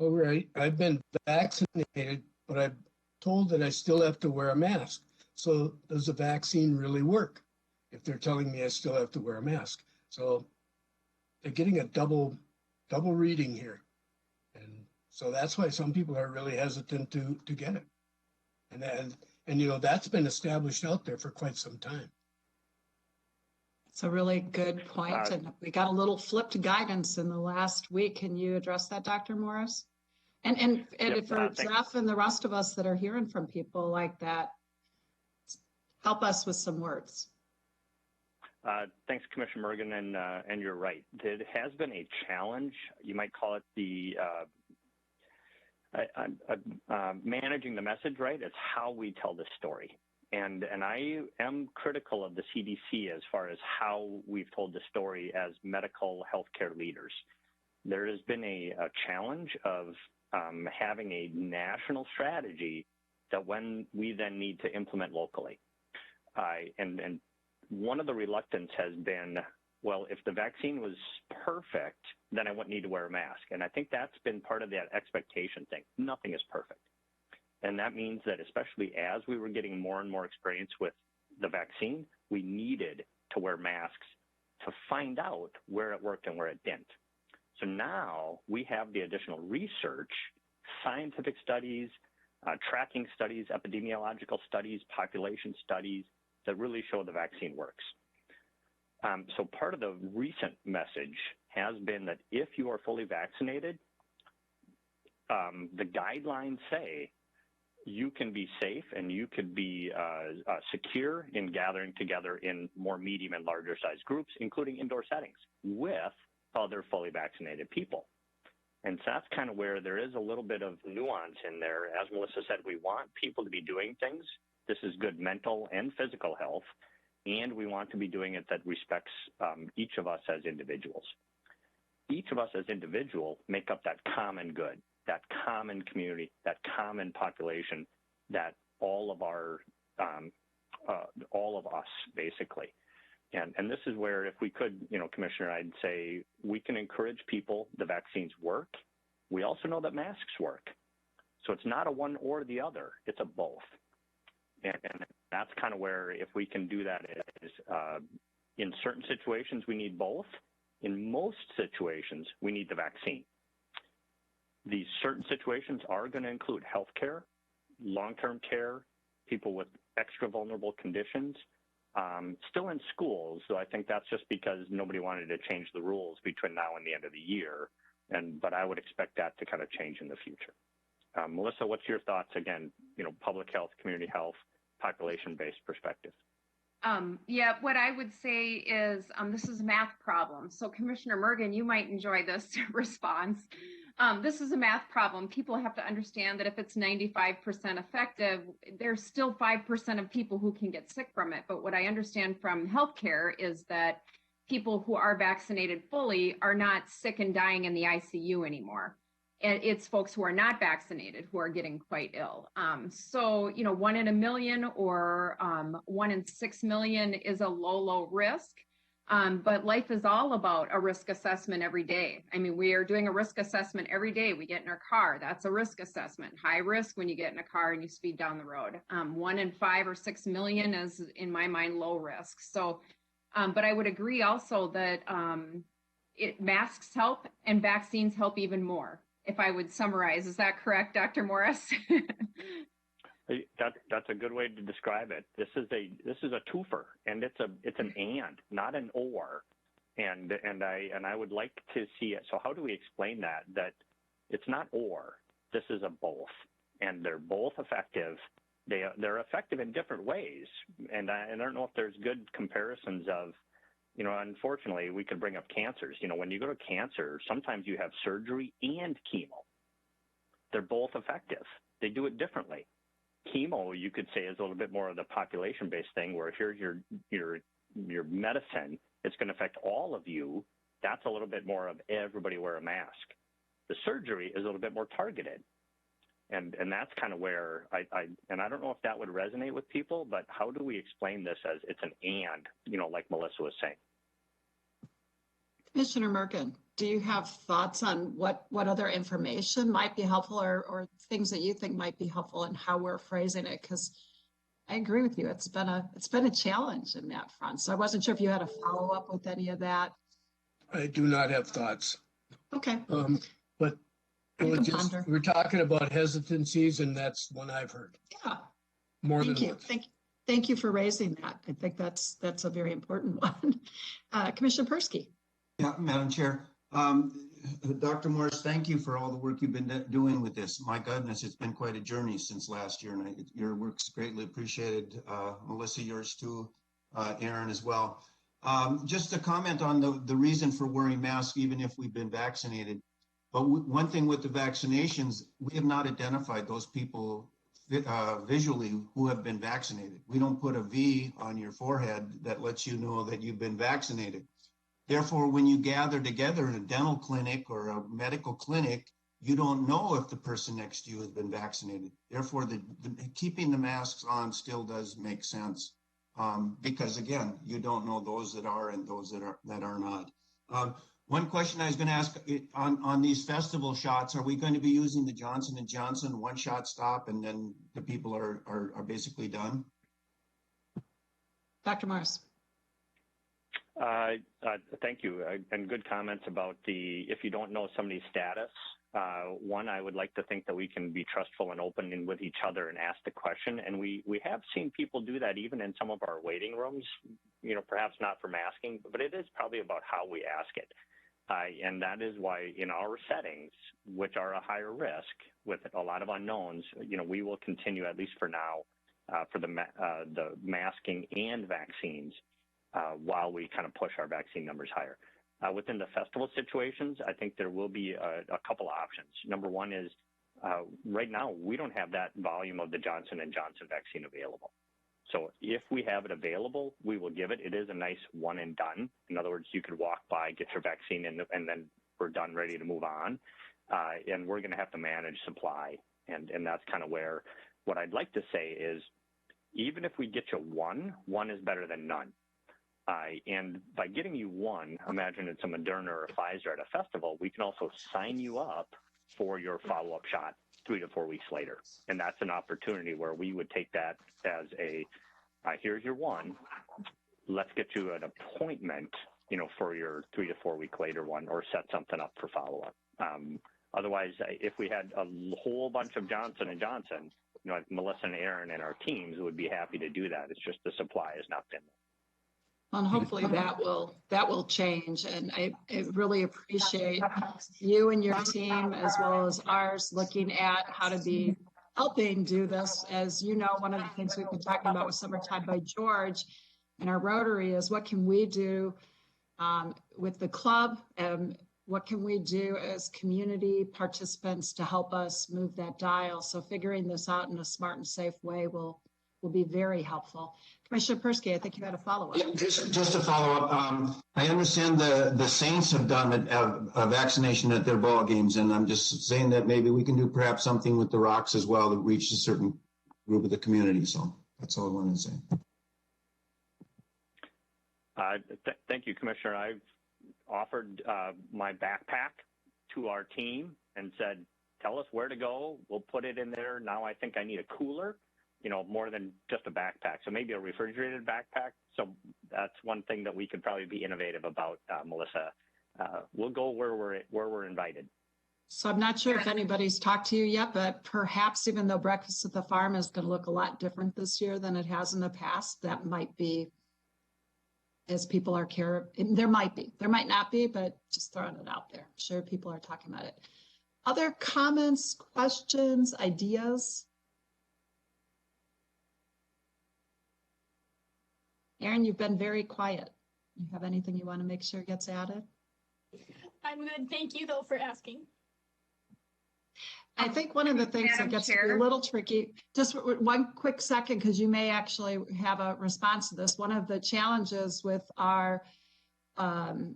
All right, I've been vaccinated, but I'm told that I still have to wear a mask. So does the vaccine really work if they're telling me I still have to wear a mask? So they're getting a double reading here. And so that's why some people are really hesitant to get it. And you know, that's been established out there for quite some time. It's a really good point. And we got a little flipped guidance in the last week. Can you address that, Dr. Morris? And Yep, for thanks. Jeff and the rest of us that are hearing from people like that, help us with some words. Thanks, Commissioner Mergen, and you're right. It has been a challenge. You might call it the managing the message, right? It's how we tell the story. And I am critical of the CDC as far as how we've told the story as medical healthcare leaders. There has been a challenge of having a national strategy that when we then need to implement locally. And one of the reluctance has been, well, if the vaccine was perfect, then I wouldn't need to wear a mask. And I think that's been part of that expectation thing. Nothing is perfect. And that means that especially as we were getting more and more experience with the vaccine, we needed to wear masks to find out where it worked and where it didn't. So now we have the additional research, scientific studies, tracking studies, epidemiological studies, population studies that really show the vaccine works. So part of the recent message has been that if you are fully vaccinated, the guidelines say you can be safe and you could be secure in gathering together in more medium and larger size groups, including indoor settings, with other fully vaccinated people. And so that's kind of where there is a little bit of nuance in there. As Melissa said, we want people to be doing things. This is good mental and physical health, and we want to be doing it that respects each of us as individuals. Each of us as individuals make up that common good, that common community, that common population, that all of us basically. And this is where, if we could, you know, Commissioner, I'd say we can encourage people. The vaccines work. We also know that masks work. So it's not a one or the other. It's a both. And that's kind of where, if we can do that, is in certain situations we need both. In most situations, we need the vaccine. These certain situations are going to include healthcare, long-term care, people with extra vulnerable conditions, still in schools, so I think that's just because nobody wanted to change the rules between now and the end of the year. But I would expect that to kind of change in the future. Melissa, what's your thoughts? Again, you know, public health, community health, population-based perspective. Yeah, what I would say is this is a math problem. So Commissioner Mergen, you might enjoy this response. This is a math problem. People have to understand that if it's 95% effective, there's still 5% of people who can get sick from it. But what I understand from healthcare is that people who are vaccinated fully are not sick and dying in the ICU anymore. And it's folks who are not vaccinated who are getting quite ill. So, you know, 1 in a million or 1 in 6 million is a low risk. But life is all about a risk assessment every day. I mean, we are doing a risk assessment every day. We get in our car. That's a risk assessment. High risk when you get in a car and you speed down the road. 1 in 5 or 6 million is, in my mind, low risk. So, but I would agree also that masks help and vaccines help even more, if I would summarize. Is that correct, Dr. Morris? That's a good way to describe it. This is a twofer, and it's an and, not an or. And I would like to see it. So how do we explain that? That it's not or. This is a both, and they're both effective. They're effective in different ways. And I don't know if there's good comparisons of, you know, unfortunately, we could bring up cancers. You know, when you go to cancer, sometimes you have surgery and chemo. They're both effective. They do it differently. Chemo, you could say, is a little bit more of the population-based thing, where here's your medicine. It's going to affect all of you. That's a little bit more of everybody wear a mask. The surgery is a little bit more targeted. And that's kind of where I don't know if that would resonate with people, but how do we explain this as it's an and, you know, like Melissa was saying? Commissioner Merkin. do you have thoughts on what other information might be helpful or things that you think might be helpful in how we're phrasing it? Because I agree with you. It's been a challenge in that front. So I wasn't sure if you had a follow up with any of that. I do not have thoughts. Okay. But it You was can just, ponder. we're talking about hesitancies, and that's one I've heard Yeah. more Thank than you. once. Thank you for raising that. I think that's a very important one. Commissioner Persky. Yeah, Madam Chair. Dr. Morris, thank you for all the work you've been doing with this. My goodness, it's been quite a journey since last year, and your work's greatly appreciated. Melissa, yours too, Aaron as well. Just to comment on the reason for wearing masks, even if we've been vaccinated. But one thing with the vaccinations, we have not identified those people visually who have been vaccinated. We don't put a V on your forehead that lets you know that you've been vaccinated. Therefore, when you gather together in a dental clinic or a medical clinic, you don't know if the person next to you has been vaccinated. Therefore, keeping the masks on still does make sense because, again, you don't know those that are and those that are not. One question I was going to ask on these festival shots, are we going to be using the Johnson & Johnson one-shot stop and then the people are basically done? Dr. Morris. Thank you. And good comments about if you don't know somebody's status. One, I would like to think that we can be trustful and open with each other and ask the question. And we have seen people do that even in some of our waiting rooms, perhaps not for masking, but it is probably about how we ask it. And that is why in our settings, which are a higher risk with a lot of unknowns, we will continue, at least for now, for the masking and vaccines while we kind of push our vaccine numbers higher. Within the festival situations, I think there will be a couple of options. Number one is right now, we don't have that volume of the Johnson & Johnson vaccine available. So if we have it available, we will give it. It is a nice one and done. In other words, you could walk by, get your vaccine, and then we're done, ready to move on. And we're going to have to manage supply. And that's kind of where what I'd like to say is even if we get you one is better than none. And by getting you one, imagine it's a Moderna or a Pfizer at a festival, we can also sign you up for your follow-up shot 3 to 4 weeks later. And that's an opportunity where we would take that as here's your one, let's get you an appointment, for your 3 to 4 week later one, or set something up for follow-up. Otherwise, if we had a whole bunch of Johnson & Johnson, Melissa and Aaron and our teams would be happy to do that. It's just the supply has not been there. And hopefully that will change. And I really appreciate you and your team as well as ours looking at how to be helping do this. As you know, one of the things we've been talking about with Summertime by George and our Rotary is what can we do with the club and what can we do as community participants to help us move that dial. So figuring this out in a smart and safe way will be very helpful. Commissioner Persky, I think you had a follow-up. Yeah, just to follow up, I understand the Saints have done a vaccination at their ball games, and I'm just saying that maybe we can do perhaps something with the Rocks as well that reach a certain group of the community. So that's all I wanted to say. Thank you, Commissioner. I've offered my backpack to our team and said, tell us where to go. We'll put it in there. Now I think I need a cooler. More than just a backpack. So maybe a refrigerated backpack. So that's one thing that we could probably be innovative about, Melissa. We'll go where we're invited. So I'm not sure if anybody's talked to you yet, but perhaps even though Breakfast at the Farm is going to look a lot different this year than it has in the past, that might be, as people are there might not be, but just throwing it out there. I'm sure people are talking about it. Other comments, questions, ideas? Aaron, you've been very quiet. You have anything you want to make sure gets added? I'm good. Thank you, though, for asking. I think one of the things that gets to be a little tricky, just one quick second, because you may actually have a response to this. One of the challenges with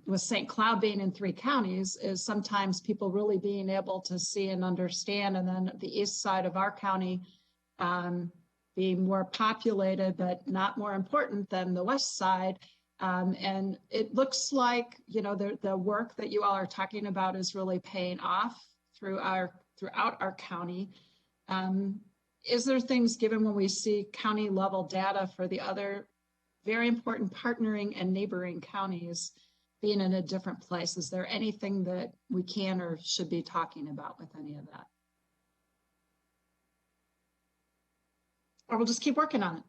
with St. Cloud being in 3 counties is sometimes people really being able to see and understand, and then the east side of our county being more populated, but not more important than the west side, And it looks like, you know, the work that you all are talking about is really paying off throughout our county. Is there things, given when we see county level data for the other very important partnering and neighboring counties being in a different place, is there anything that we can or should be talking about with any of that? Or we'll just keep working on it.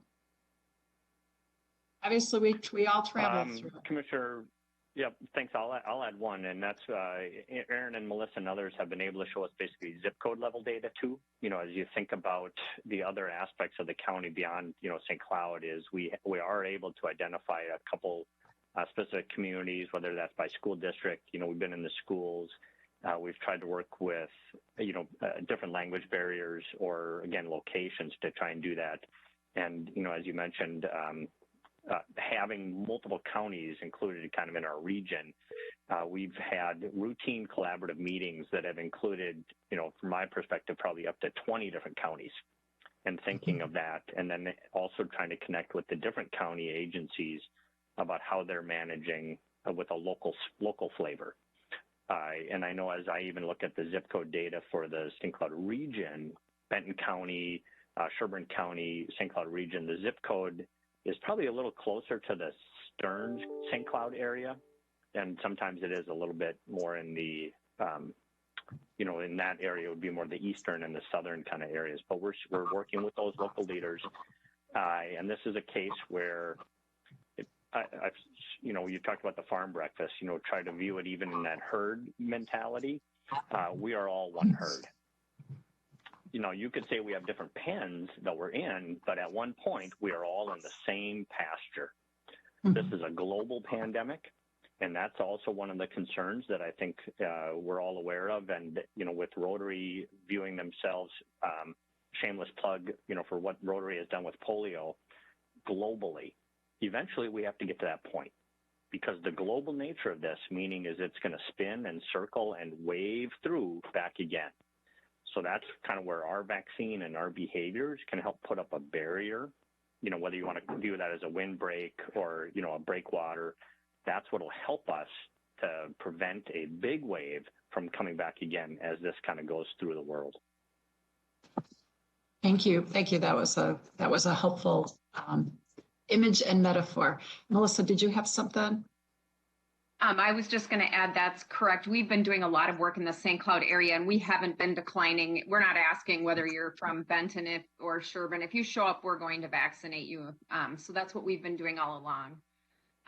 Obviously, we all travel through it. Commissioner, yep, thanks. I'll add one, and that's Aaron and Melissa and others have been able to show us basically zip code level data too. You know, as you think about the other aspects of the county beyond, you know, St. Cloud, is we are able to identify a couple specific communities, whether that's by school district. You know, we've been in the schools. We've tried to work with, you know, different language barriers or, again, locations to try and do that. And, you know, as you mentioned, having multiple counties included kind of in our region, we've had routine collaborative meetings that have included, you know, from my perspective, probably up to 20 different counties, and thinking of that, and then also trying to connect with the different county agencies about how they're managing with a local flavor. And I know as I even look at the zip code data for the St. Cloud region, Benton County, Sherburne County, St. Cloud region, the zip code is probably a little closer to the Stearns St. Cloud area. And sometimes it is a little bit more in the, you know, in that area would be more the eastern and the southern kind of areas. But we're working with those local leaders. And this is a case where, you know, you talked about the farm breakfast, you know, try to view it even in that herd mentality. We are all one herd. You know, you could say we have different pens that we're in, but at one point we are all in the same pasture. This is a global pandemic, and that's also one of the concerns that I think we're all aware of. And, you know, with Rotary viewing themselves, shameless plug, you know, for what Rotary has done with polio globally, eventually we have to get to that point, because the global nature of this, meaning is it's going to spin and circle and wave through back again. So that's kind of where our vaccine and our behaviors can help put up a barrier, you know, whether you want to view that as a windbreak or, you know, a breakwater. That's what will help us to prevent a big wave from coming back again as this kind of goes through the world. Thank you. Thank you. That was a helpful image and metaphor. Melissa, did you have something? I was just going to add, that's correct. We've been doing a lot of work in the St. Cloud area, and we haven't been declining. We're not asking whether you're from Benton or Sherburne. If you show up, we're going to vaccinate you. So that's what we've been doing all along.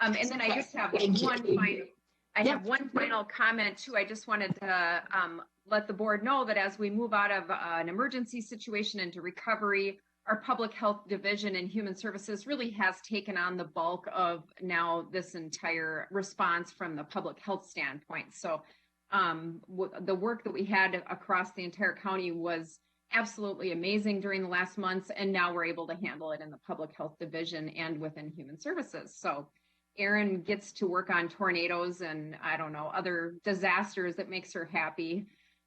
And then I just have one final comment too. I just wanted to let the board know that as we move out of an emergency situation into recovery, our public health division and human services really has taken on the bulk of now this entire response from the public health standpoint. So the work that we had across the entire county was absolutely amazing during the last months, and now we're able to handle it in the public health division and within human services. So Erin gets to work on tornadoes and I don't know, other disasters that makes her happy.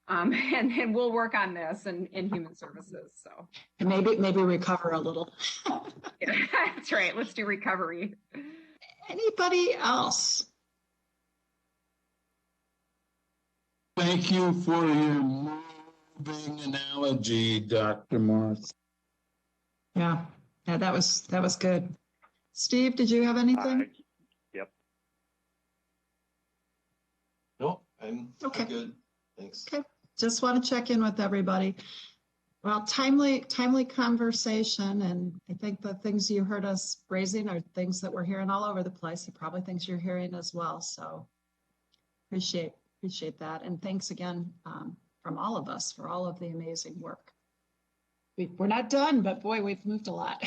And we'll work on this in human services. So and maybe recover a little. Yeah, that's right. Let's do recovery. Anybody else? Thank you for your moving analogy, Dr. Morse. Yeah, that was good. Steve, did you have anything? Yep. No, I'm Okay. good. Thanks. Okay, just want to check in with everybody. Well, timely conversation, and I think the things you heard us raising are things that we're hearing all over the place, and probably things you're hearing as well. So appreciate that, and thanks again from all of us for all of the amazing work. We're not done, but boy, we've moved a lot.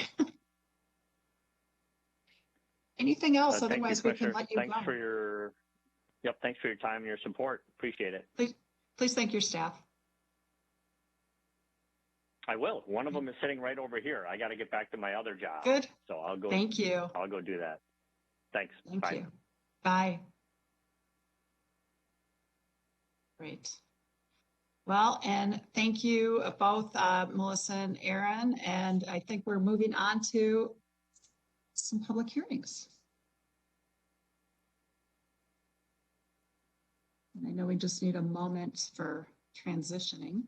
Anything else? Otherwise, we can let you thanks go. Thanks for your time and your support. Appreciate it. Please thank your staff. I will. One of them is sitting right over here. I got to get back to my other job. Good. So I'll go. Thank you. I'll go do that. Thanks. Thank Bye. you. Bye. Great. Well, and thank you both, Melissa and Aaron. And I think we're moving on to some public hearings. And I know we just need a moment for transitioning.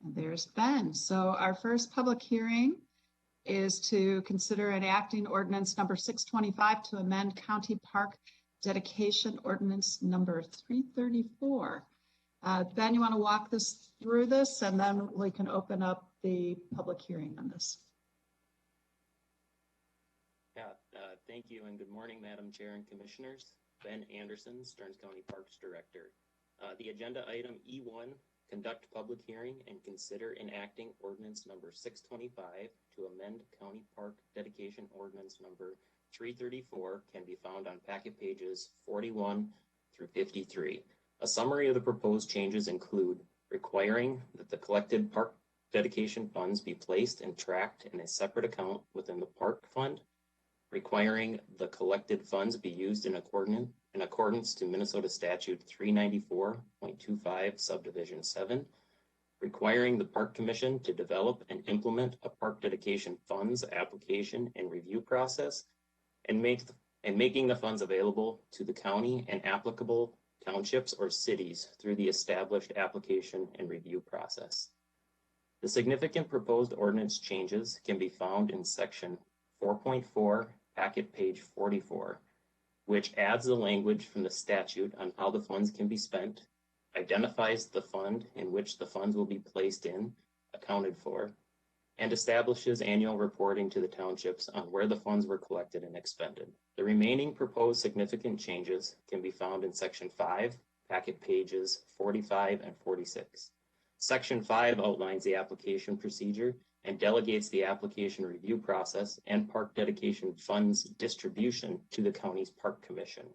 And there's Ben. So our first public hearing is to consider enacting ordinance number 625 to amend County Park Dedication Ordinance number 334. Ben, you want to walk this through this, and then we can open up the public hearing on this. Thank you and good morning, Madam Chair and Commissioners. Ben Anderson, Stearns County Parks Director. The agenda item E1, conduct public hearing and consider enacting ordinance number 625 to amend County Park Dedication Ordinance number 334 can be found on packet pages 41 through 53. A summary of the proposed changes include requiring that the collected park dedication funds be placed and tracked in a separate account within the park fund, requiring the collected funds be used in accordance to Minnesota Statute 394.25 Subdivision 7, requiring the Park Commission to develop and implement a park dedication funds application and review process, and making the funds available to the county and applicable townships or cities through the established application and review process. The significant proposed ordinance changes can be found in section 4.4, packet page 44, which adds the language from the statute on how the funds can be spent, identifies the fund in which the funds will be placed in, accounted for, and establishes annual reporting to the townships on where the funds were collected and expended. The remaining proposed significant changes can be found in section 5, packet pages 45 and 46. Section 5 outlines the application procedure and delegates the application review process and park dedication funds distribution to the county's Park Commission.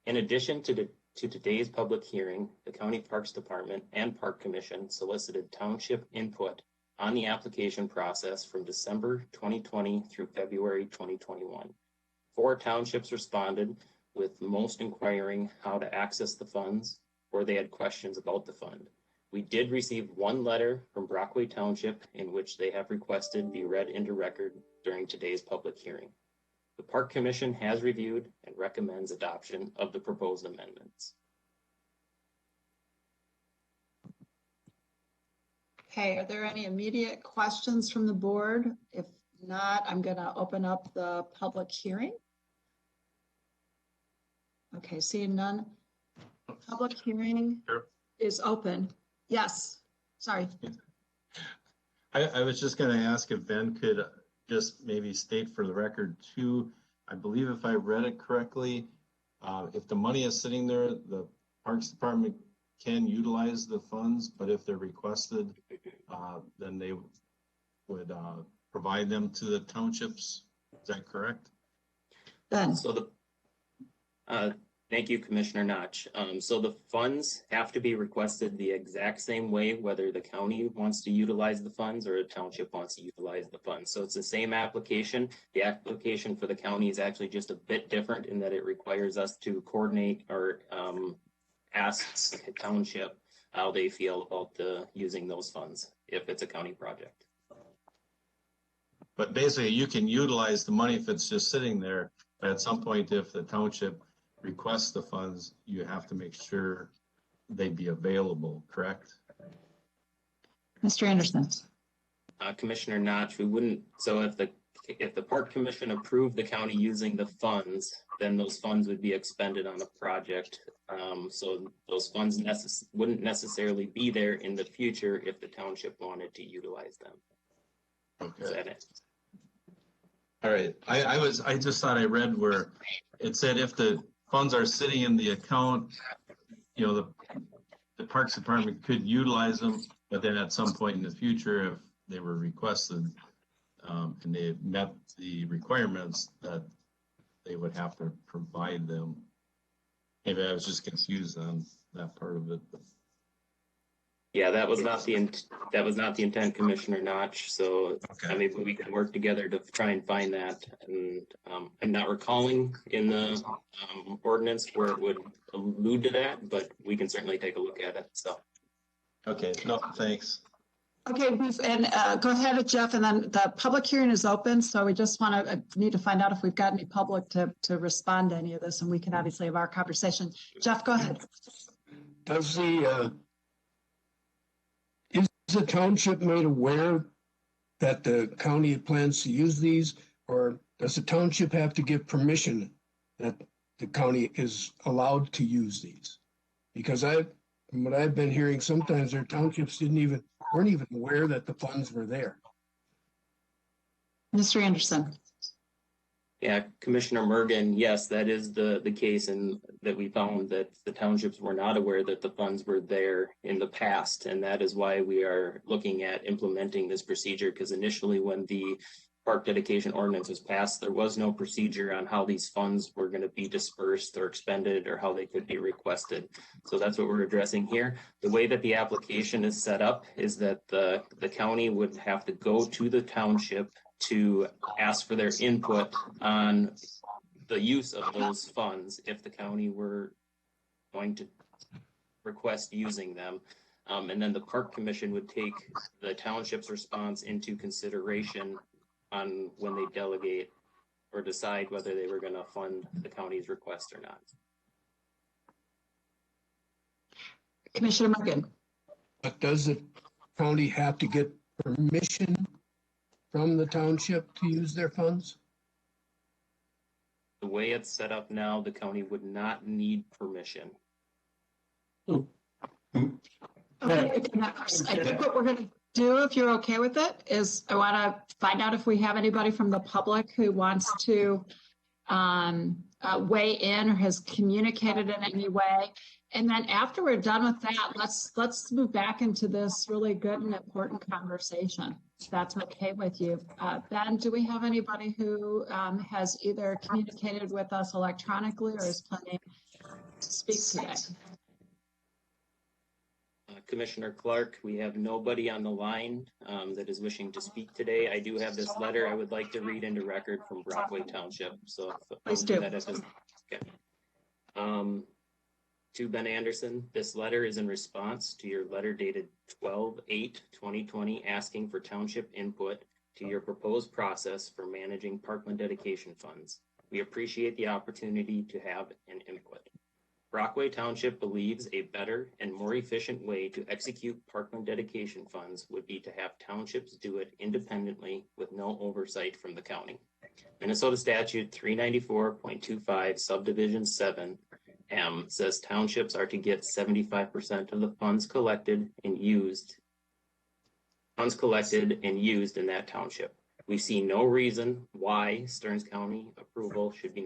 In addition to today's public hearing, the County Parks Department and Park Commission solicited township input on the application process from December 2020 through February 2021. 4 townships responded, with most inquiring how to access the funds or they had questions about the fund. We did receive 1 letter from Brockway Township in which they have requested be read into record during today's public hearing. The Park Commission has reviewed and recommends adoption of the proposed amendments. Okay, are there any immediate questions from the board? If not, I'm going to open up the public hearing. Okay, seeing none. Public hearing is open. Yes, sorry. I was just going to ask if Ben could just maybe state for the record too, I believe if I read it correctly, if the money is sitting there, the Parks Department can utilize the funds, but if they're requested, then they would provide them to the townships. Is that correct? Ben. So thank you, Commissioner Notch. So the funds have to be requested the exact same way, whether the county wants to utilize the funds or a township wants to utilize the funds. So it's the same application. The application for the county is actually just a bit different in that it requires us to coordinate or ask a township how they feel about using those funds if it's a county project. But basically you can utilize the money if it's just sitting there. But at some point, if the township request the funds, you have to make sure they be available, correct? Mr. Anderson. Commissioner Notch, we wouldn't, so if the Park Commission approved the county using the funds, then those funds would be expended on a project. So those funds wouldn't necessarily be there in the future if the township wanted to utilize them. Okay. Is that it? All right. I just thought I read where it said if the funds are sitting in the account, you know, the Parks Department could utilize them, but then at some point in the future, if they were requested and they met the requirements, that they would have to provide them. Maybe I was just confused on that part of it. Yeah, that was not the intent, Commissioner Notch. So Okay. I mean, we could work together to try and find that. And I'm not recalling in the ordinance where it would allude to that, but we can certainly take a look at it. So. Okay. No, thanks. Okay, go ahead, Jeff, and then the public hearing is open, so we just need to find out if we've got any public to respond to any of this, and we can obviously have our conversation. Jeff, go ahead. Does is the township made aware that the county plans to use these, or does the township have to give permission that the county is allowed to use these? Because from what I've been hearing, sometimes their townships weren't even aware that the funds were there. Mr. Anderson. Yeah, Commissioner Mergen, yes, that is the case, and that we found that the townships were not aware that the funds were there in the past. And that is why we are looking at implementing this procedure, because initially when the park dedication ordinance was passed, there was no procedure on how these funds were going to be dispersed or expended or how they could be requested. So that's what we're addressing here. The way that the application is set up is that the county would have to go to the township to ask for their input on the use of those funds if the county were going to request using them. And then the park commission would take the township's response into consideration on when they delegate or decide whether they were going to fund the county's request or not. Commissioner Mergen. But does the county have to get permission from the township to use their funds? The way it's set up now, the county would not need permission. Okay, I think what we're going to do, if you're okay with it, is I want to find out if we have anybody from the public who wants to weigh in or has communicated in any way. And then after we're done with that, let's move back into this really good and important conversation. If that's okay with you. Ben, do we have anybody who has either communicated with us electronically or is planning to speak today? Commissioner Clark, we have nobody on the line that is wishing to speak today. I do have this letter I would like to read into record from Brockway Township. So please do. Okay. To Ben Anderson, this letter is in response to your letter dated 12/8/2020 asking for township input to your proposed process for managing parkland dedication funds. We appreciate the opportunity to have an input. Brockway Township believes a better and more efficient way to execute parkland dedication funds would be to have townships do it independently with no oversight from the county. Minnesota Statute 394.25 Subdivision 7 M says townships are to get 75% of the funds collected and used in that township. We see no reason why Stearns County approval should be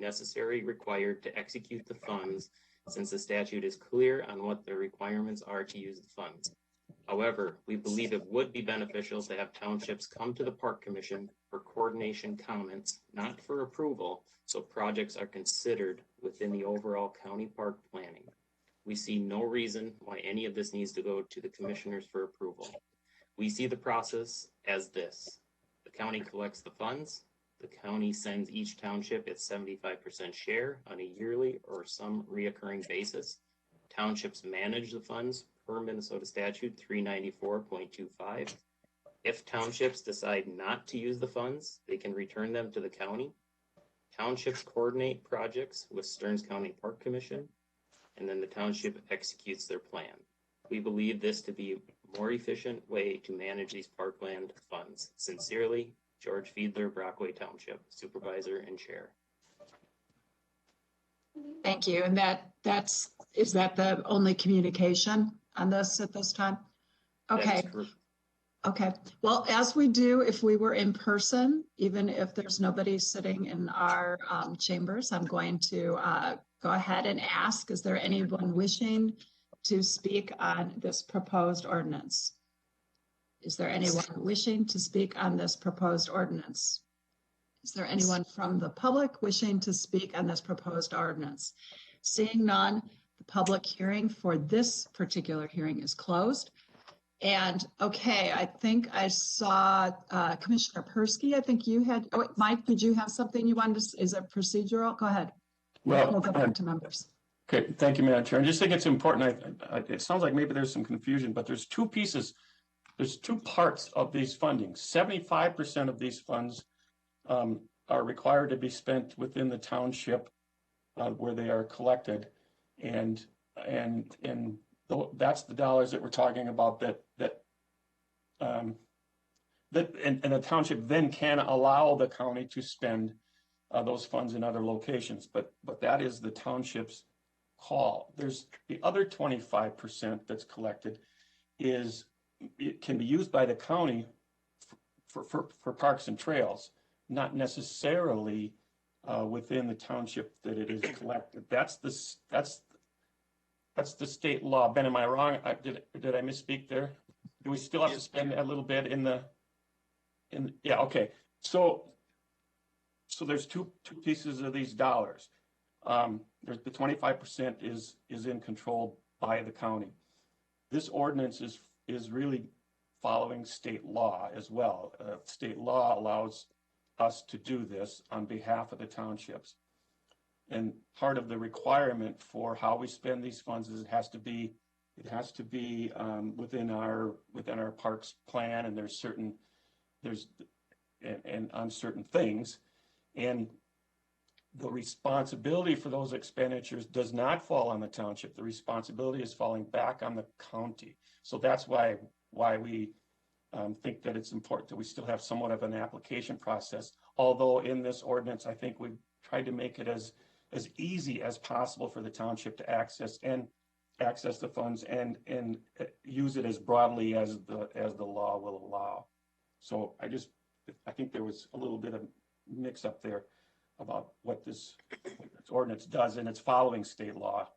required to execute the funds, since the statute is clear on what the requirements are to use the funds. However, we believe it would be beneficial to have townships come to the Park Commission for coordination comments, not for approval, so projects are considered within the overall county park planning. We see no reason why any of this needs to go to the commissioners for approval. We see the process as this. The county collects the funds. The county sends each township its 75% share on a yearly or some reoccurring basis. Townships manage the funds per Minnesota Statute 394.25. If townships decide not to use the funds, they can return them to the county. Townships coordinate projects with Stearns County Park Commission, and then the township executes their plan. We believe this to be a more efficient way to manage these parkland funds. Sincerely, George Fiedler, Brockway Township, Supervisor and Chair. Thank you. And is that the only communication on this at this time? Okay. Okay. Well, as we do if we were in person, even if there's nobody sitting in our chambers, I'm going to go ahead and ask, is there anyone wishing to speak on this proposed ordinance? Is there anyone wishing to speak on this proposed ordinance? Is there anyone from the public wishing to speak on this proposed ordinance? Seeing none, the public hearing for this particular hearing is closed. And okay, I think I saw Commissioner Persky. I think you had, Mike, did you have something you wanted to, is it procedural? Go ahead. Well, we'll go back to members. Okay, thank you, Madam Chair. I just think it's important. It sounds like maybe there's some confusion, but there's two pieces there's two parts of these fundings. 75% of these funds are required to be spent within the township where they are collected, and that's the dollars that we're talking about that the township then can allow the county to spend those funds in other locations, but that is the township's call. There's the other 25% that's collected it can be used by the county for parks and trails, not necessarily within the township that it is collected. That's the state law. Ben, am I wrong? Did I misspeak there? Do we still have to spend a little bit yeah, okay. So there's two pieces of these dollars. There's the 25% is in control by the county. This ordinance is really following state law as well. State law allows us to do this on behalf of the townships. And part of the requirement for how we spend these funds is it has to be within our parks plan, and and on certain things. And the responsibility for those expenditures does not fall on the township. The responsibility is falling back on the county. So that's why we think that it's important that we still have somewhat of an application process. Although in this ordinance, I think we've tried to make it as easy as possible for the township to access the funds and use it as broadly as the law will allow. So I think there was a little bit of mix up there about what this ordinance does, and it's following state law.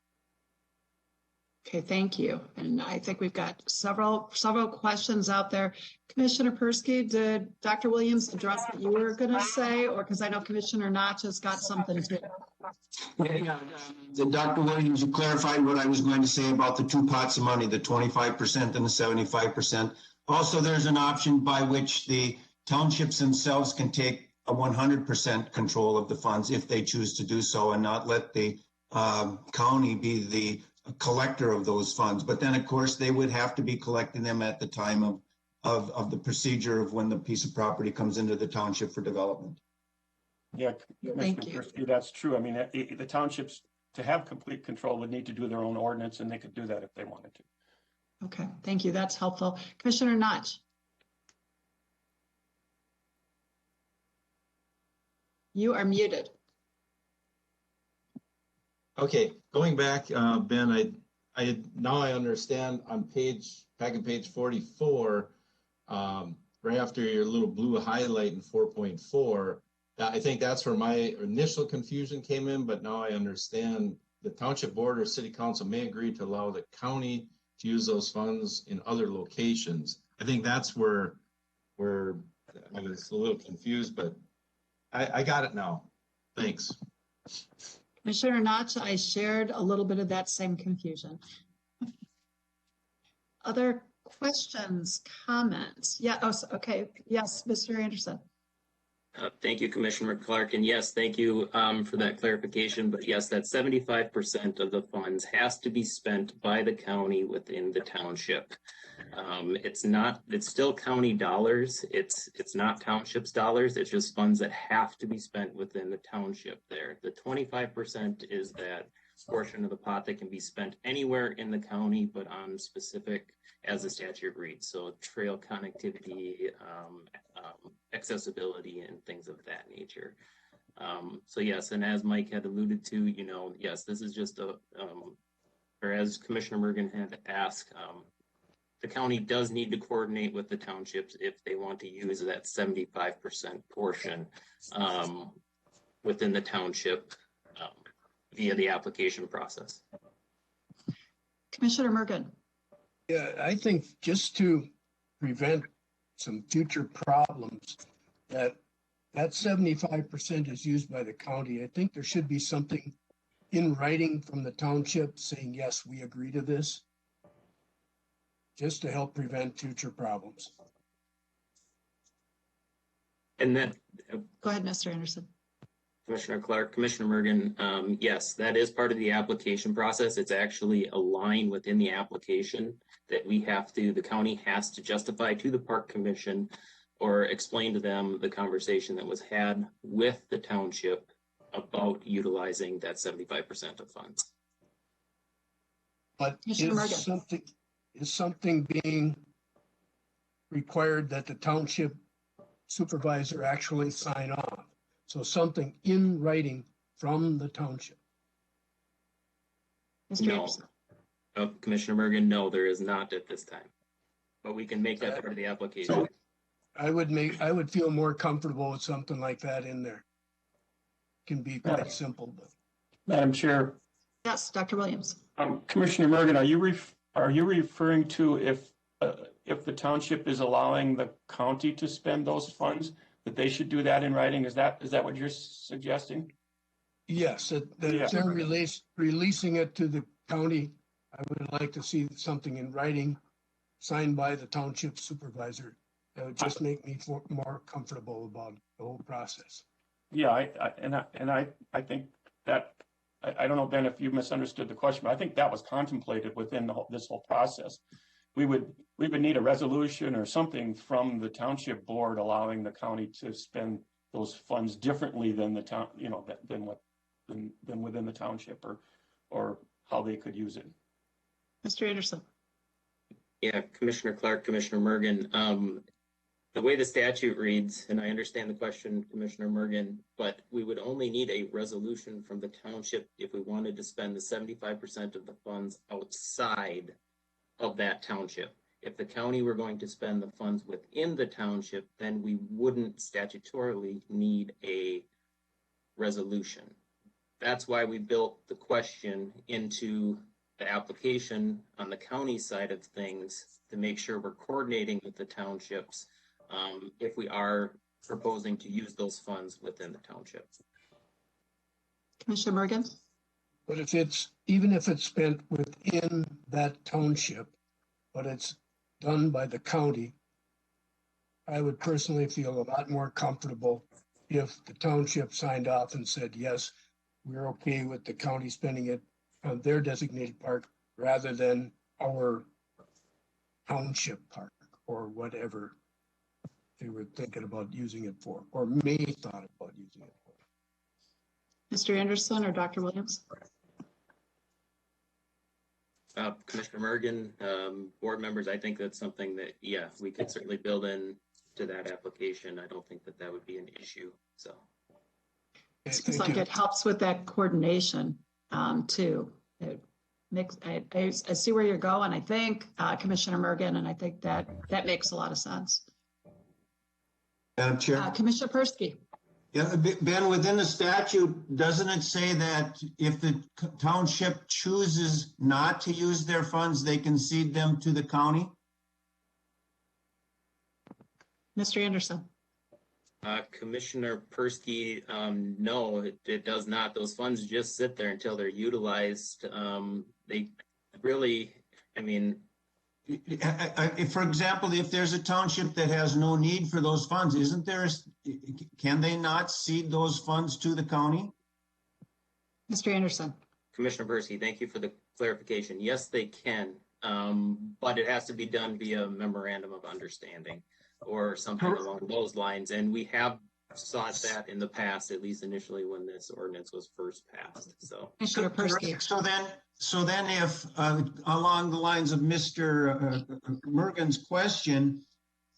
Okay, thank you. And I think we've got several questions out there. Commissioner Persky, did Dr. Williams address what you were going to say, or because I know Commissioner Notch has got something too? Yeah, Dr. Williams, you clarified what I was going to say about the two pots of money, the 25% and the 75%. Also, there's an option by which the townships themselves can take a 100% control of the funds if they choose to do so, and not let the county be the collector of those funds. But then, of course, they would have to be collecting them at the time of the procedure of when the piece of property comes into the township for development. Yeah, Thank you. That's true. I mean, the townships, to have complete control, would need to do their own ordinance, and they could do that if they wanted to. Okay, thank you. That's helpful. Commissioner Notch. You are muted. Okay, going back, Ben, I now I understand on back on page 44, right after your little blue highlight in 4.4, I think that's where my initial confusion came in, but now I understand the township board or city council may agree to allow the county to use those funds in other locations. I think that's where I was a little confused, but I got it now. Thanks. Commissioner Notch, I shared a little bit of that same confusion. Other questions, comments? Yeah, okay. Yes, Mr. Anderson. Thank you, Commissioner Clark. And yes, thank you for that clarification. But yes, that 75% of the funds has to be spent by the county within the township. It's still county dollars. It's not townships dollars. It's just funds that have to be spent within the township there. The 25% is that portion of the pot that can be spent anywhere in the county, but on specific, as the statute reads. So trail connectivity, accessibility, and things of that nature. So yes, and as Mike had alluded to, yes, this is just or as Commissioner Mergen had asked, the county does need to coordinate with the townships if they want to use that 75% portion within the township via the application process. Commissioner Mergen. Yeah, I think just to prevent some future problems, that 75% is used by the county. I think there should be something in writing from the township saying, yes, we agree to this, just to help prevent future problems. And then, go ahead, Mr. Anderson. Commissioner Clark, Commissioner Mergen, yes, that is part of the application process. It's actually a line within the application that the county has to justify to the Park Commission or explain to them the conversation that was had with the township about utilizing that 75% of funds. But Commissioner Mergen. is something being required that the township supervisor actually sign off? So something in writing from the township. Mr. No. Anderson. Commissioner Mergen, no, there is not at this time. But we can make that part of the application. So I would feel more comfortable with something like that in there. Can be quite simple, but. Madam Chair, Yes, Dr. Williams. Commissioner Mergen, are you referring to if the township is allowing the county to spend those funds, that they should do that in writing? Is that what you're suggesting? Yes, that if they're releasing it to the county, I would like to see something in writing signed by the township supervisor. That would just make me more comfortable about the whole process. Yeah, I think that, I don't know, Ben, if you misunderstood the question, but I think that was contemplated within this whole process. We would need a resolution or something from the township board allowing the county to spend those funds differently than the town, than within the township, or how they could use it. Mr. Anderson. Yeah, Commissioner Clark, Commissioner Mergen, the way the statute reads, and I understand the question, Commissioner Mergen, but we would only need a resolution from the township if we wanted to spend the 75% of the funds outside of that township. If the county were going to spend the funds within the township, then we wouldn't statutorily need a resolution. That's why we built the question into the application on the county side of things to make sure we're coordinating with the townships if we are proposing to use those funds within the township. Commissioner Mergen. But even if it's spent within that township, but it's done by the county, I would personally feel a lot more comfortable if the township signed off and said, yes, we're okay with the county spending it on their designated park rather than our township park or whatever they were thinking about using it for, or may thought about using it for. Mr. Anderson or Dr. Williams? Commissioner Mergen, board members, I think that's something that, yeah, we could certainly build in to that application. I don't think that would be an issue, so. It seems like it helps with that coordination too. It makes, I see where you're going, I think, Commissioner Mergen, and I think that makes a lot of sense. Madam Chair. Commissioner Persky. Yeah, Ben, within the statute, doesn't it say that if the township chooses not to use their funds, they can cede them to the county? Mr. Anderson. Commissioner Persky, no, it does not. Those funds just sit there until they're utilized. They really, I mean, for example, if there's a township that has no need for those funds, can they not cede those funds to the county? Mr. Anderson. Commissioner Persky, thank you for the clarification. Yes, they can, but it has to be done via memorandum of understanding or something along those lines. And we have sought that in the past, at least initially when this ordinance was first passed. So, Commissioner Persky. So then if along the lines of Mr. Mergen's question,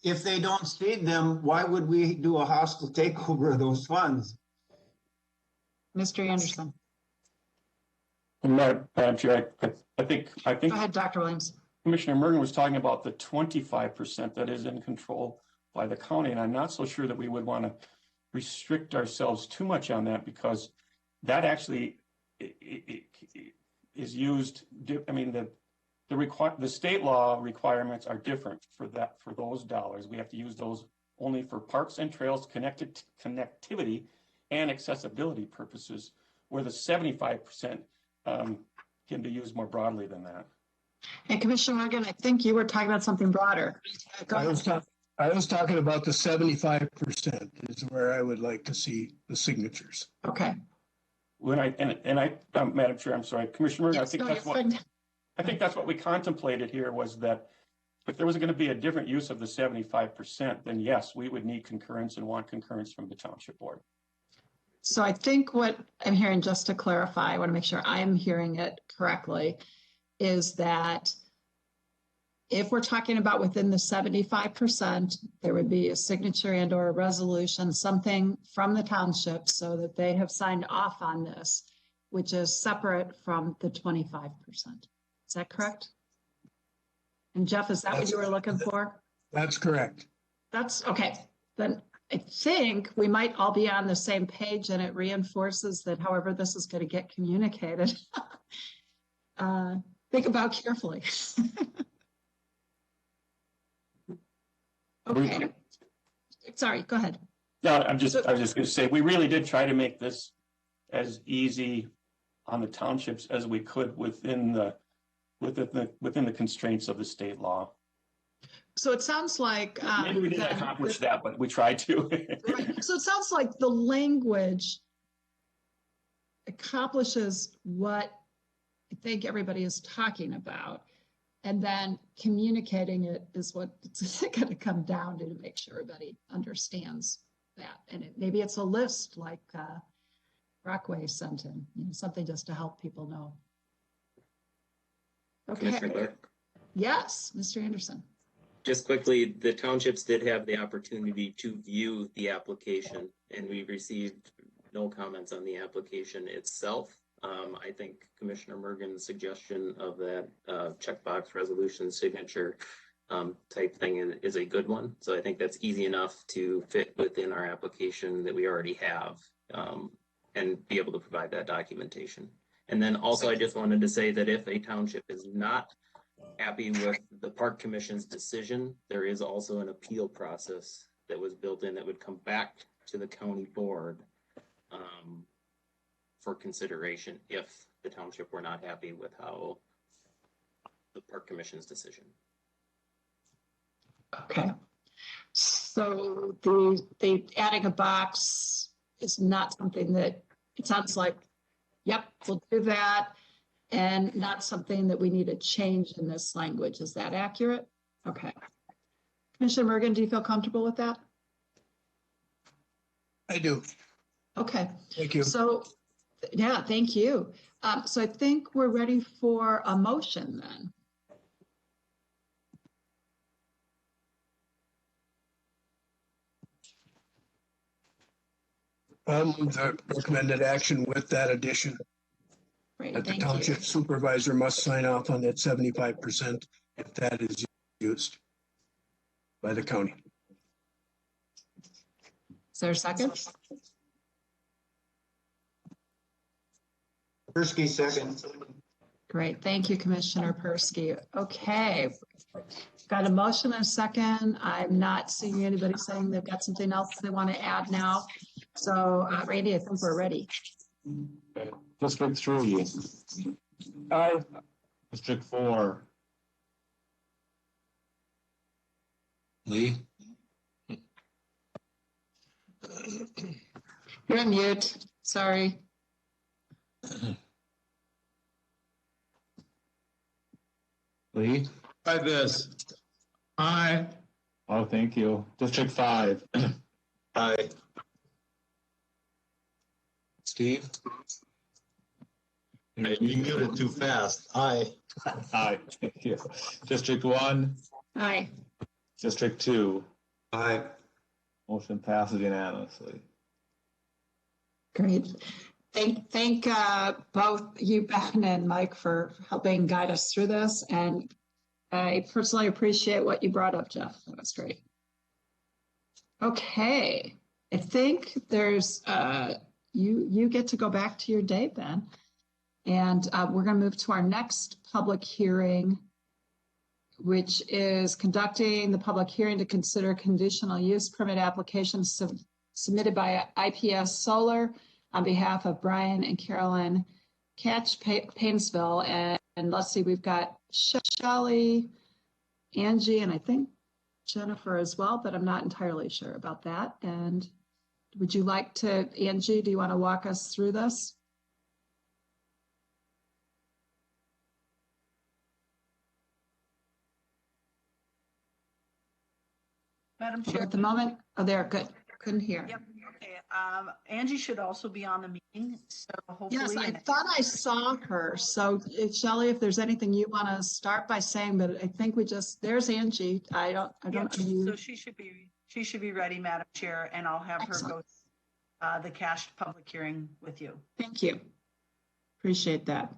if they don't cede them, why would we do a hostile takeover of those funds? Mr. Anderson. Madam Chair, I think. Go ahead, Dr. Williams. Commissioner Mergen was talking about the 25% that is in control by the county, and I'm not so sure that we would want to restrict ourselves too much on that, because that actually is used. I mean, the state law requirements are different for those dollars. We have to use those only for parks and trails, connectivity, and accessibility purposes, where the 75% can be used more broadly than that. And Commissioner Morgan, I think you were talking about something broader. I I was talking about the 75% is where I would like to see the signatures. Okay. Madam Chair, I'm sorry, Commissioner Murgan, Yes, no, you're fine. I think that's what we contemplated here was that if there was going to be a different use of the 75%, then yes, we would need concurrence and want concurrence from the township board. So I think what I'm hearing, just to clarify, I want to make sure I'm hearing it correctly, is that if we're talking about within the 75%, there would be a signature and or a resolution, something from the township so that they have signed off on this, which is separate from the 25%. Is that correct? And Jeff, is that what you were looking for? That's correct. That's okay. Then I think we might all be on the same page, and it reinforces that however this is going to get communicated. Think about carefully. Okay. Sorry, go ahead. No, I was just going to say, we really did try to make this as easy on the townships as we could within the constraints of the state law. So it sounds like maybe we didn't accomplish that, but we tried to. Right. So it sounds like the language accomplishes what I think everybody is talking about, and then communicating it is what it's going to come down to make sure everybody understands that. And maybe it's a list like Brockway sent in, something just to help people know. Okay. Commissioner Clark? Yes, Mr. Anderson. Just quickly, the townships did have the opportunity to view the application, and we received no comments on the application itself. I think Commissioner Murgan's suggestion of that checkbox resolution signature type thing is a good one. So I think that's easy enough to fit within our application that we already have and be able to provide that documentation. And then also, I just wanted to say that if a township is not happy with the Park Commission's decision, there is also an appeal process that was built in that would come back to the county board for consideration if the township were not happy with how the Park Commission's decision. Okay. So the adding a box is not something that it sounds like, yep, we'll do that, and not something that we need to change in this language. Is that accurate? Okay. Commissioner Murgan, do you feel comfortable with that? I do. Okay. Thank you. So, yeah, thank you. So I think we're ready for a motion then. The recommended action with that addition. Great, That the thank township you. supervisor must sign off on that 75% if that is used by the county. Is there a second? Persky, second. Great, thank you, Commissioner Persky. Okay, got a motion and a second. I'm not seeing anybody saying they've got something else they want to add now. So, Randy, I think we're ready. District 3. Aye. District 4. Lee? You're on mute, sorry. Lee? Try this. Aye. Oh, thank you. District 5. Aye. Steve? You muted too fast. Aye. Aye, thank you. District 1, Aye. District 2. Aye. Motion passes unanimously. Great. Thank both you, Ben and Mike, for helping guide us through this. And I personally appreciate what you brought up, Jeff. That was great. Okay. I think there's, you get to go back to your day, Ben. And we're going to move to our next public hearing, which is conducting the public hearing to consider conditional use permit applications submitted by IPS Solar on behalf of Brian and Carolyn Catch Painesville. And let's see, we've got Shelley, Angie, and I think Jennifer as well, but I'm not entirely sure about that. And would you like to, Angie, do you want to walk us through this? Madam Chair. At the moment, oh, there, good. Couldn't hear. Yep. Okay. Angie should also be on the meeting, so hopefully. Yes, I thought I saw her. So Shelley, if there's anything you want to start by saying, but I think we just, there's Angie. I don't. So she should be ready, Madam Chair, and I'll have her go the cached public hearing with you. Thank you. Appreciate that.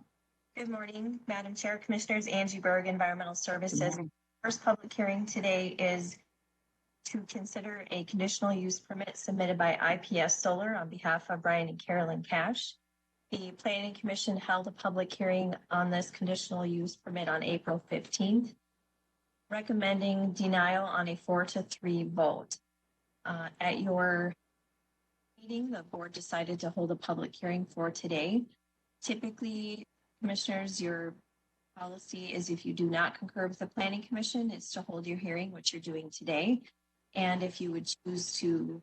Good morning, Madam Chair, Commissioners. Angie Berg, Environmental Services. First public hearing today is to consider a conditional use permit submitted by IPS Solar on behalf of Brian and Carolyn Cash. The Planning Commission held a public hearing on this conditional use permit on April 15th, recommending denial on a 4-3 vote. At your meeting, the board decided to hold a public hearing for today. Typically, Commissioners, your policy is if you do not concur with the Planning Commission, it's to hold your hearing, which you're doing today. And if you would choose to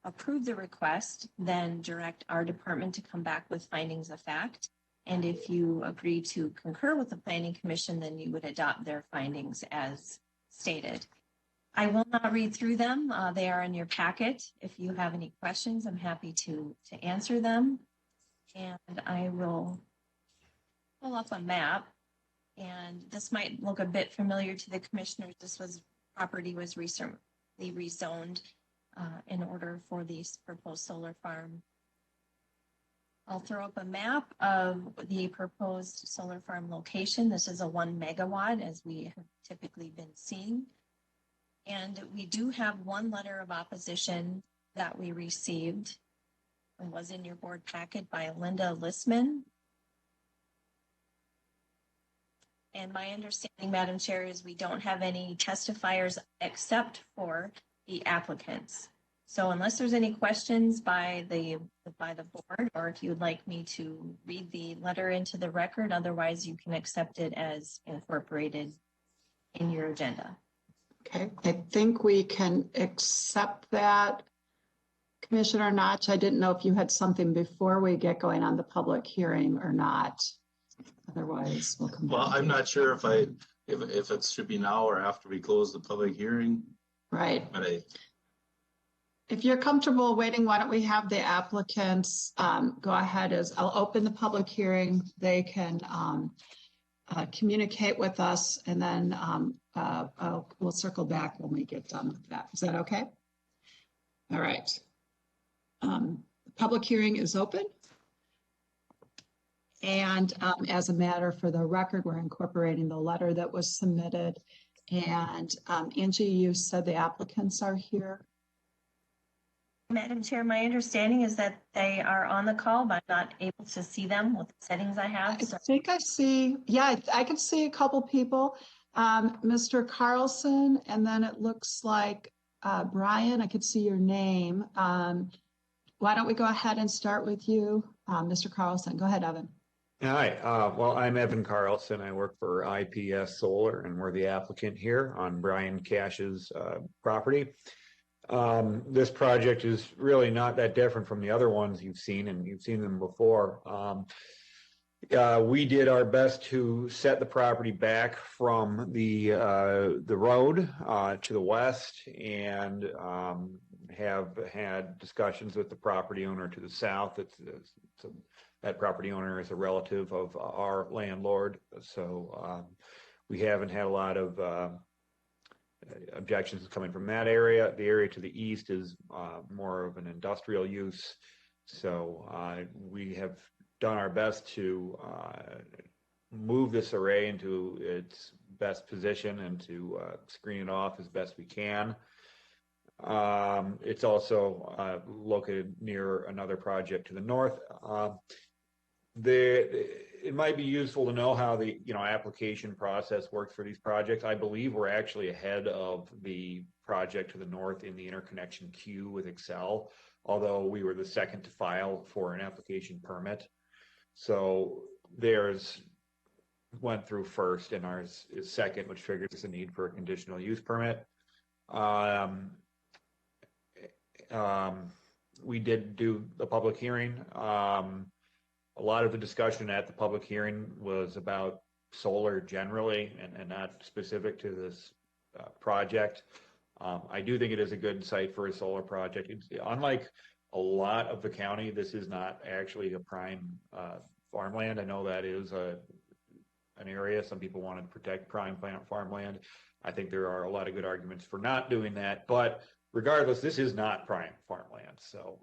approve the request, then direct our department to come back with findings of fact. And if you agree to concur with the Planning Commission, then you would adopt their findings as stated. I will not read through them. They are in your packet. If you have any questions, I'm happy to answer them. And I will pull up a map. And this might look a bit familiar to the commissioners. Property was recently rezoned in order for this proposed solar farm. I'll throw up a map of the proposed solar farm location. This is a 1 megawatt, as we have typically been seeing. And we do have one letter of opposition that we received. It was in your board packet by Linda Listman. And my understanding, Madam Chair, is we don't have any testifiers except for the applicants. So unless there's any questions by the board, or if you would like me to read the letter into the record, otherwise you can accept it as incorporated in your agenda. Okay, I think we can accept that. Commissioner Notch, I didn't know if you had something before we get going on the public hearing or not. Otherwise, we'll come back. Well, I'm not sure if it should be now or after we close the public hearing. Right. But if you're comfortable waiting, why don't we have the applicants go ahead I'll open the public hearing. They can communicate with us, and then we'll circle back when we get done with that. Is that okay? All right. The public hearing is open. And as a matter for the record, we're incorporating the letter that was submitted. And Angie, you said the applicants are here. Madam Chair, my understanding is that they are on the call, but I'm not able to see them with the settings I have. I think I see, yeah, I can see a couple people. Mr. Carlson, and then it looks like Brian, I could see your name. Why don't we go ahead and start with you, Mr. Carlson. Go ahead, Evan. Hi, well, I'm Evan Carlson. I work for IPS Solar, and we're the applicant here on Brian Cash's property. This project is really not that different from the other ones you've seen, and you've seen them before. We did our best to set the property back from the road to the west, and have had discussions with the property owner to the south. That property owner is a relative of our landlord, so we haven't had a lot of objections coming from that area. The area to the east is more of an industrial use, so we have done our best to move this array into its best position and to screen it off as best we can. It's also located near another project to the north. It might be useful to know how the application process works for these projects. I believe we're actually ahead of the project to the north in the interconnection queue with Excel, although we were the second to file for an application permit. So theirs went through first and ours is second, which triggers the need for a conditional use permit. We did do a public hearing. A lot of the discussion at the public hearing was about solar generally and not specific to this project. I do think it is a good site for a solar project. Unlike a lot of the county, this is not actually a prime farmland. I know that is an area some people want to protect prime farmland. I think there are a lot of good arguments for not doing that, but regardless, this is not prime farmland. So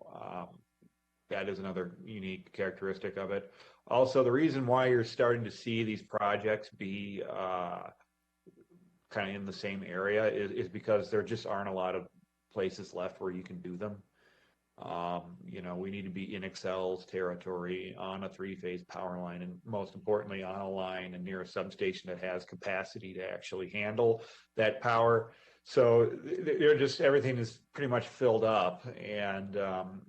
that is another unique characteristic of it. Also, the reason why you're starting to see these projects be kind of in the same area is because there just aren't a lot of places left where you can do them. We need to be in Excel's territory on a 3-phase power line, and most importantly on a line and near a substation that has capacity to actually handle that power. So they're just, everything is pretty much filled up, and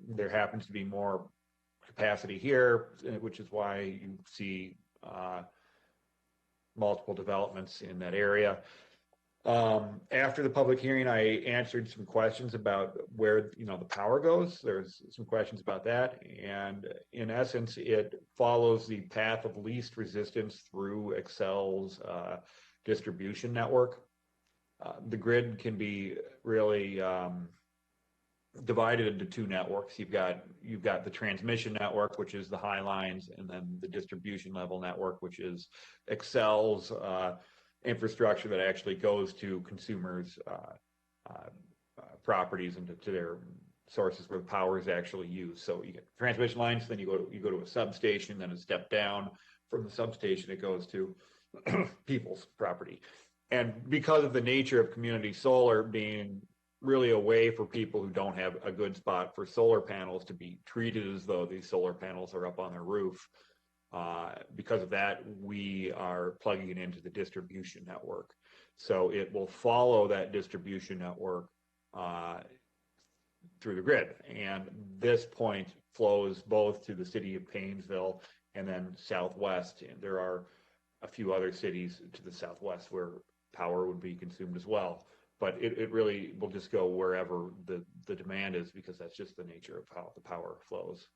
there happens to be more capacity here, which is why you see multiple developments in that area. After the public hearing, I answered some questions about where the power goes. There's some questions about that, and in essence, it follows the path of least resistance through Excel's distribution network. The grid can be really divided into two networks. You've got the transmission network, which is the high lines, and then the distribution level network, which is Excel's infrastructure that actually goes to consumers' properties and to their sources where the power is actually used. So you get transmission lines, then you go to a substation, then a step down from the substation, it goes to people's property. And because of the nature of community solar being really a way for people who don't have a good spot for solar panels to be treated as though these solar panels are up on their roof, because of that, we are plugging it into the distribution network. So it will follow that distribution network through the grid. And this point flows both to the city of Paynesville and then southwest. And there are a few other cities to the southwest where power would be consumed as well. But it really will just go wherever the demand is, because that's just the nature of how the power flows.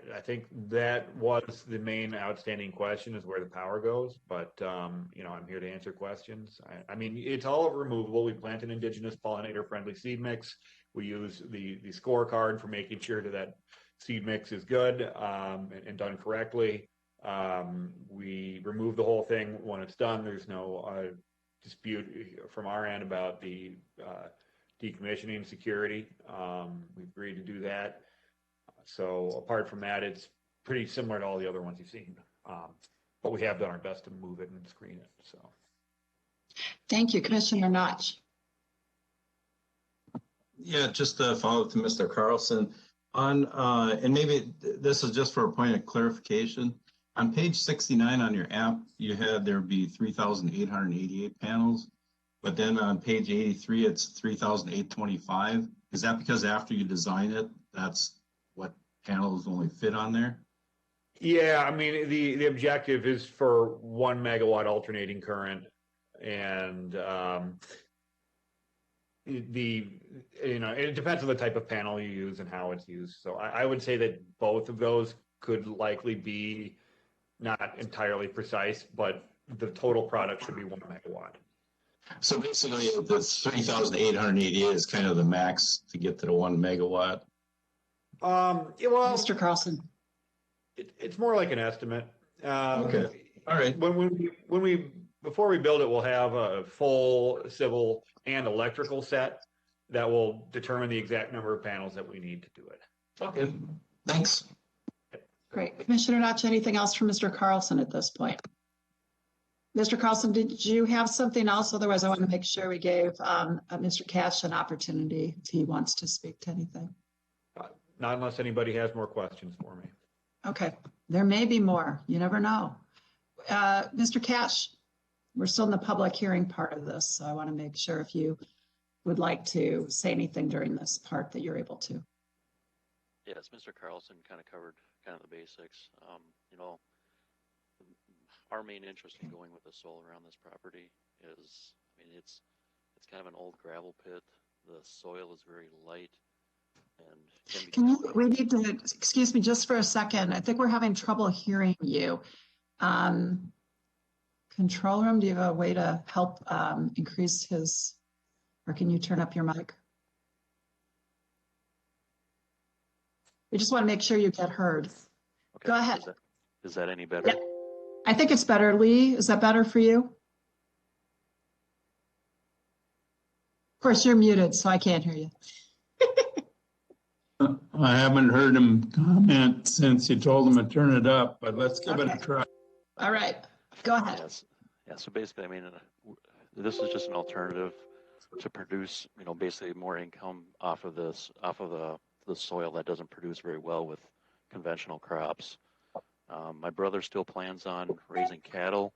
I think that was the main outstanding question, is where the power goes. But, I'm here to answer questions. I mean, it's all removable. We plant an indigenous pollinator-friendly seed mix. We use the scorecard for making sure that seed mix is good and done correctly. We remove the whole thing when it's done. There's no dispute from our end about the decommissioning security. We've agreed to do that. So apart from that, it's pretty similar to all the other ones you've seen. But we have done our best to move it and screen it. So, Thank you, Commissioner Notch. Yeah, just to follow up to Mr. Carlson on, and maybe this is just for a point of clarification. On page 69 on your app, you had there be 3,888 panels, but then on page 83, it's 3,825. Is that because after you design it, that's what panels only fit on there? Yeah, I mean, the objective is for 1 megawatt alternating current, and it depends on the type of panel you use and how it's used. So I would say that both of those could likely be not entirely precise, but the total product should be 1 megawatt. So basically, the 3,888 is kind of the max to get to the 1 megawatt. Well, Mr. Carlson. It's more like an estimate. Okay. All right. Before we build it, we'll have a full civil and electrical set that will determine the exact number of panels that we need to do it. Okay. Thanks. Great. Commissioner Notch, anything else from Mr. Carlson at this point? Mr. Carlson, did you have something else? Otherwise, I want to make sure we gave Mr. Cash an opportunity if he wants to speak to anything. Not unless anybody has more questions for me. Okay. There may be more. You never know. Mr. Cash, we're still in the public hearing part of this, so I want to make sure if you would like to say anything during this part that you're able to. Yes, Mr. Carlson kind of covered kind of the basics. our main interest in going with the solar on this property is, I mean, it's kind of an old gravel pit. The soil is very light and can be We need to, excuse me just for a second. I think we're having trouble hearing you. Control room, do you have a way to help increase his, or can you turn up your mic? We just want to make sure you get heard. Okay. Go ahead. Is that any better? Yeah. I think it's better. Lee, is that better for you? Of course, you're muted, so I can't hear you. I haven't heard him comment since you told him to turn it up, but let's give it a try. All right, go ahead. Yes. Yeah, so basically, I mean, this is just an alternative to produce, you know, basically more income off of this, off of the soil that doesn't produce very well with conventional crops. My brother still plans on raising cattle,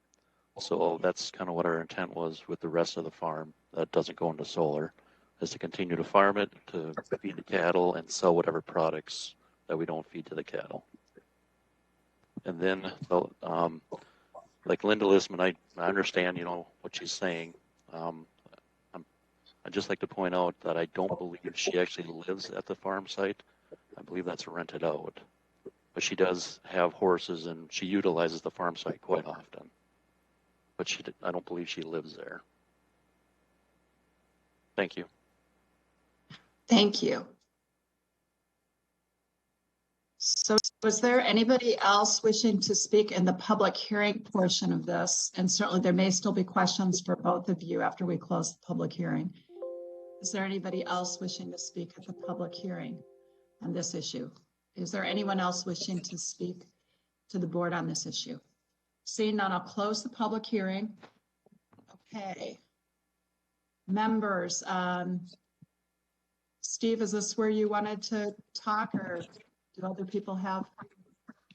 so that's kind of what our intent was with the rest of the farm that doesn't go into solar, is to continue to farm it, to feed the cattle and sell whatever products that we don't feed to the cattle. And then, like Linda Listman, I understand, you know, what she's saying. I'd just like to point out that I don't believe she actually lives at the farm site. I believe that's rented out. But she does have horses and she utilizes the farm site quite often. But I don't believe she lives there. Thank you. Thank you. So was there anybody else wishing to speak in the public hearing portion of this? And certainly there may still be questions for both of you after we close the public hearing. Is there anybody else wishing to speak at the public hearing on this issue? Is there anyone else wishing to speak to the board on this issue? Seeing none, I'll close the public hearing. Okay. Members, Steve, is this where you wanted to talk, or do other people have?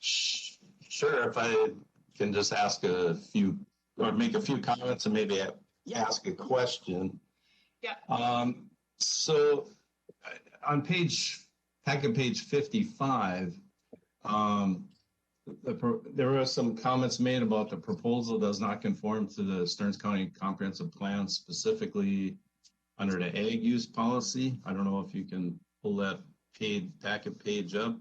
Sure, if I can just ask a few, or make a few comments and maybe ask a question. Yeah. So on packet page 55, there were some comments made about the proposal does not conform to the Stearns County Comprehensive Plan, specifically under the ag use policy. I don't know if you can pull that packet page up.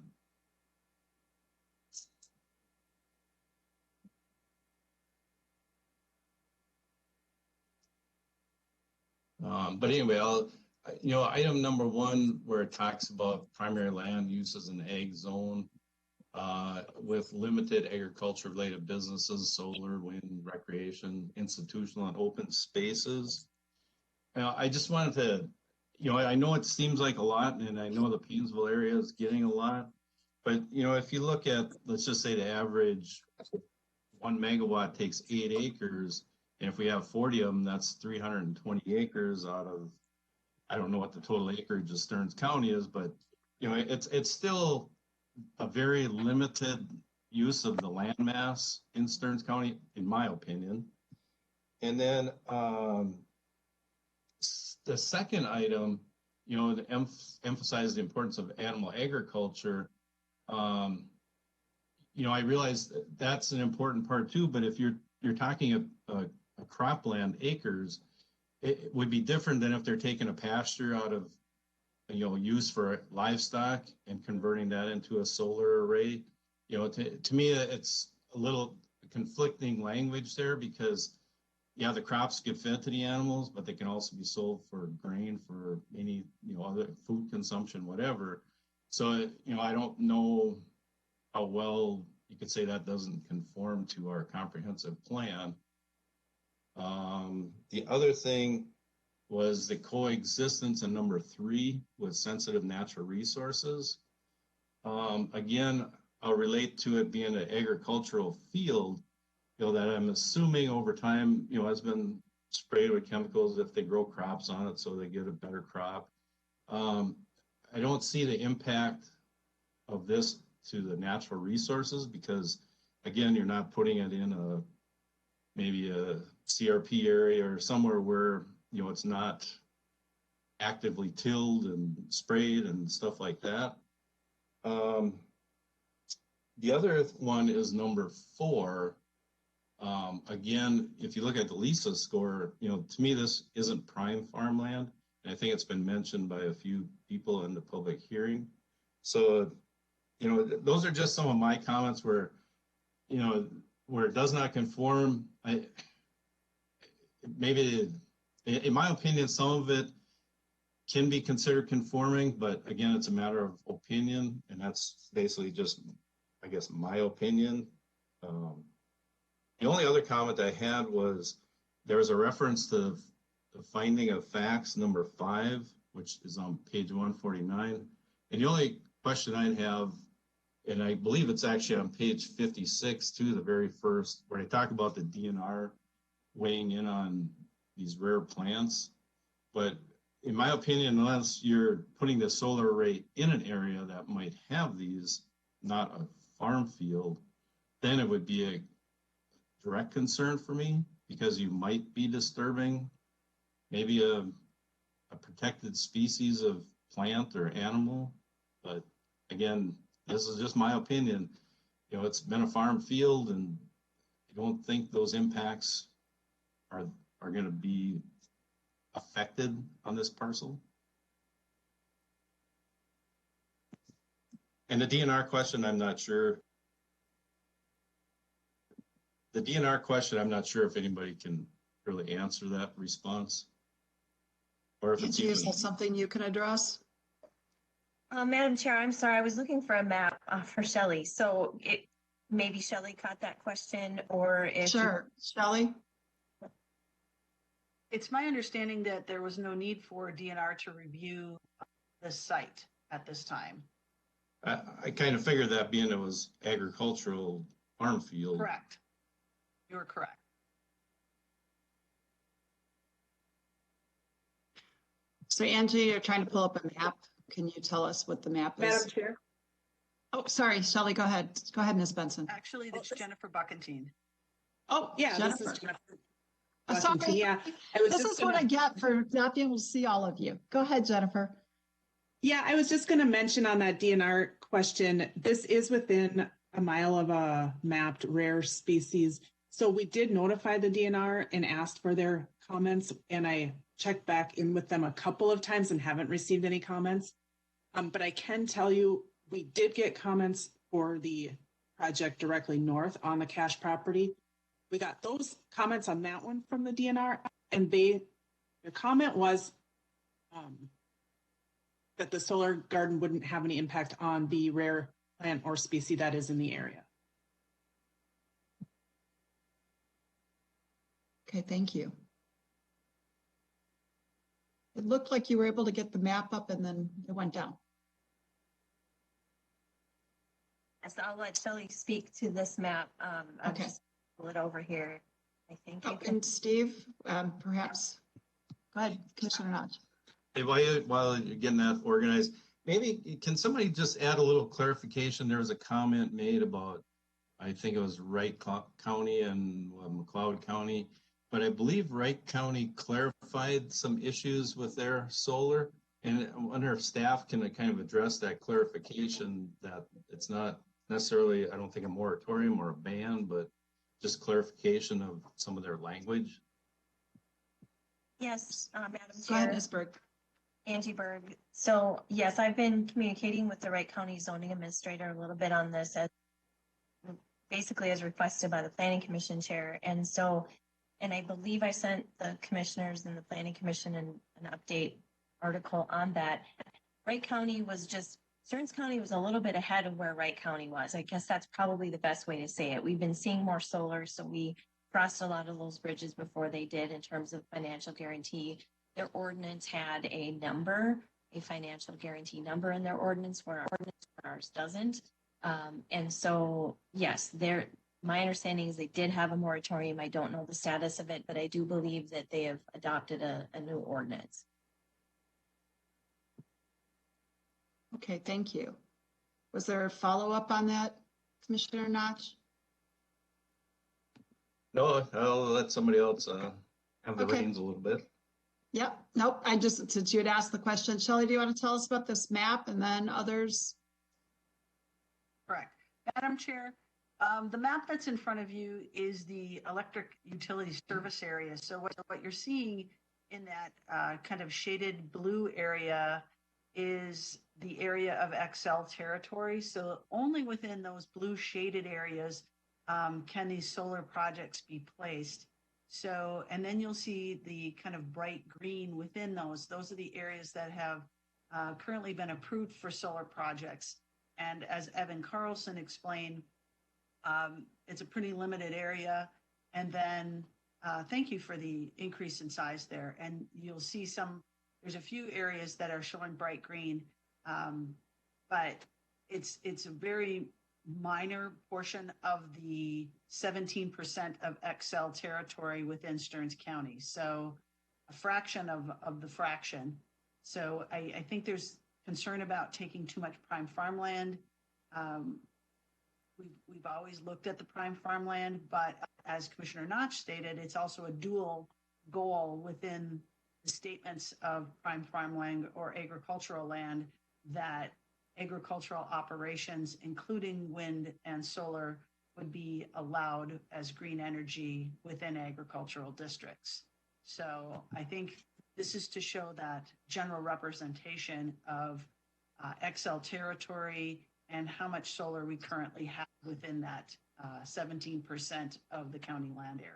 But anyway, item number 1, where it talks about primary land use as an ag zone with limited agriculture related businesses, solar, wind, recreation, institutional and open spaces. I just wanted to, I know it seems like a lot, and I know the Painesville area is getting a lot, but if you look at, let's just say the average 1 megawatt takes 8 acres. And if we have 40 of them, that's 320 acres out of, I don't know what the total acreage of Stearns County is, but it's still a very limited use of the land mass in Stearns County, in my opinion. And then the second item, to emphasize the importance of animal agriculture. I realize that's an important part too, but if you're talking a cropland acres, it would be different than if they're taking a pasture out of, use for livestock and converting that into a solar array. To me, it's a little conflicting language there, because the crops get fed to the animals, but they can also be sold for grain, for any, other food consumption, whatever. So, I don't know how well you could say that doesn't conform to our comprehensive plan. The other thing was the coexistence in number 3 with sensitive natural resources. Again, I'll relate to it being an agricultural field, that I'm assuming over time, has been sprayed with chemicals if they grow crops on it, so they get a better crop. I don't see the impact of this to the natural resources, because again, you're not putting it in maybe a CRP area or somewhere where, it's not actively tilled and sprayed and stuff like that. The other one is number 4. Again, if you look at the Lisa score, to me, this isn't prime farmland. And I think it's been mentioned by a few people in the public hearing. So, those are just some of my comments where it does not conform. Maybe, in my opinion, some of it can be considered conforming, but again, it's a matter of opinion, and that's basically just, I guess, my opinion. The only other comment I had was there was a reference to the finding of facts number 5, which is on page 149. And the only question I'd have, and I believe it's actually on page 56 too, the very first, where they talk about the DNR weighing in on these rare plants. But in my opinion, unless you're putting the solar array in an area that might have these, not a farm field, then it would be a direct concern for me, because you might be disturbing maybe a protected species of plant or animal. But again, this is just my opinion. It's been a farm field, and I don't think those impacts are going to be affected on this parcel. And the DNR question, I'm not sure. The DNR question, I'm not sure if anybody can really answer that response. Or if it's Angie, is even, that something you can address? Madam Chair, I'm sorry, I was looking for a map for Shelley. So maybe Shelley caught that question, or if. Sure, Shelley? It's my understanding that there was no need for DNR to review this site at this time. I kind of figured that, being it was agricultural farm field. Correct. You are correct. So Angie, you're trying to pull up a map. Can you tell us what the map is? Madam Chair. Oh, sorry, Shelley, go ahead. Go ahead, Ms. Benson. Actually, that's Jennifer Buckentine. Oh, Yeah, Jennifer. this is Jennifer. Sorry. Yeah, This is what I get for not being able to see all of you. Go ahead, Jennifer. Yeah, I was just going to mention on that DNR question, this is within a mile of a mapped rare species. So we did notify the DNR and asked for their comments, and I checked back in with them a couple of times and haven't received any comments. But I can tell you, we did get comments for the project directly north on the Cache property. We got those comments on that one from the DNR, and their comment was that the solar garden wouldn't have any impact on the rare plant or species that is in the area. Okay, thank you. It looked like you were able to get the map up and then it went down. Yes, I'll let Shelley speak to this map. I'll Okay. just pull it over here. I think. Oh, and Steve, perhaps, go ahead, Commissioner Notch. Hey, while you're getting that organized, maybe can somebody just add a little clarification? There was a comment made about, I think it was Wright County and McLeod County, but I believe Wright County clarified some issues with their solar. And I wonder if staff can kind of address that clarification, that it's not necessarily, I don't think, a moratorium or a ban, but just clarification of some of their language. Yes, Madam Go ahead, Chair. Ms. Berg. Angie Berg. So yes, I've been communicating with the Wright County zoning administrator a little bit on this, as basically as requested by the Planning Commission chair. And so, and I believe I sent the commissioners and the Planning Commission an update article on that. Wright County was just, Stearns County was a little bit ahead of where Wright County was. I guess that's probably the best way to say it. We've been seeing more solar, so we crossed a lot of those bridges before they did in terms of financial guarantee. Their ordinance had a number, a financial guarantee number in their ordinance, where ours doesn't. And so, yes, my understanding is they did have a moratorium. I don't know the status of it, but I do believe that they have adopted a new ordinance. Okay, thank you. Was there a follow-up on that, Commissioner Notch? No, I'll let somebody else have the Okay. reins a little bit. Yep, nope, since you had asked the question, Shelley, do you want to tell us about this map and then others? Correct. Madam Chair, The map that's in front of you is the electric utility service area. So what you're seeing in that kind of shaded blue area is the area of XL territory. So only within those blue shaded areas can these solar projects be placed. So, and then you'll see the kind of bright green within those. Those are the areas that have currently been approved for solar projects. And as Evan Carlson explained, it's a pretty limited area. And then thank you for the increase in size there. And you'll see there's a few areas that are showing bright green, but it's a very minor portion of the 17% of XL territory within Stearns County. So a fraction of the fraction. So I think there's concern about taking too much prime farmland. We've always looked at the prime farmland, but as Commissioner Notch stated, it's also a dual goal within the statements of prime farmland or agricultural land that agricultural operations, including wind and solar, would be allowed as green energy within agricultural districts. So I think this is to show that general representation of XL territory and how much solar we currently have within that 17% of the county land area.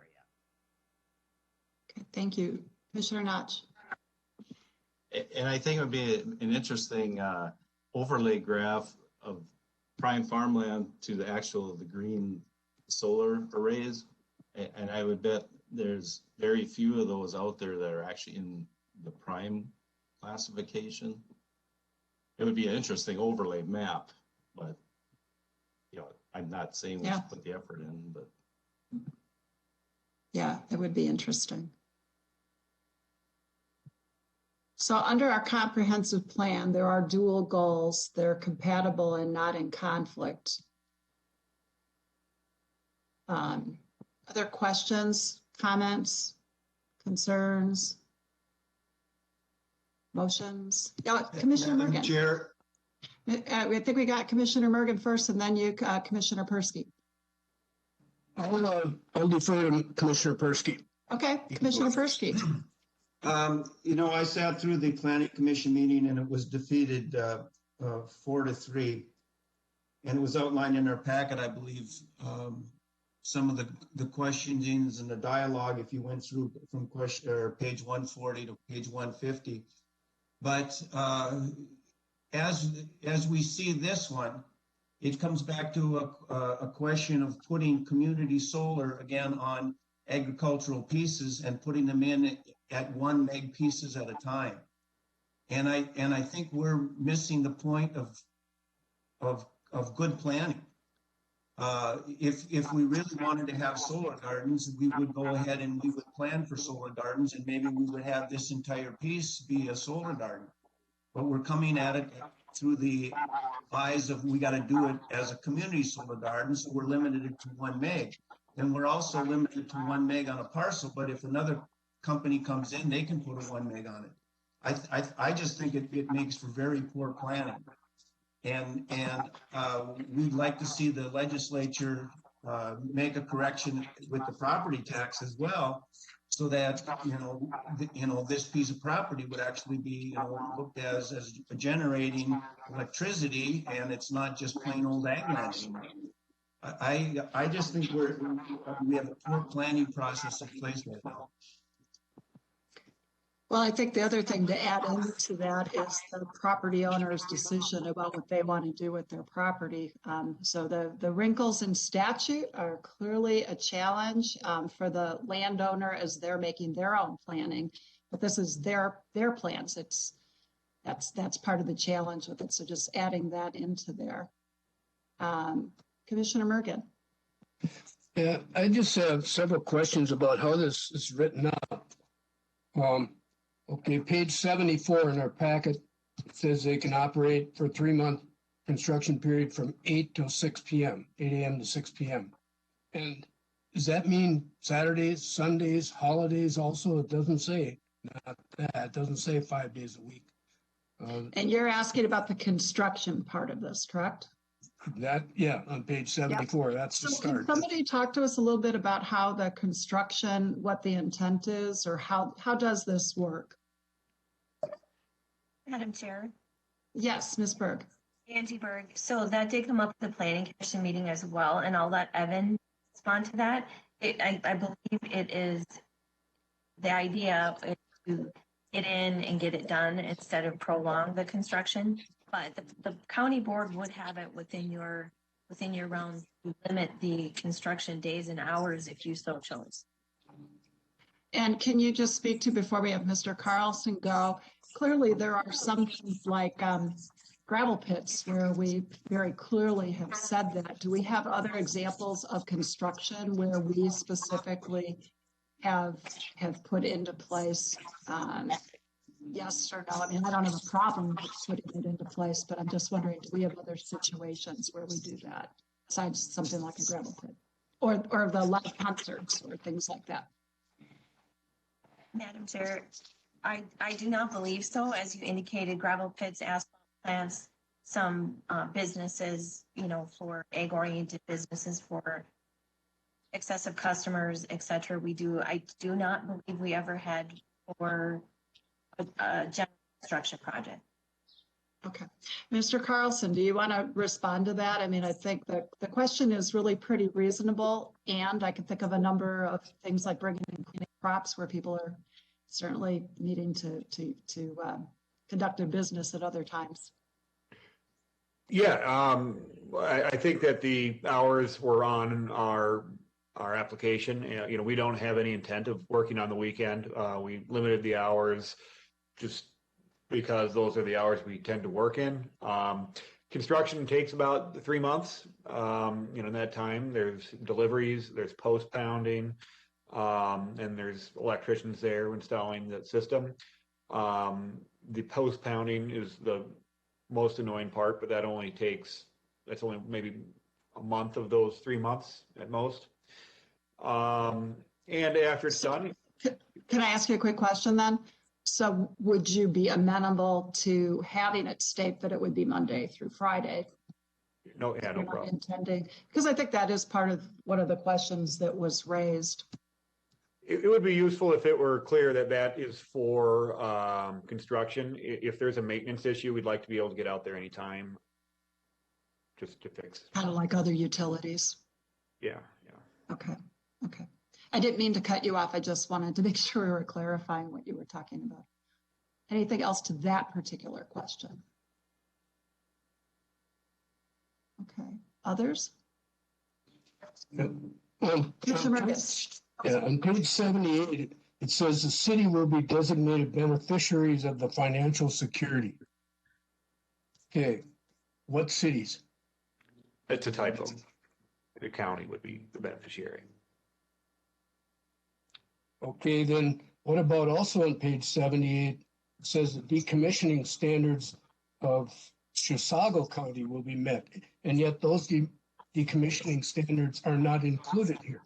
Okay, thank you. Commissioner Notch. And I think it would be an interesting overlay graph of prime farmland to the green solar arrays. And I would bet there's very few of those out there that are actually in the prime classification. It would be an interesting overlay map, but I'm not saying we should put the effort in, but. Yeah, it would be interesting. So under our comprehensive plan, there are dual goals. They're compatible and not in conflict. Other questions, comments, concerns, motions? Yeah, Commissioner Mergen. Chair. I think we got Commissioner Mergen first and then you, Commissioner Persky. I'll defer to Commissioner Persky. Okay, Commissioner Persky. I sat through the planning commission meeting and it was defeated 4-3. And it was outlined in our packet, I believe, some of the questionings and the dialogue, if you went through from page 140 to page 150. But as we see this one, it comes back to a question of putting community solar again on agricultural pieces and putting them in at 1 meg pieces at a time. And I think we're missing the point of good planning. If we really wanted to have solar gardens, we would go ahead and we would plan for solar gardens, and maybe we would have this entire piece be a solar garden. But we're coming at it through the eyes of we got to do it as a community solar garden, so we're limited to 1 meg. And we're also limited to 1 meg on a parcel, but if another company comes in, they can put a 1 meg on it. I just think it makes for very poor planning. And we'd like to see the legislature make a correction with the property tax as well, so that this piece of property would actually be looked as generating electricity, and it's not just plain old ag land anymore. I just think we have a poor planning process in place right now. Well, I think the other thing to add into that is the property owner's decision about what they want to do with their property. So the wrinkles in statute are clearly a challenge for the landowner as they're making their own planning. But this is their plans. That's part of the challenge with it. So just adding that into there. Commissioner Mergen. Yeah, I just have several questions about how this is written up. Okay, page 74 in our packet says they can operate for a 3-month construction period from 8 till 6 p.m., 8 a.m. to 6 p.m. And does that mean Saturdays, Sundays, holidays also? It doesn't say. Not that. It doesn't say 5 days a week. And you're asking about the construction part of this, correct? That, yeah, on page 74, that's the So can start. somebody talk to us a little bit about how the construction, what the intent is, or how does this work? Madam Chair, Yes, Ms. Berg. Angie Berg. So that did come up at the planning commission meeting as well, and I'll let Evan respond to that. I believe it is, the idea is to get in and get it done instead of prolong the construction. But the county board would have it within your realm to limit the construction days and hours if you so chose. And can you just speak to, before we have Mr. Carlson go, clearly there are some things like gravel pits where we very clearly have said that. Do we have other examples of construction where we specifically have put into place, yes or no? I mean, I don't have a problem with putting it into place, but I'm just wondering, do we have other situations where we do that besides something like a gravel pit or the live concerts or things like that? Madam Chair, I do not believe so. As you indicated, gravel pits, asphalt plants, some businesses, for egg-oriented businesses, for excessive customers, et cetera. I do not believe we ever had for a general construction project. Okay. Mr. Carlson, do you want to respond to that? I mean, I think that the question is really pretty reasonable, and I can think of a number of things like bringing in cleaning crops where people are certainly needing to conduct their business at other times. Yeah, I think that the hours were on our application. We don't have any intent of working on the weekend. We limited the hours just because those are the hours we tend to work in. Construction takes about 3 months. In that time, there's deliveries, there's post pounding, and there's electricians there installing the system. The post pounding is the most annoying part, but that's only maybe a month of those 3 months at most. And after it's done. Can I ask you a quick question then? So would you be amenable to having it state that it would be Monday through Friday? No, yeah, no problem. Intending, because I think that is part of one of the questions that was raised. It would be useful if it were clear that that is for construction. If there's a maintenance issue, we'd like to be able to get out there anytime just to fix. Kind of like other utilities. Yeah. Okay. I didn't mean to cut you off. I just wanted to make sure we were clarifying what you were talking about. Anything else to that particular question? Okay. Others? Commissioner Murgis. Yeah, on page 78, it says the city will be designated beneficiaries of the financial security. Okay, what cities? It's a typo. The county would be the beneficiary. Okay, then what about also on page 78? It says the decommissioning standards of Chisago County will be met, and yet those decommissioning standards are not included here.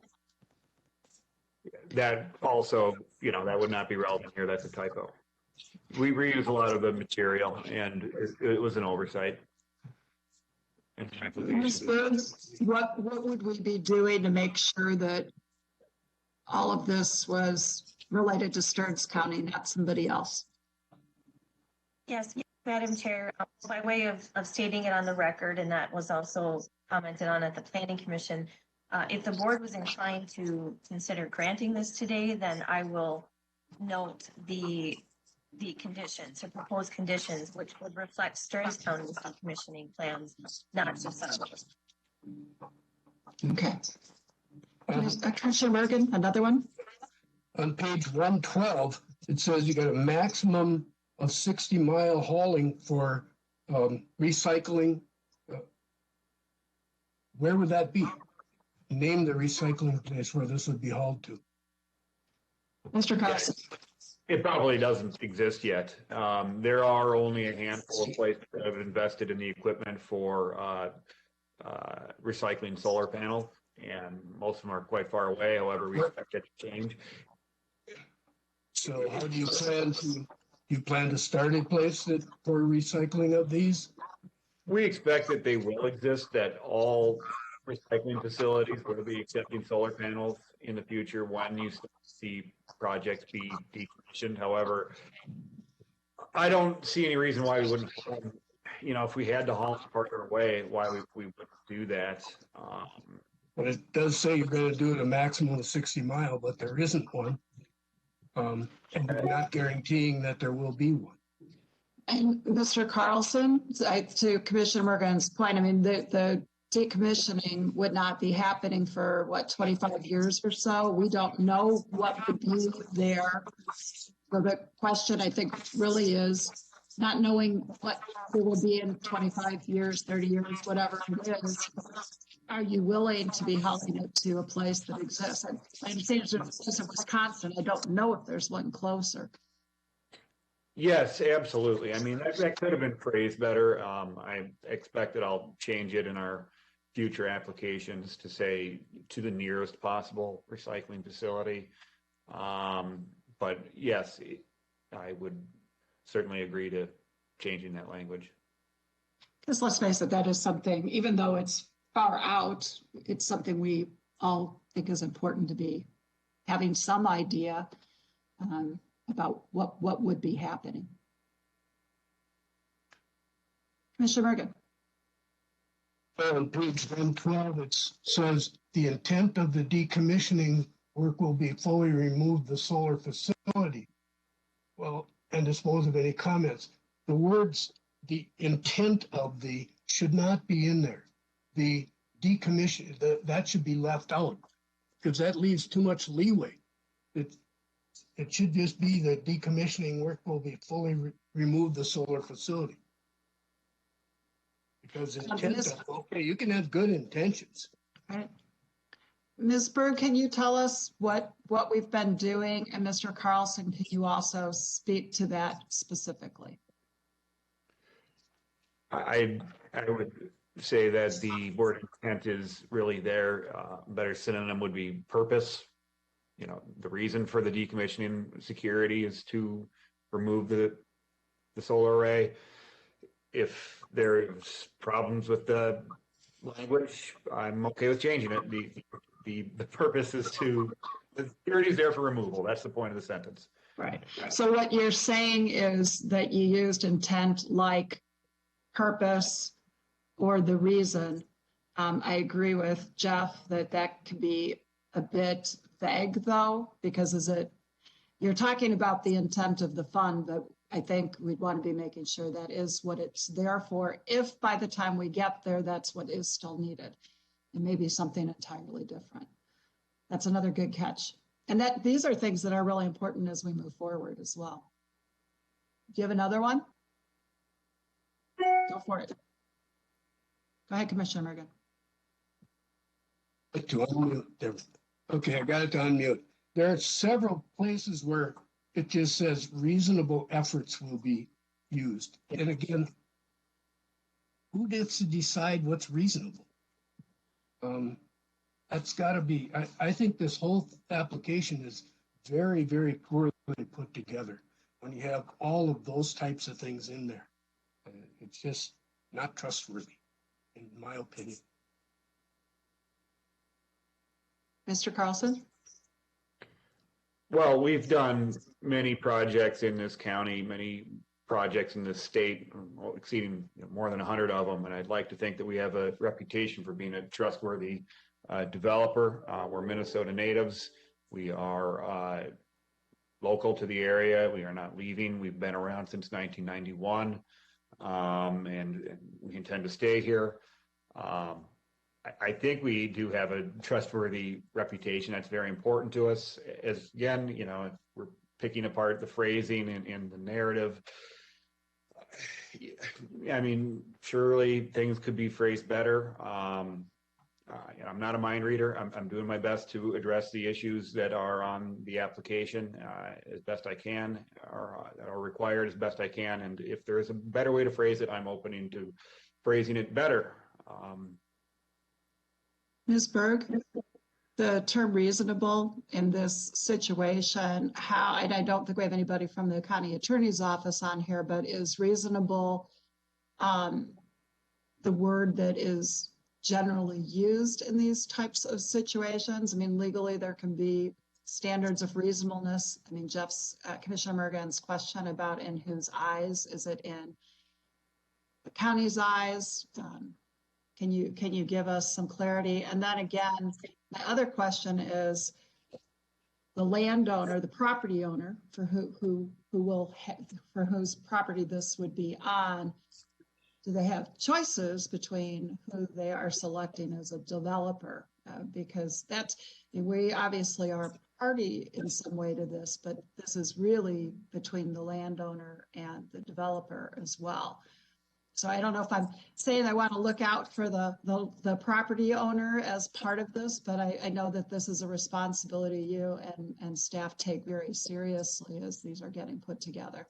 That also, that would not be relevant here. That's a typo. We reuse a lot of the material, and it was an oversight. Ms. Burns, what would we be doing to make sure that all of this was related to Stearns County, not somebody else? Yes, Madam Chair, by way of stating it on the record, and that was also commented on at the Planning Commission, if the board was inclined to consider granting this today, then I will note the conditions or proposed conditions, which would reflect Stearns County's decommissioning plans, not Chisago's. Okay. Commissioner Morgan, another one? On page 112, it says you got a maximum of 60-mile hauling for recycling. Where would that be? Name the recycling place where this would be hauled to. Mr. Carlson. It probably doesn't exist yet. There are only a handful of places that have invested in the equipment for recycling solar panels, and most of them are quite far away. However, we expect it to change. So how do you plan to start a place for recycling of these? We expect that they will exist, that all recycling facilities will be accepting solar panels in the future when you start to see projects be decommissioned. However, I don't see any reason why we wouldn't, if we had to haul it farther away, why we wouldn't do that. But it does say you're going to do it a maximum of 60 mile, but there isn't one. And you're not guaranteeing that there will be one. And Mr. Carlson, to Commissioner Morgan's point, I mean, the decommissioning would not be happening for 25 years or so. We don't know what would be there. So the question I think really is not knowing what there will be in 25 years, 30 years, whatever it is. Are you willing to be hauling it to a place that exists? I understand there's in Wisconsin. I don't know if there's one closer. Yes, absolutely. I mean, that could have been phrased better. I expect that I'll change it in our future applications to say to the nearest possible recycling facility. But yes, I would certainly agree to changing that language. Because let's face it, that is something, even though it's far out, it's something we all think is important to be having some idea about what would be happening. Commissioner Morgan. On page 112, it says the intent of the decommissioning work will be fully remove the solar facility. Well, and dispose of any comments. The words, the intent of the should not be in there. The decommission, that should be left out because that leaves too much leeway. It should just be that decommissioning work will be fully remove the solar facility. Because intent, okay, you can have good intentions. Right. Ms. Berg, can you tell us what we've been doing? And Mr. Carlson, can you also speak to that specifically? I would say that the word intent is really there. Better synonym would be purpose. You know, the reason for the decommissioning security is to remove the solar array. If there's problems with the language, I'm okay with changing it. The purpose is the security is there for removal. That's the point of the sentence. Right. So what you're saying is that you used intent like purpose or the reason. I agree with Jeff that can be a bit vague though, because you're talking about the intent of the fund, but I think we'd want to be making sure that is what it's there for. If by the time we get there, that's what is still needed. It may be something entirely different. That's another good catch. And these are things that are really important as we move forward as well. Do you have another one? Go for it. Go ahead, Commissioner Morgan. To unmute there. Okay, I got it to unmute. There are several places where it just says reasonable efforts will be used. And again, who gets to decide what's reasonable? That's got to be, I think this whole application is very, very poorly put together when you have all of those types of things in there. It's just not trustworthy, in my opinion. Mr. Carlson? Well, we've done many projects in this county, many projects in this state, exceeding more than 100 of them. And I'd like to think that we have a reputation for being a trustworthy developer. We're Minnesota natives. We are local to the area. We are not leaving. We've been around since 1991, and we intend to stay here. I think we do have a trustworthy reputation. That's very important to us. As again, if we're picking apart the phrasing and the narrative, I mean, surely things could be phrased better. I'm not a mind reader. I'm doing my best to address the issues that are on the application as best I can, or that are required as best I can. And if there is a better way to phrase it, I'm opening to phrasing it better. Ms. Berg, the term reasonable in this situation, and I don't think we have anybody from the county attorney's office on here, but is reasonable the word that is generally used in these types of situations. I mean, legally, there can be standards of reasonableness. I mean, Commissioner Mergen's question about in whose eyes, is it in the county's eyes? Can you give us some clarity? And then again, my other question is the landowner, the property owner for for whose property this would be on. Do they have choices between who they are selecting as a developer? Because we obviously are a party in some way to this, but this is really between the landowner and the developer as well. So I don't know if I'm saying I want to look out for the property owner as part of this, but I know that this is a responsibility you and staff take very seriously as these are getting put together.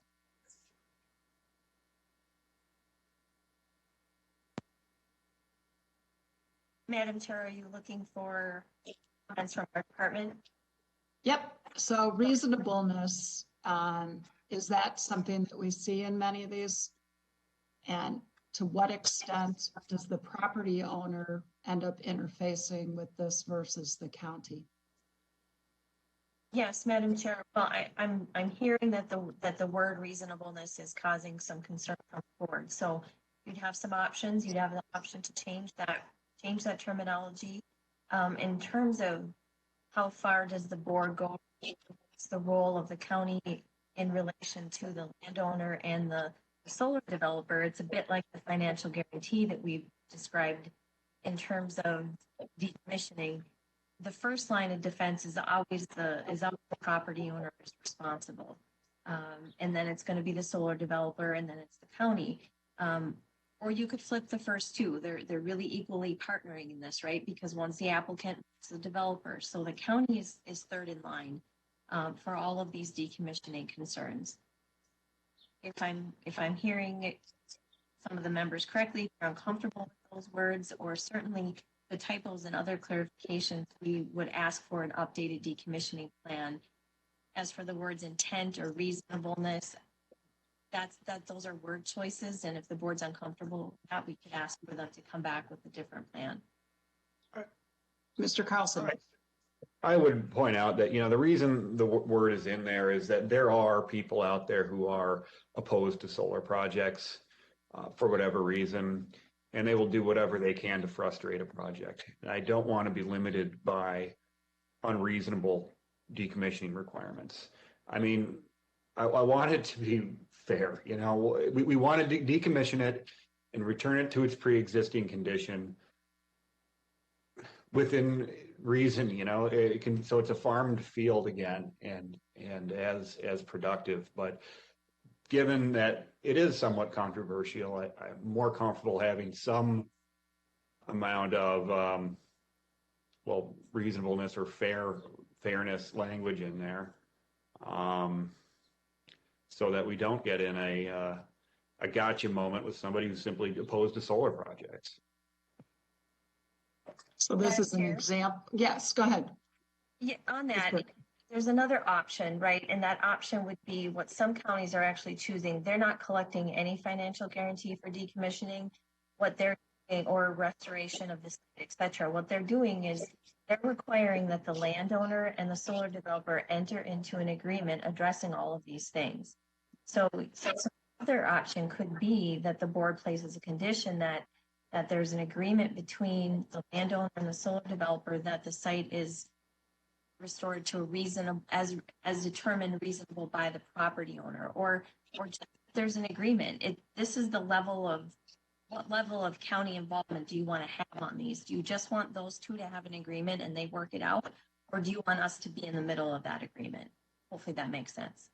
Madam Chair, are you looking for comments from our department? Yep. So reasonableness, is that something that we see in many of these? And to what extent does the property owner end up interfacing with this versus the county? Yes, Madam Chair. Well, I'm hearing that the word reasonableness is causing some concern from the board. So you'd have some options. You'd have the option to change that terminology. In terms of how far does the board go? What's the role of the county in relation to the landowner and the solar developer? It's a bit like the financial guarantee that we've described in terms of decommissioning. The first line of defense is always the property owner is responsible. And then it's going to be the solar developer, and then it's the county. Or you could flip the first two. They're really equally partnering in this, right? Because one's the applicant, it's the developer. So the county is third in line for all of these decommissioning concerns. If I'm hearing some of the members correctly, if you're uncomfortable with those words, or certainly the typos and other clarifications, we would ask for an updated decommissioning plan. As for the words intent or reasonableness, those are word choices, and if the board's uncomfortable with that, we could ask for them to come back with a different plan. Mr. Carlson. I would point out that, the reason the word is in there is that there are people out there who are opposed to solar projects for whatever reason, and they will do whatever they can to frustrate a project. And I don't want to be limited by unreasonable decommissioning requirements. I mean, I want it to be fair. We want to decommission it and return it to its pre-existing condition within reason. So it's a farmed field again and as productive. But given that it is somewhat controversial, I'm more comfortable having some amount of reasonableness or fairness language in there. So that we don't get in a gotcha moment with somebody who's simply opposed to solar projects. So this is an example. Yes, go ahead. Yeah, on that, there's another option, right? And that option would be what some counties are actually choosing. They're not collecting any financial guarantee for decommissioning. What they're doing, or restoration of the site, et cetera. What they're doing is they're requiring that the landowner and the solar developer enter into an agreement addressing all of these things. So another option could be that the board places a condition that there's an agreement between the landowner and the solar developer that the site is restored to a reasonable, as determined reasonable by the property owner, or just there's an agreement. This is the level of, what level of county involvement do you want to have on these? Do you just want those two to have an agreement and they work it out? Or do you want us to be in the middle of that agreement? Hopefully that makes sense.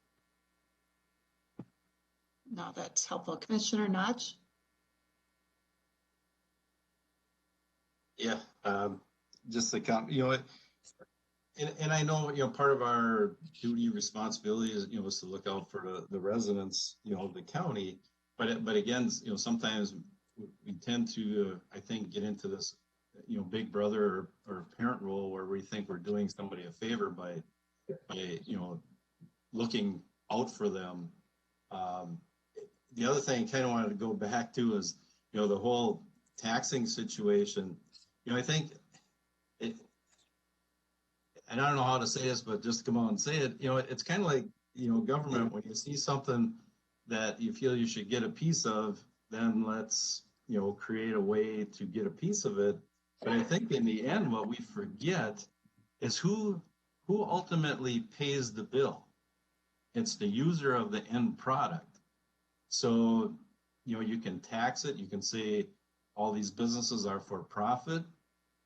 No, that's helpful. Commissioner Notch? Yeah, just the and I know, part of our duty responsibility is, is to look out for the residents, of the county. But again, sometimes we tend to, I think, get into this, big brother or parent role where we think we're doing somebody a favor by looking out for them. The other thing I kind of wanted to go back to is, the whole taxing situation, I think it, and I don't know how to say this, but just to come on and say it, it's kind of like, government, when you see something that you feel you should get a piece of, then let's, create a way to get a piece of it. But I think in the end, what we forget is who ultimately pays the bill. It's the user of the end product. So, you can tax it. You can say all these businesses are for profit,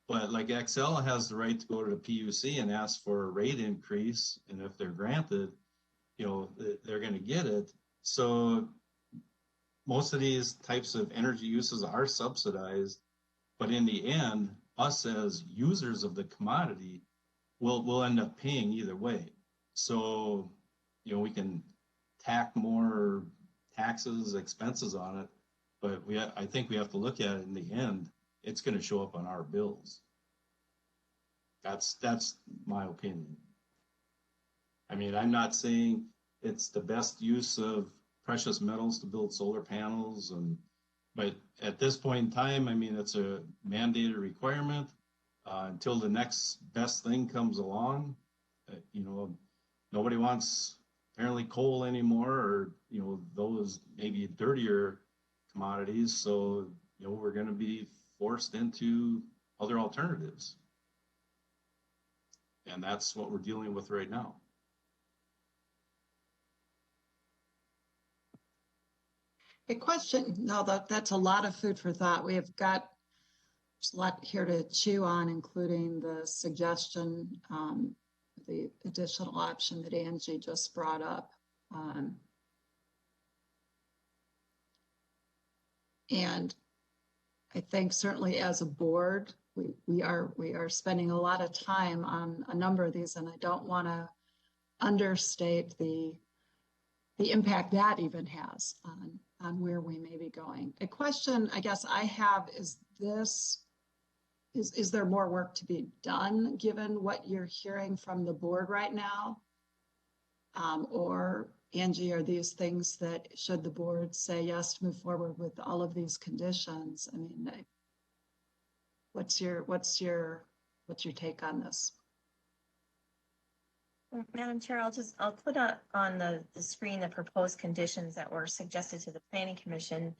but like XL has the right to go to the PUC and ask for a rate increase. And if they're granted, they're going to get it. So most of these types of energy uses are subsidized, but in the end, us as users of the commodity will end up paying either way. So, we can tack more taxes, expenses on it, but I think we have to look at it in the end, it's going to show up on our bills. That's my opinion. I mean, I'm not saying it's the best use of precious metals to build solar panels, but at this point in time, I mean, it's a mandated requirement until the next best thing comes along. Nobody wants apparently coal anymore, or those maybe dirtier commodities. So we're going to be forced into other alternatives, and that's what we're dealing with right now. A question. No, that's a lot of food for thought. We have got a lot here to chew on, including the suggestion, the additional option that Angie just brought up. And I think certainly as a board, we are spending a lot of time on a number of these, and I don't want to understate the impact that even has on where we may be going. A question I guess I have is this: is there more work to be done given what you're hearing from the board right now? Or Angie, are these things that, should the board say yes to move forward with all of these conditions? I mean, what's your take on this? Madam Chair, I'll put up on the screen the proposed conditions that were suggested to the Planning Commission.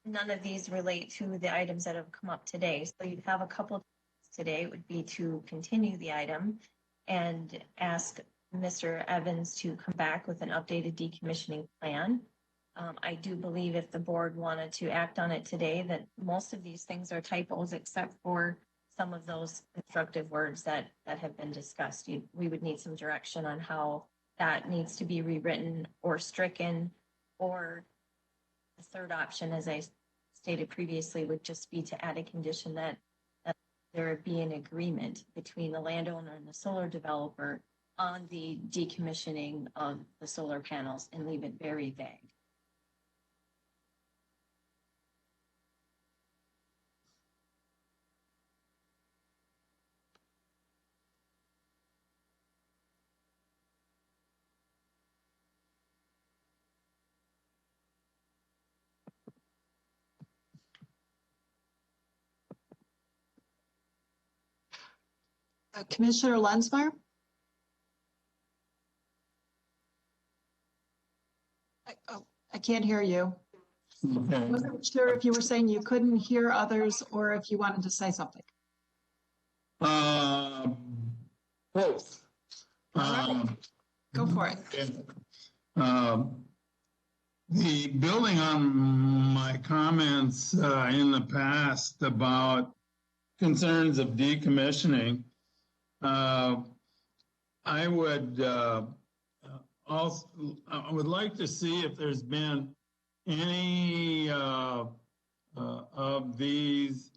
None of these relate to the items that have come up today. So you'd have a couple today. Would be to continue the item and ask Mr. Evans to come back with an updated decommissioning plan. I do believe if the board wanted to act on it today, that most of these things are typos, except for some of those constructive words that have been discussed. We would need some direction on how that needs to be rewritten or stricken, or the third option, as I stated previously, would just be to add a condition that there be an agreement between the landowner and the solar developer on the decommissioning of the solar panels, and leave it very vague. Commissioner Lensmeyer? I can't hear you. Okay. I wasn't sure if you were saying you couldn't hear others or if you wanted to say something. Both. Go for it. The building on my comments in the past about concerns of decommissioning, I would like to see if there's been any of these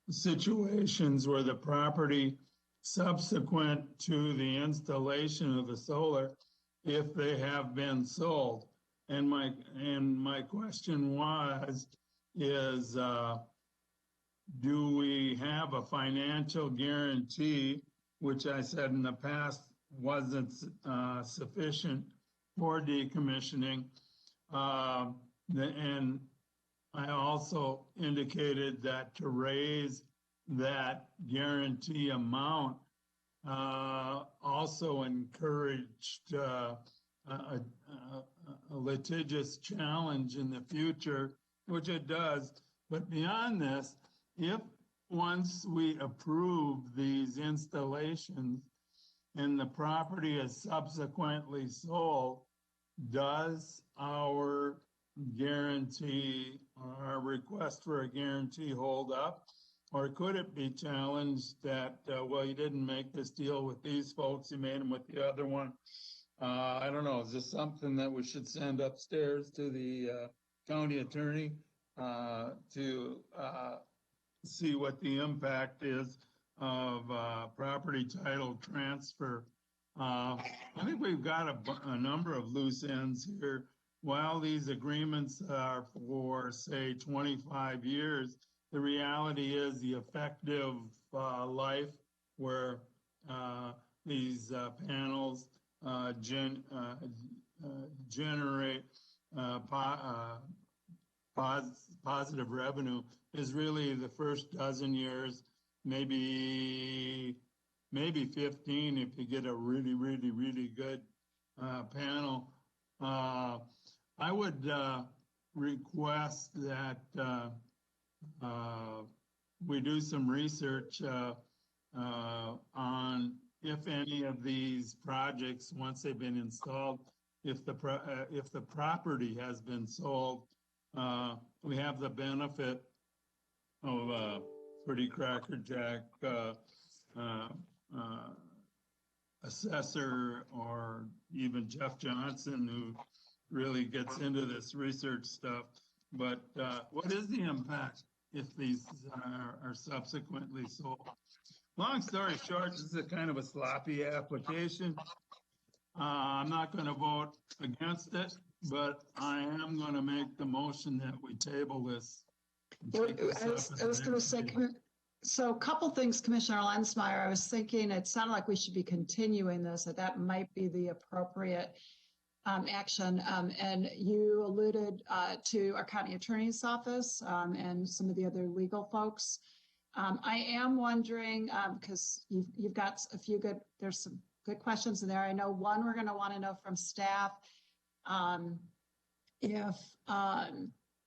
situations where the property subsequent to the installation of the solar, if they have been sold. And my question is do we have a financial guarantee, which I said in the past wasn't sufficient for decommissioning, and I also indicated that to raise that guarantee amount also encouraged a litigious challenge in the future, which it does. But beyond this, if once we approve these installations and the property is subsequently sold, does our guarantee, our request for a guarantee hold up? Or could it be challenged that, well, you didn't make this deal with these folks, you made them with the other one? I don't know, is this something that we should send upstairs to the county attorney to see what the impact is of property title transfer? I think we've got a number of loose ends here. While these agreements are for, say, 25 years, the reality is the effective life where these panels generate positive revenue is really the first dozen years, maybe 15 if you get a really good panel. I would request that we do some research on if any of these projects, once they've been installed, if the property has been sold, we have the benefit of a pretty crackerjack assessor, or even Jeff Johnson, who really gets into this research stuff. But what is the impact if these are subsequently sold? Long story short, this is a kind of a sloppy application. I'm not going to vote against it, but I am going to make the motion that we table this. I was going to say, so a couple things, Commissioner Lensmeyer. I was thinking it sounded like we should be continuing this, that might be the appropriate action. And you alluded to our county attorney's office and some of the other legal folks. I am wondering, because you've got a few there's some good questions in there. I know one we're going to want to know from staff if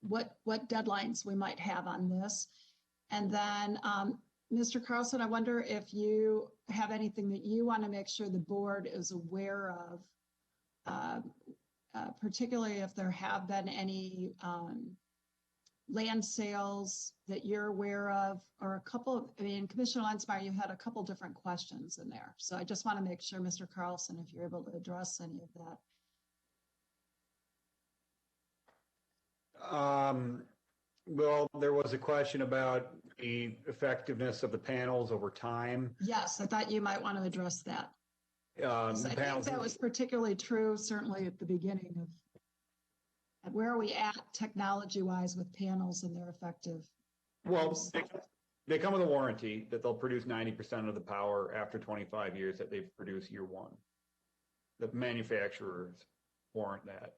what deadlines we might have on this. And then, Mr. Carlson, I wonder if you have anything that you want to make sure the board is aware of, particularly if there have been any land sales that you're aware of, or a couple of, I mean, Commissioner Lensmeyer, you had a couple different questions in there. So I just want to make sure, Mr. Carlson, if you're able to address any of that. Well, there was a question about the effectiveness of the panels over time. Yes, I thought you might want to address that. I think Panels, that was particularly true, certainly at the beginning of where are we at technology-wise with panels and their effective. well, they come with a warranty that they'll produce 90% of the power after 25 years that they've produced year one. The manufacturers warrant that.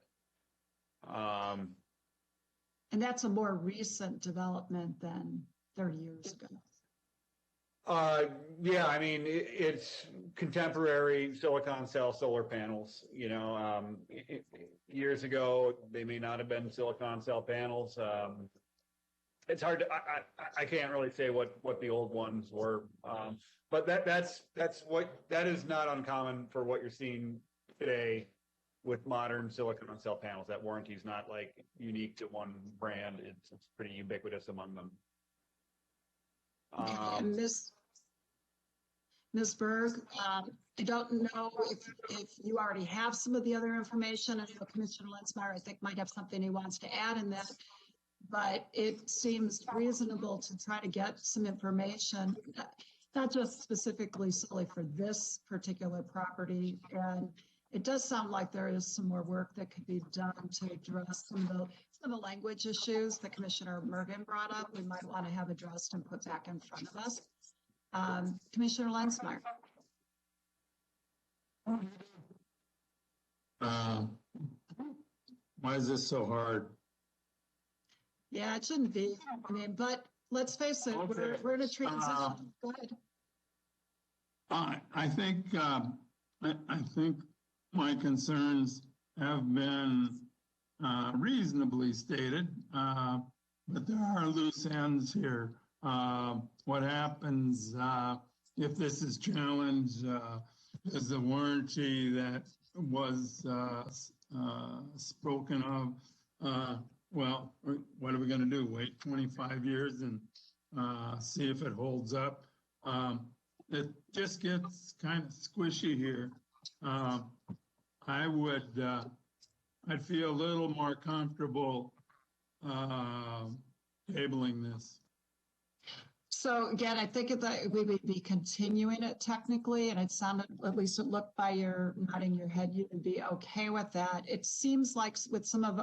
And that's a more recent development than 30 years ago. Yeah, I mean, it's contemporary silicon cell solar panels. You know, years ago, they may not have been silicon cell panels. It's hard to, I can't really say what the old ones were. But that is not uncommon for what you're seeing today with modern silicon cell panels. That warranty is not like unique to one brand. It's pretty ubiquitous among them. Ms. Berg, I don't know if you already have some of the other information. I know Commissioner Lensmeyer, I think, might have something he wants to add in that, but it seems reasonable to try to get some information, not just specifically solely for this particular property. And it does sound like there is some more work that could be done to address some of the language issues that Commissioner Mergen brought up. We might want to have addressed and put back in front of us. Commissioner Lensmeyer. Why is this so hard? Yeah, it shouldn't be. I mean, but let's face it, we're in a transition. Go ahead. I think my concerns have been reasonably stated, but there are loose ends here. What happens if this is challenged? Is the warranty that was spoken of? Well, what are we going to do? Wait 25 years and see if it holds up? It just gets kind of squishy here. I'd feel a little more comfortable tabling this. So again, I think that we would be continuing it technically, and it sounded, at least it looked by your nodding your head, you would be okay with that. It seems like with some of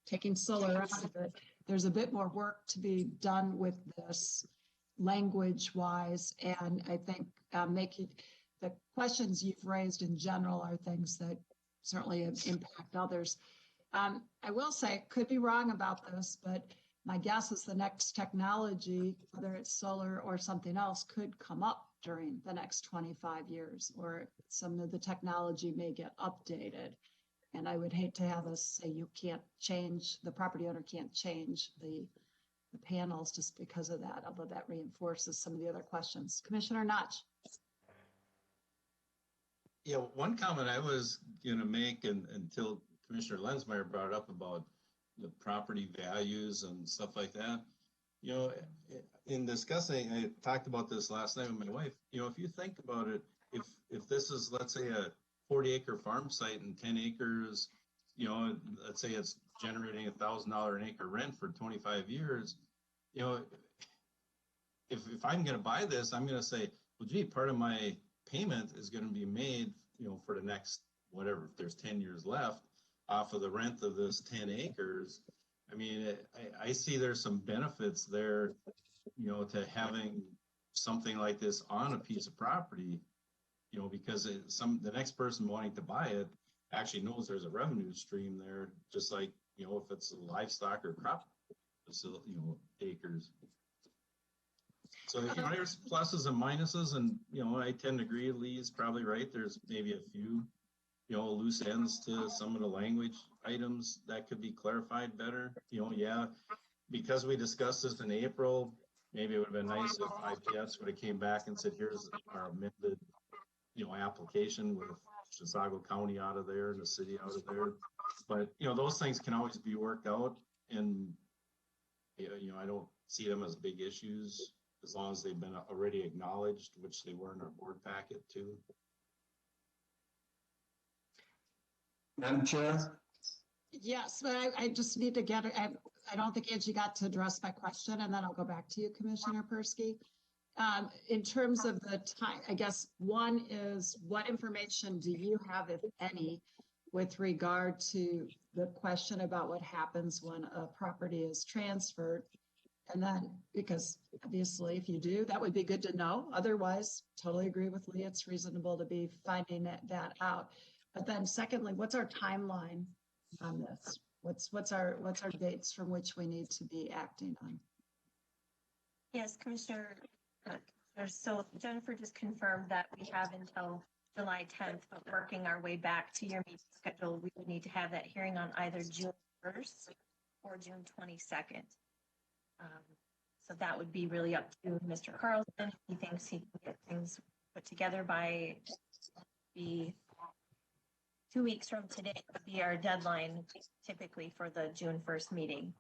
taking solar out of it, there's a bit more work to be done with this language wise. And I think making the questions you've raised in general are things that certainly impact others. I will say, could be wrong about this, but my guess is the next technology, whether it's solar or something else, could come up during the next 25 years, or some of the technology may get updated. And I would hate to have us say you can't change, the property owner can't change the panels just because of that, although that reinforces some of the other questions. Commissioner Notch. Yeah, one comment I was going to make until Commissioner Lensmeyer brought up about the property values and stuff like that. You know, in discussing, I talked about this last night with my wife. You know, if you think about it, if this is, let's say, a 40-acre farm site and 10 acres, you know, let's say it's generating $1,000 an acre rent for 25 years, you know, if I'm going to buy this, I'm going to say, well, gee, part of my payment is going to be made, you know, for the next, whatever, if there's 10 years left off of the rent of this 10 acres. I mean, I see there's some benefits there, you know, to having something like this on a piece of property, you know, because the next person wanting to buy it actually knows there's a revenue stream there, just like, you know, if it's livestock or crop, you know, acres. So, you know, there's pluses and minuses, and, you know, I tend to agree, Lee is probably right. There's maybe a few, you know, loose ends to some of the language items that could be clarified better. You know, yeah, because we discussed this in April, maybe it would have been nice if IPS would have came back and said, here's our amended, you know, application with Chisago County out of there and the city out of there. But, you know, those things can always be worked out, and, you know, I don't see them as big issues as long as they've been already acknowledged, which they were in our board packet too. Madam Chair? Yes, but I just need to get, I don't think Angie got to address my question, and then I'll go back to you, Commissioner Persky. In terms of the time, I guess one is, what information do you have, if any, with regard to the question about what happens when a property is transferred? And then, because obviously if you do, that would be good to know. Otherwise, totally agree with Lee. It's reasonable to be finding that out. But then secondly, what's our timeline on this? What's our dates from which we need to be acting on? Yes, Commissioner. So Jennifer just confirmed that we have until July 10th, but working our way back to your meeting schedule, we would need to have that hearing on either June 1st or June 22nd. So that would be really up to Mr. Carlson. He thinks he can get things put together by the 2 weeks from today would be our deadline typically for the June 1st meeting.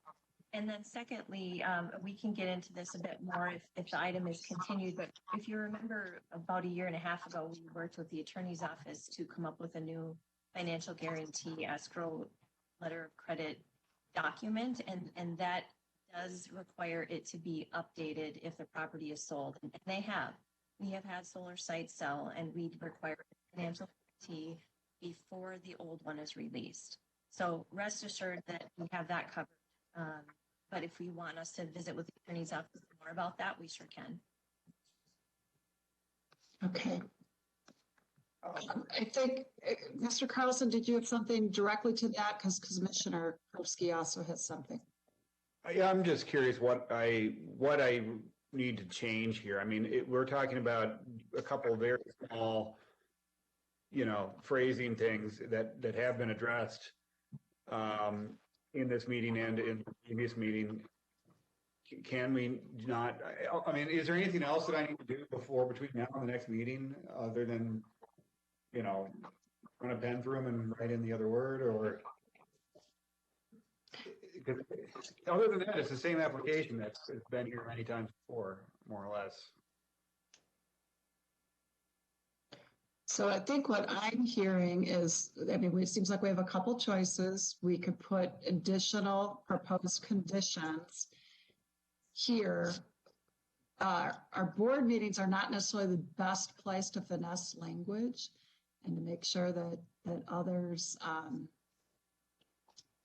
And then secondly, we can get into this a bit more if the item is continued, but if you remember about 1.5 years ago, we worked with the attorney's office to come up with a new financial guarantee escrow letter of credit document, and that does require it to be updated if the property is sold. And we have had solar sites sell, and we require a financial guarantee before the old one is released. So rest assured that we have that covered. But if we want us to visit with the attorney's office more about that, we sure can. Okay. I think, Mr. Carlson, did you have something directly to that? Because Commissioner Persky also has something. I'm just curious what I need to change here. I mean, we're talking about a couple of very small, phrasing things that have been addressed in this meeting and in the previous meeting. Can we not? I mean, is there anything else that I need to do between now and the next meeting, other than run a pen through them and write in the other word, or? Other than that, it's the same application that's been here many times before, more or less. So I think what I'm hearing is, I mean, it seems like we have a couple choices. We could put additional proposed conditions here. Our board meetings are not necessarily the best place to finesse language and to make sure that others,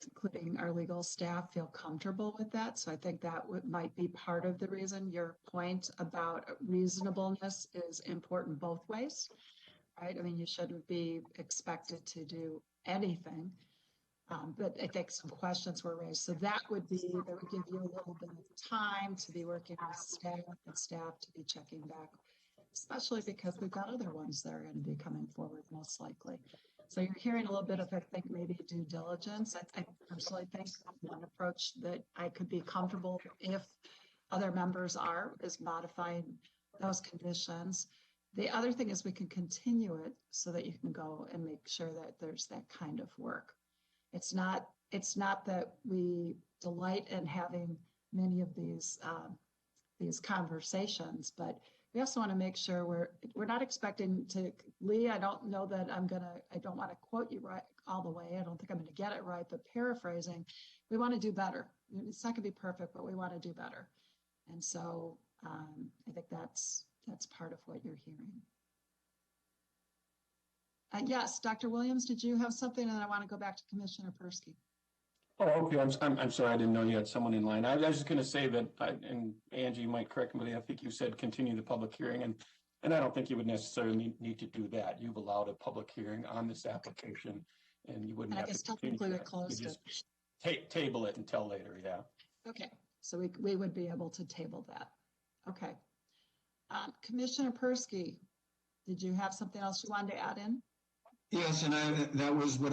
including our legal staff, feel comfortable with that. So I think that might be part of the reason. Your point about reasonableness is important both ways, right? I mean, you shouldn't be expected to do anything. But I think some questions were raised. So that would give you a little bit of time to be working with staff and staff to be checking back, especially because we've got other ones that are going to be coming forward most likely. So you're hearing a little bit of, I think, maybe due diligence. I personally think one approach that I could be comfortable if other members is modifying those conditions. The other thing is we can continue it so that you can go and make sure that there's that kind of work. It's not that we delight in having many of these conversations, but we also want to make sure we're not expecting to, Lee, I don't know that I don't want to quote you right all the way. I don't think I'm going to get it right, but paraphrasing, we want to do better. It's not going to be perfect, but we want to do better. And so I think that's part of what you're hearing. Yes, Dr. Williams, did you have something? And then I want to go back to Commissioner Persky. Oh, okay. I'm sorry. I didn't know you had someone in line. I was just going to say that, and Angie might correct me, but I think you said continue the public hearing, and I don't think you would necessarily need to do that. You've allowed a public hearing on this application, and you wouldn't have to continue. Technically we closed it. Just table it until later. Yeah. Okay. So we would be able to table that. Okay. Commissioner Persky, did you have something else you wanted to add in? Yes, and that was what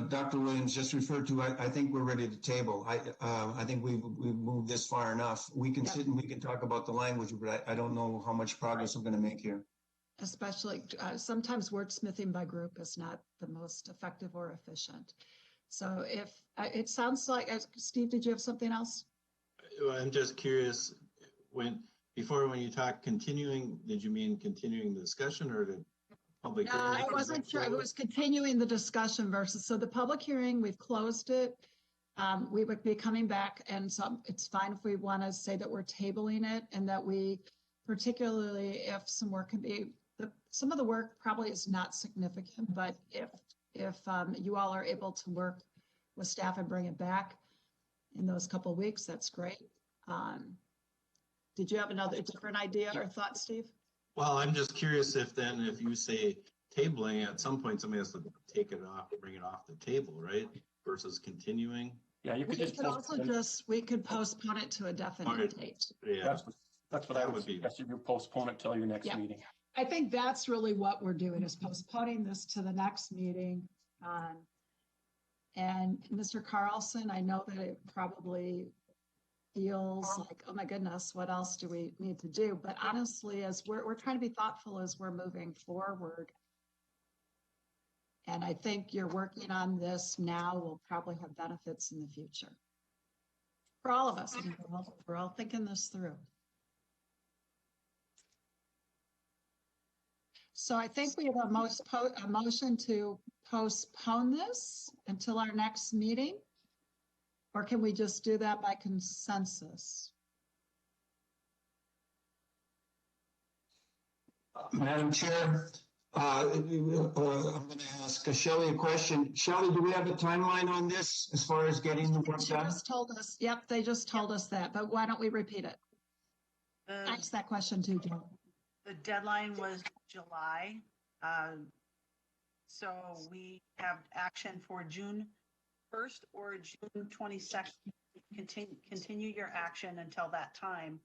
Dr. Williams just referred to. I think we're ready to table. I think we've moved this far enough. We can sit and we can talk about the language, but I don't know how much progress we're going to make here. Especially sometimes wordsmithing by group is not the most effective or efficient. So if it sounds like, Steve, did you have something else? I'm just curious, when you talk continuing, did you mean continuing the discussion or the public hearing? I wasn't sure. It was continuing the discussion versus, so the public hearing, we've closed it. We would be coming back, and so it's fine if we want to say that we're tabling it, and that we, particularly if some work can be, some of the work probably is not significant, but if you all are able to work with staff and bring it back in those couple of weeks, that's great. Did you have another different idea or thought, Steve? Well, I'm just curious if you say tabling, at some point somebody has to take it off, bring it off the table, right? Versus continuing. Yeah, you could we could postpone it to a definite date. Yeah, that's what I would be. Yes, you could postpone it till your next meeting. I think that's really what we're doing, is postponing this to the next meeting. And Mr. Carlson, I know that it probably feels like, oh my goodness, what else do we need to do? But honestly, as we're trying to be thoughtful as we're moving forward. And I think you're working on this now will probably have benefits in the future. For all of us, we're all thinking this through. So I think we have a motion to postpone this until our next meeting. Or can we just do that by consensus? Madam Chair, I'm going to ask Shelley a question. Shelley, do we have a timeline on this as far as getting the work done? They just told us. Yep, they just told us that. But why don't we repeat it? Ask that question too, Joe. The deadline was July. So we have action for June 1st or June 22nd continue your action until that time.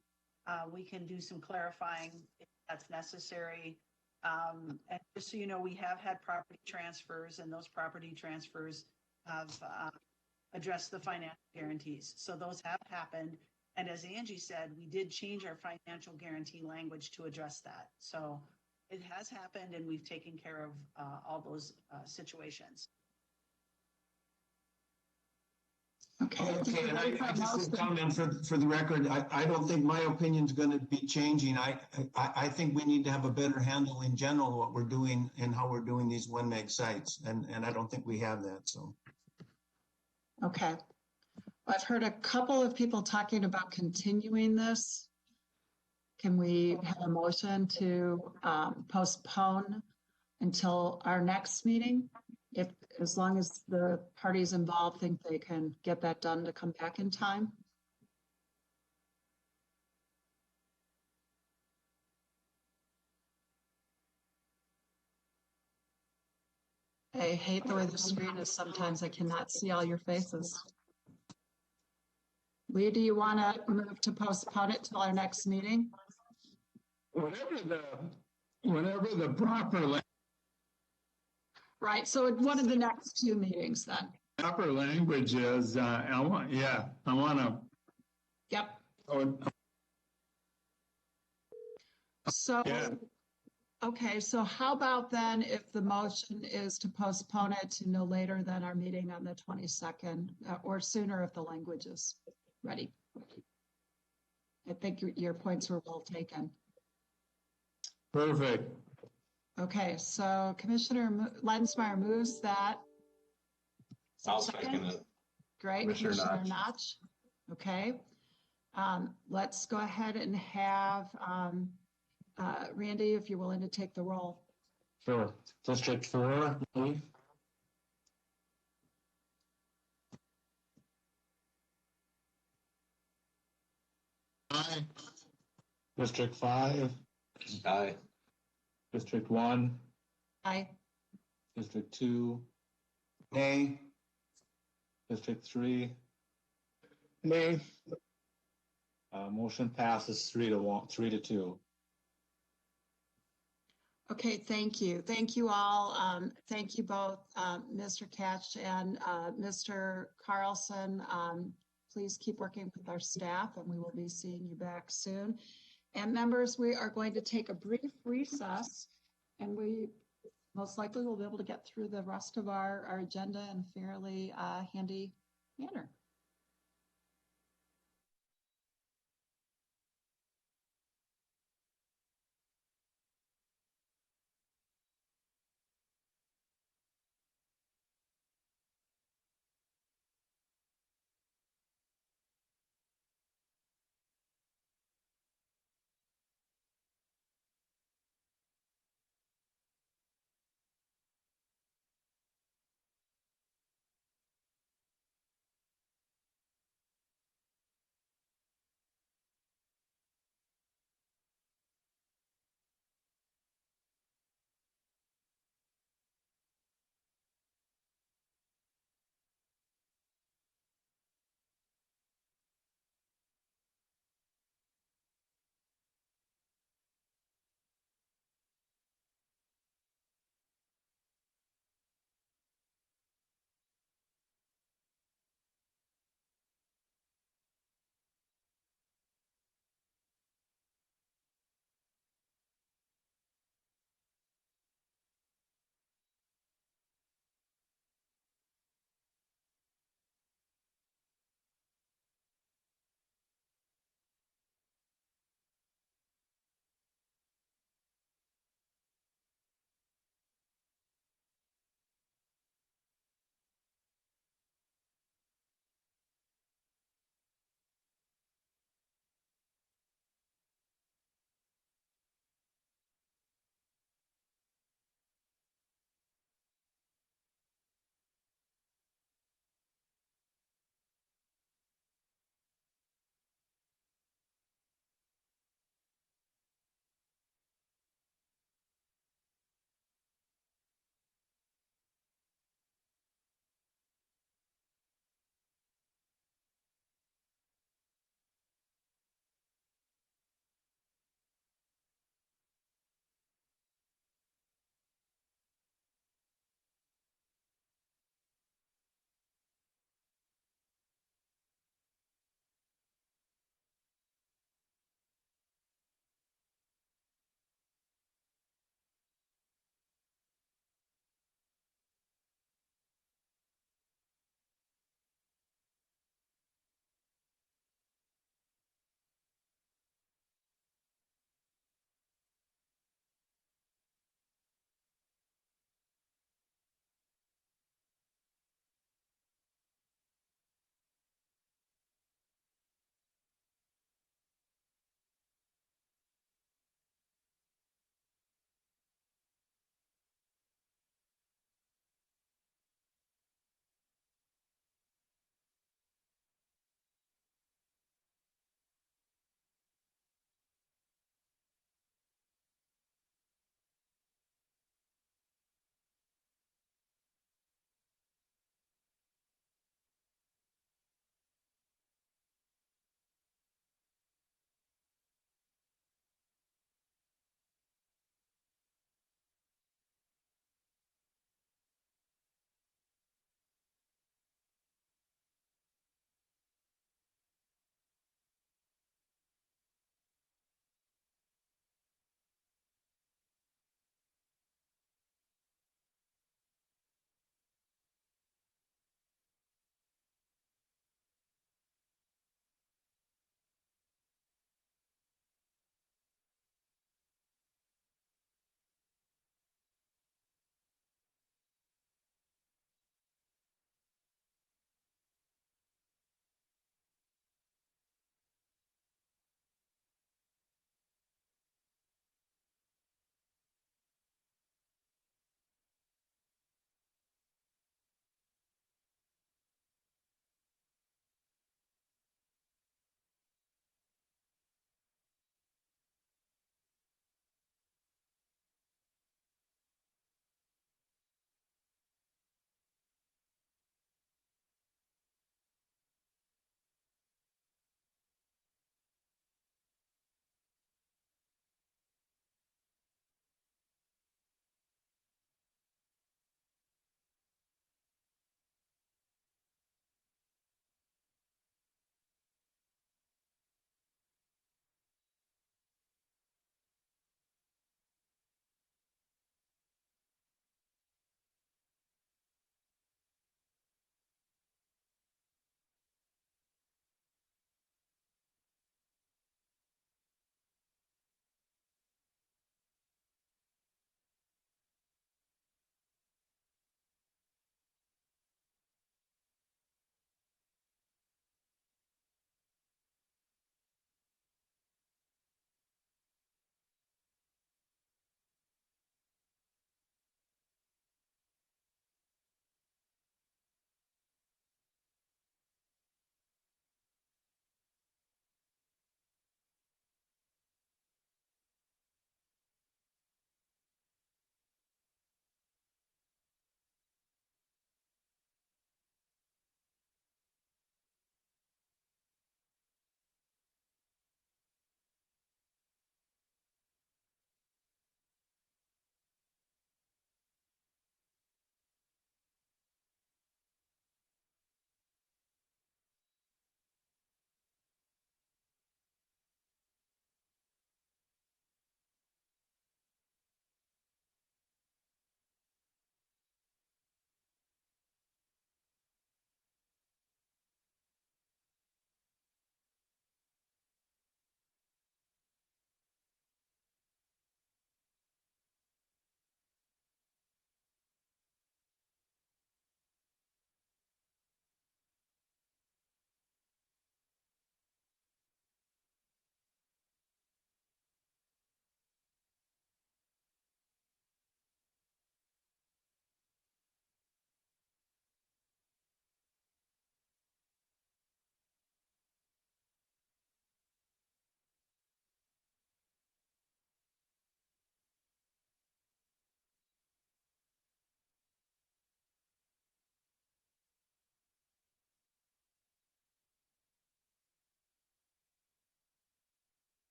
We can do some clarifying if that's necessary. And just so you know, we have had property transfers, and those property transfers have addressed the financial guarantees. So those have happened. And as Angie said, we did change our financial guarantee language to address that. So it has happened, and we've taken care of all those situations. Okay, and I just comment for the record, I don't think my opinion's going to be changing. I think we need to have a better handle in general what we're doing and how we're doing these 1 meg sites, and I don't think we have that. So. Okay. I've heard a couple of people talking about continuing this. Can we have a motion to postpone until our next meeting? As long as the parties involved think they can get that done to come back in time? I hate the way the screen is sometimes. I cannot see all your faces. Lee, do you want to move to postpone it till our next meeting? Whenever the proper Right, so one of the next 2 meetings then. proper language is, I want to. Yep. Oh, So, yeah. okay, so how about then if the motion is to postpone it to no later than our meeting on the 22nd, or sooner if the language is ready? I think your points were well taken. Perfect. Okay, so Commissioner Lensmeyer moves that. I'll second it. Great, Commissioner Notch. Okay. Let's go ahead and have Randy, if you're willing to take the roll. Sure. District 4, Lee? Aye. District 5? Aye. District 1? Aye. District 2? Nay. District 3? Nay. Motion passes 3 to 2. Okay, thank you. Thank you all. Thank you both, Mr. Catch and Mr. Carlson. Please keep working with our staff, and we will be seeing you back soon. And members, we are going to take a brief recess, and we most likely will be able to get through the rest of our agenda in a fairly handy manner.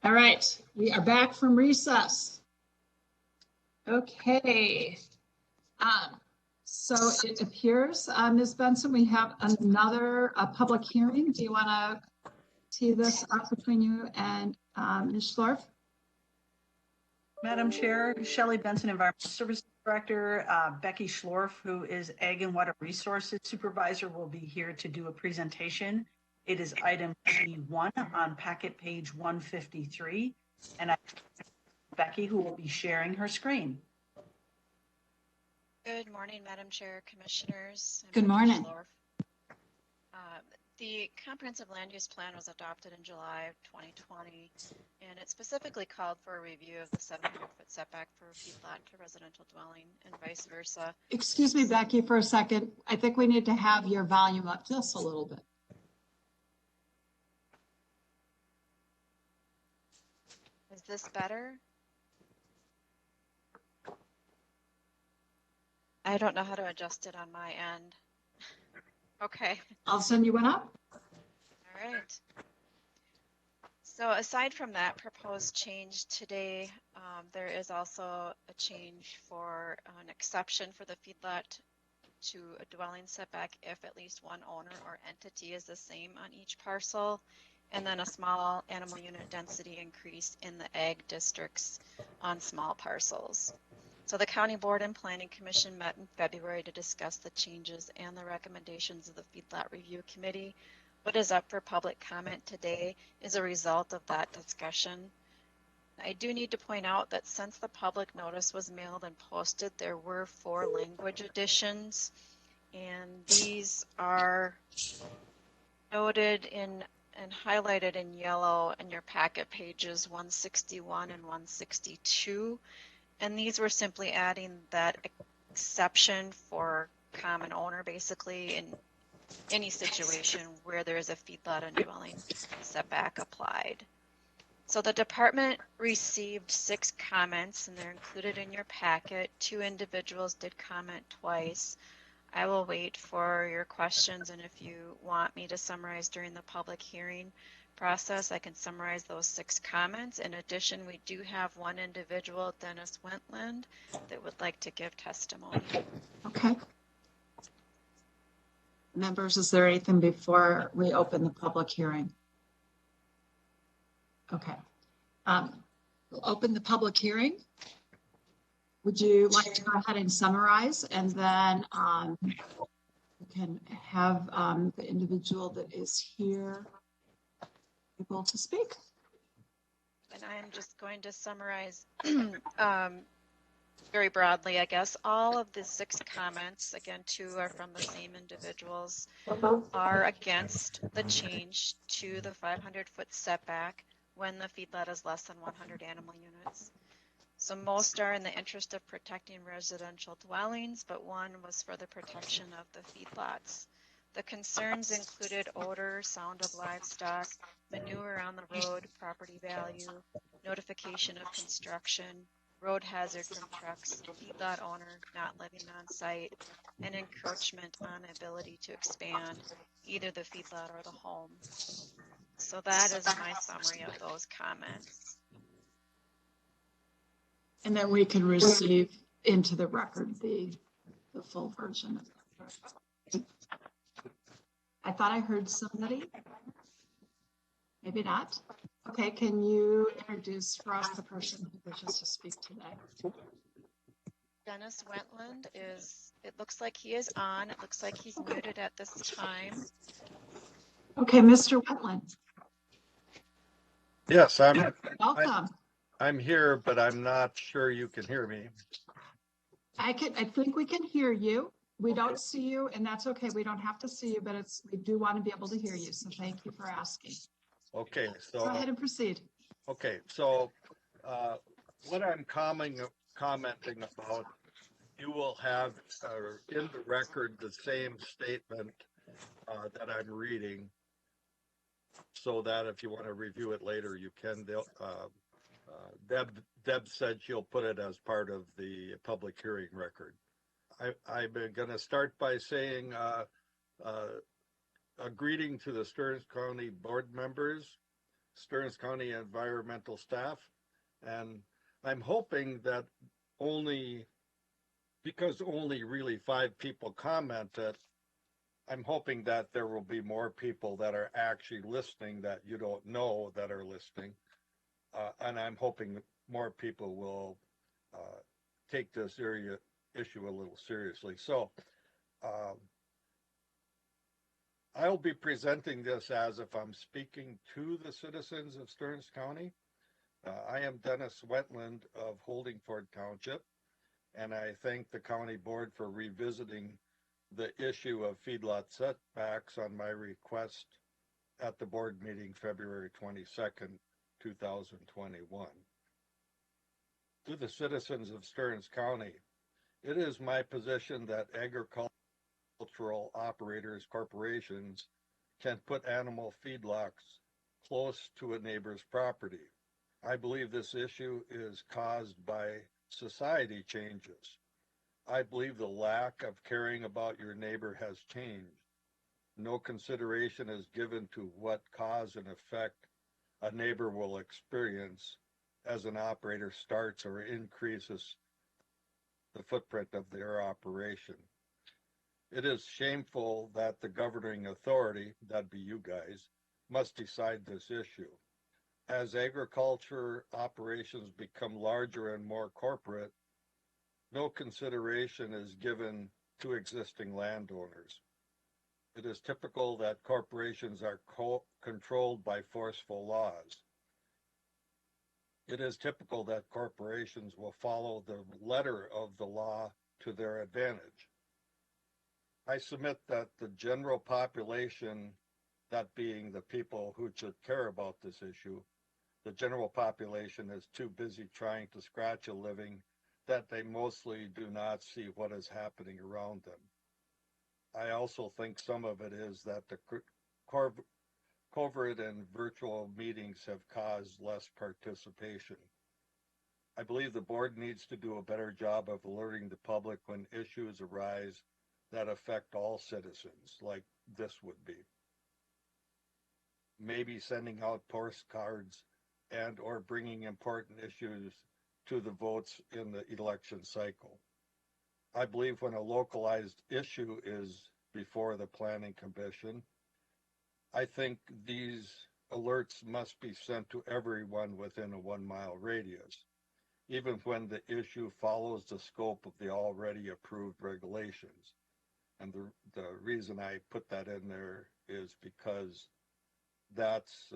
All right, we are back from recess. Okay. So it appears, Ms. Benson, we have another public hearing. Do you want to tee this up between you and Ms. Schlorf? Madam Chair, Shelley Benson, Environmental Services Director, Becky Schlorf, who is Ag and Water Resources Supervisor, will be here to do a presentation. It is item G1 on packet page 153. And Becky, who will be sharing her screen. Good morning, Madam Chair, Commissioners. Good morning. The comprehensive land use plan was adopted in July of 2020, and it specifically called for a review of the 700-foot setback for feedlot to residential dwelling and vice versa. Excuse me, Becky, for a second. I think we need to have your volume up just a little bit. Is this better? I don't know how to adjust it on my end. Okay. I'll send you one up. All right. So aside from that proposed change today, there is also a change for an exception for the feedlot to a dwelling setback if at least one owner or entity is the same on each parcel, and then a small animal unit density increase in the ag districts on small parcels. So the County Board and Planning Commission met in February to discuss the changes and the recommendations of the Feedlot Review Committee. What is up for public comment today is a result of that discussion. I do need to point out that since the public notice was mailed and posted, there were 4 language additions, and these are noted in and highlighted in yellow in your packet pages 161 and 162. And these were simply adding that exception for common owner, basically in any situation where there is a feedlot and dwelling setback applied. So the department received 6 comments, and they're included in your packet. 2 individuals did comment twice. I will wait for your questions, and if you want me to summarize during the public hearing process, I can summarize those 6 comments. In addition, we do have one individual, Dennis Wentland, that would like to give testimony. Okay. Members, is there anything before we open the public hearing? Okay. We'll open the public hearing. Would you like to go ahead and summarize, and then we can have the individual that is here able to speak? And I am just going to summarize very broadly, I guess. All of the 6 comments, again, 2 are from the same individuals, are against the change to the 500-foot setback when the feedlot is less than 100 animal units. So most are in the interest of protecting residential dwellings, but one was for the protection of the feedlots. The concerns included odor, sound of livestock, manure on the road, property value, notification of construction, road hazard from trucks, feedlot owner not living on site, and encroachment on ability to expand either the feedlot or the home. So that is my summary of those comments. And then we can receive into the record the full version of it. I thought I heard somebody. Maybe not. Okay, can you introduce for us the person who wishes to speak today? Dennis Wentland is, it looks like he is on. It looks like he's muted at this time. Okay, Mr. Wentland. Yes, Welcome. I'm here, but I'm not sure you can hear me. I think we can hear you. We don't see you, and that's okay. We don't have to see you, but we do want to be able to hear you. So thank you for asking. Okay, so go ahead and proceed. Okay, so what I'm commenting about, you will have in the record the same statement that I'm reading, so that if you want to review it later, you can. Deb said she'll put it as part of the public hearing record. I'm going to start by saying a greeting to the Stearns County board members, Stearns County environmental staff. And I'm hoping that because only really 5 people commented, I'm hoping that there will be more people that are actually listening that you don't know that are listening. And I'm hoping more people will take this issue a little seriously. So I'll be presenting this as if I'm speaking to the citizens of Stearns County. I am Dennis Wetland of Holdingford Township, and I thank the county board for revisiting the issue of feedlot setbacks on my request at the board meeting February 22nd, 2021. To the citizens of Stearns County, it is my position that agricultural operators, corporations can put animal feedlots close to a neighbor's property. I believe this issue is caused by society changes. I believe the lack of caring about your neighbor has changed. No consideration is given to what cause and effect a neighbor will experience as an operator starts or increases the footprint of their operation. It is shameful that the governing authority, that'd be you guys, must decide this issue. As agriculture operations become larger and more corporate, no consideration is given to existing landowners. It is typical that corporations are controlled by forceful laws. It is typical that corporations will follow the letter of the law to their advantage. I submit that the general population, that being the people who should care about this issue, the general population is too busy trying to scratch a living that they mostly do not see what is happening around them. I also think some of it is that the covert and virtual meetings have caused less participation. I believe the board needs to do a better job of alerting the public when issues arise that affect all citizens, like this would be. Maybe sending out postcards and or bringing important issues to the votes in the election cycle. I believe when a localized issue is before the Planning Commission, I think these alerts must be sent to everyone within a 1 mile radius, even when the issue follows the scope of the already approved regulations. And the reason I put that in there is because that's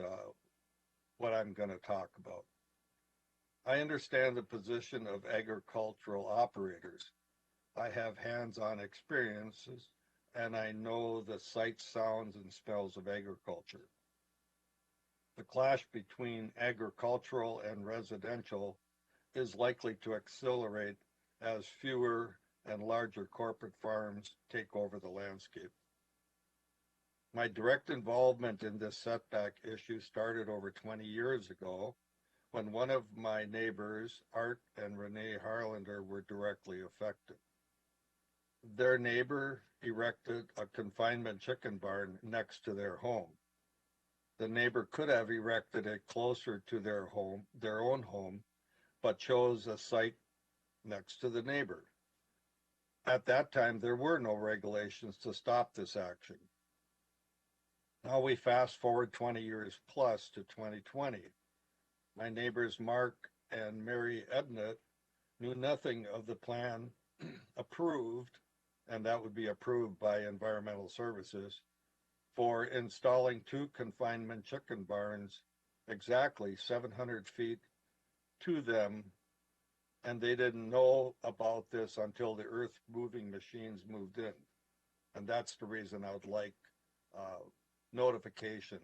what I'm going to talk about. I understand the position of agricultural operators. I have hands-on experiences, and I know the sights, sounds, and smells of agriculture. The clash between agricultural and residential is likely to accelerate as fewer and larger corporate farms take over the landscape. My direct involvement in this setback issue started over 20 years ago when one of my neighbors, Art and Renee Harlander, were directly affected. Their neighbor erected a confinement chicken barn next to their home. The neighbor could have erected it closer to their own home, but chose a site next to the neighbor. At that time, there were no regulations to stop this action. Now we fast forward 20 years plus to 2020. My neighbors Mark and Mary Ednett knew nothing of the plan approved, and that would be approved by Environmental Services, for installing 2 confinement chicken barns exactly 700 feet to them, and they didn't know about this until the earth moving machines moved in. And that's the reason I would like notification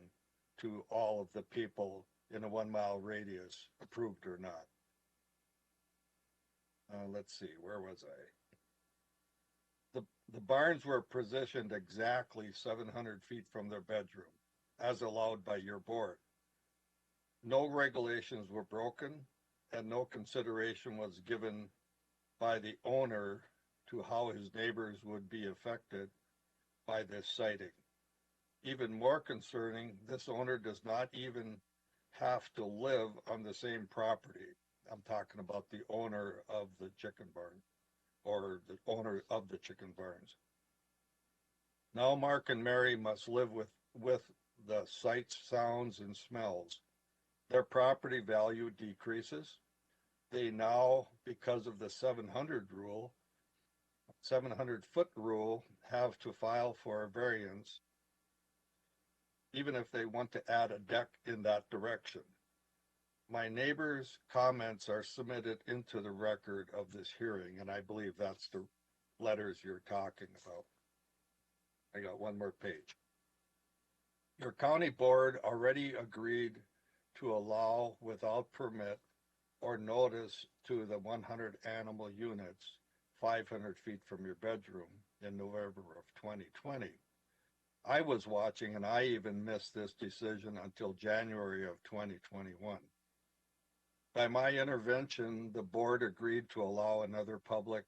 to all of the people in a 1 mile radius, approved or not. Let's see, where was I? The barns were positioned exactly 700 feet from their bedroom, as allowed by your board. No regulations were broken, and no consideration was given by the owner to how his neighbors would be affected by this siting. Even more concerning, this owner does not even have to live on the same property. I'm talking about the owner of the chicken barn or the owner of the chicken barns. Now Mark and Mary must live with the sights, sounds, and smells. Their property value decreases. They now, because of the 700-foot rule, have to file for a variance, even if they want to add a deck in that direction. My neighbor's comments are submitted into the record of this hearing, and I believe that's the letters you're talking about. I got one more page. Your county board already agreed to allow without permit or notice to the 100 animal units 500 feet from your bedroom in November of 2020. I was watching and I even missed this decision until January of 2021. By my intervention, the board agreed to allow another public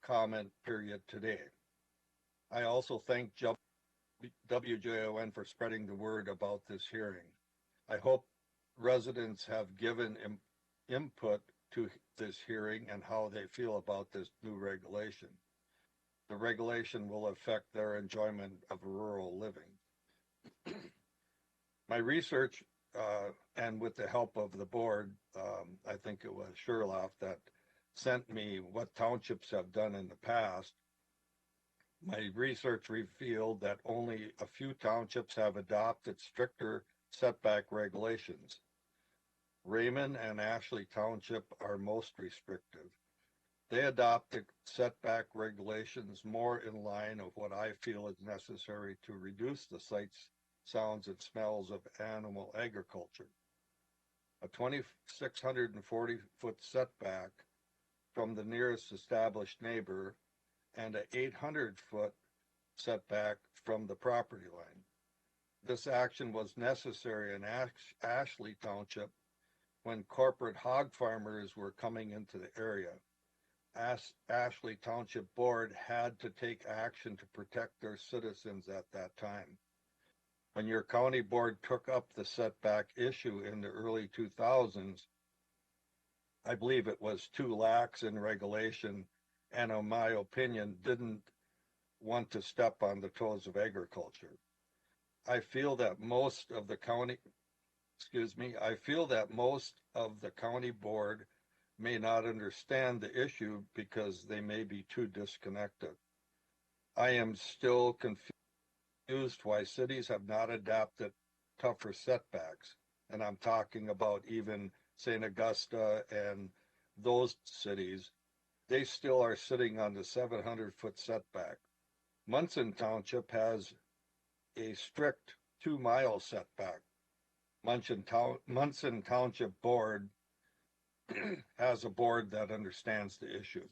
comment period today. I also thank WJON for spreading the word about this hearing. I hope residents have given input to this hearing and how they feel about this new regulation. The regulation will affect their enjoyment of rural living. My research, and with the help of the board, I think it was Sherlock that sent me what townships have done in the past. My research revealed that only a few townships have adopted stricter setback regulations. Raymond and Ashley Township are most restrictive. They adopted setback regulations more in line of what I feel is necessary to reduce the sights, sounds, and smells of animal agriculture. A 2,640-foot setback from the nearest established neighbor and an 800-foot setback from the property line. This action was necessary in Ashley Township when corporate hog farmers were coming into the area. Ashley Township Board had to take action to protect their citizens at that time. When your county board took up the setback issue in the early 2000s, I believe it was too lax in regulation and, in my opinion, didn't want to step on the toes of agriculture. I feel that most of the county board may not understand the issue because they may be too disconnected. I am still confused why cities have not adopted tougher setbacks. And I'm talking about even St. Augusta and those cities. They still are sitting on the 700-foot setback. Munson Township has a strict 2-mile setback. Munson Township Board has a board that understands the issue.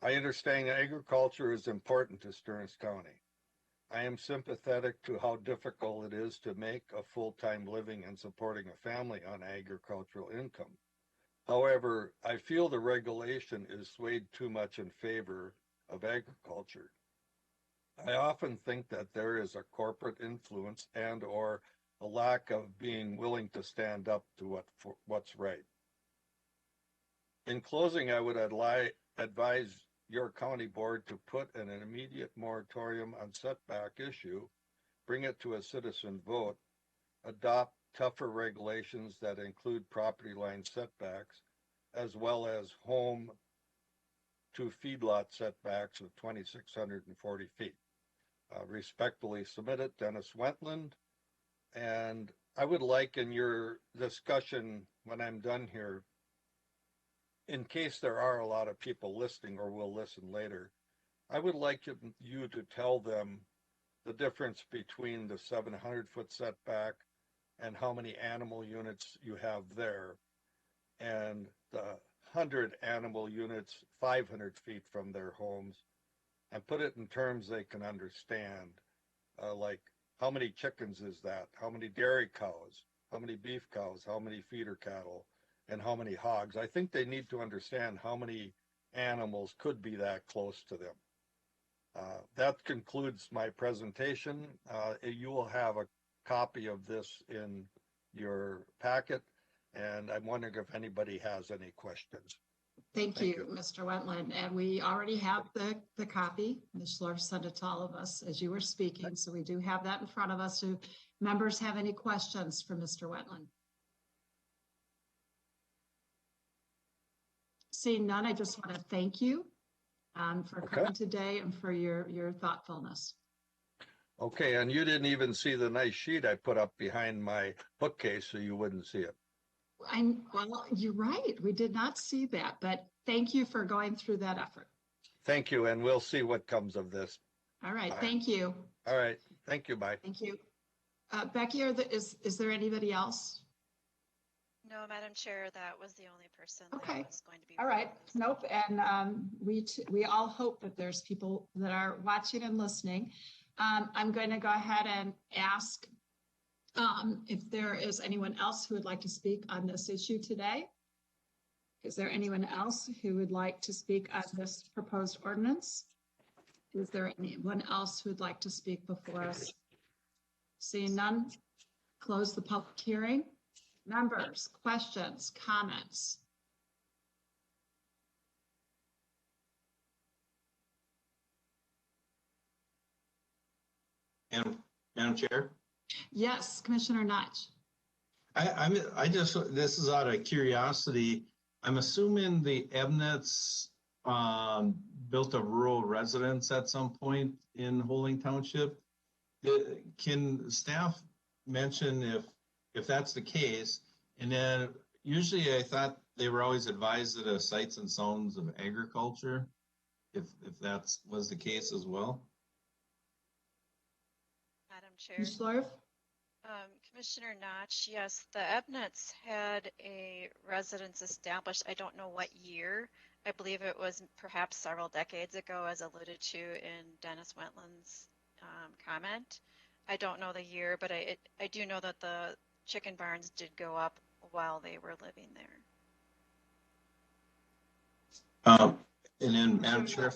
I understand agriculture is important to Stearns County. I am sympathetic to how difficult it is to make a full-time living and supporting a family on agricultural income. However, I feel the regulation is swayed too much in favor of agriculture. I often think that there is a corporate influence and or a lack of being willing to stand up to what's right. In closing, I would advise your county board to put an immediate moratorium on setback issue, bring it to a citizen vote, adopt tougher regulations that include property line setbacks, as well as home to feedlot setbacks of 2,640 feet. Respectfully submitted, Dennis Wentland. And I would like in your discussion, when I'm done here, in case there are a lot of people listening or will listen later, I would like you to tell them the difference between the 700-foot setback and how many animal units you have there, and the 100 animal units 500 feet from their homes, and put it in terms they can understand, like how many chickens is that, how many dairy cows, how many beef cows, how many feeder cattle, and how many hogs. I think they need to understand how many animals could be that close to them. That concludes my presentation. You will have a copy of this in your packet, and I'm wondering if anybody has any questions. Thank you, Mr. Wetland. And we already have the copy. Ms. Schlorf sent it to all of us as you were speaking. So we do have that in front of us. Do members have any questions for Mr. Wetland? Seeing none, I just want to thank you for coming today and for your thoughtfulness. Okay, and you didn't even see the nice sheet I put up behind my bookcase, so you wouldn't see it. Well, you're right. We did not see that, but thank you for going through that effort. Thank you, and we'll see what comes of this. All right, thank you. All right, thank you, bye. Thank you. Becky, is there anybody else? No, Madam Chair, that was the only person that Okay. was going to be. All right, nope, and we all hope that there's people that are watching and listening. I'm going to go ahead and ask if there is anyone else who would like to speak on this issue today. Is there anyone else who would like to speak on this proposed ordinance? Is there anyone else who would like to speak before us? Seeing none, close the public hearing. Members, questions, comments? And Madam Chair? Yes, Commissioner Notch. I just, this is out of curiosity. I'm assuming the Ebnets built a rural residence at some point in Holding Township. Can staff mention if that's the case? And then usually I thought they were always advised that sights and sounds of agriculture, if that was the case as well. Madam Chair. Ms. Schlorf? Commissioner Notch, yes, the Ebnets had a residence established. I don't know what year. I believe it was perhaps several decades ago, as alluded to in Dennis Wetland's comment. I don't know the year, but I do know that the chicken barns did go up while they were living there. And then, Madam Chair,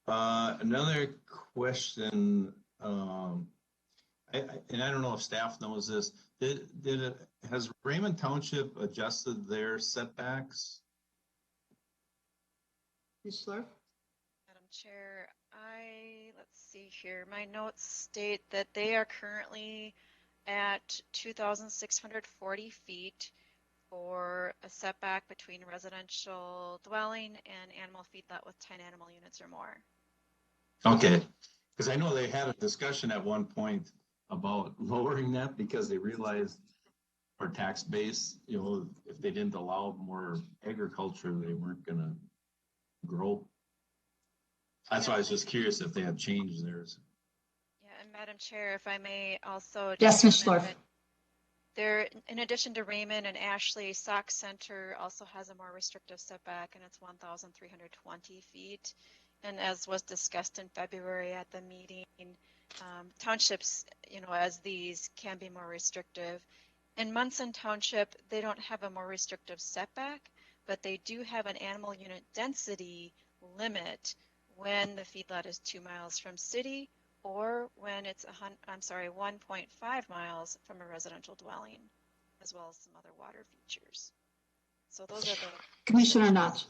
another question. And I don't know if staff knows this. Has Raymond Township adjusted their setbacks? Ms. Schlorf? Madam Chair, let's see here. My notes state that they are currently at 2,640 feet for a setback between residential dwelling and animal feedlot with 10 animal units or more. Okay, because I know they had a discussion at one point about lowering that because they realized our tax base, if they didn't allow more agriculture, they weren't gonna grow. That's why I was just curious if they had changed theirs. Yeah, and Madam Chair, if I may also. Yes, Ms. Schlorf. There, in addition to Raymond and Ashley, Sauk Center also has a more restrictive setback, and it's 1,320 feet. And as was discussed in February at the meeting, townships, as these can be more restrictive. In Munson Township, they don't have a more restrictive setback, but they do have an animal unit density limit when the feedlot is 2 miles from city or when it's 1.5 miles from a residential dwelling, as well as some other water features. So those are the Commissioner Notch.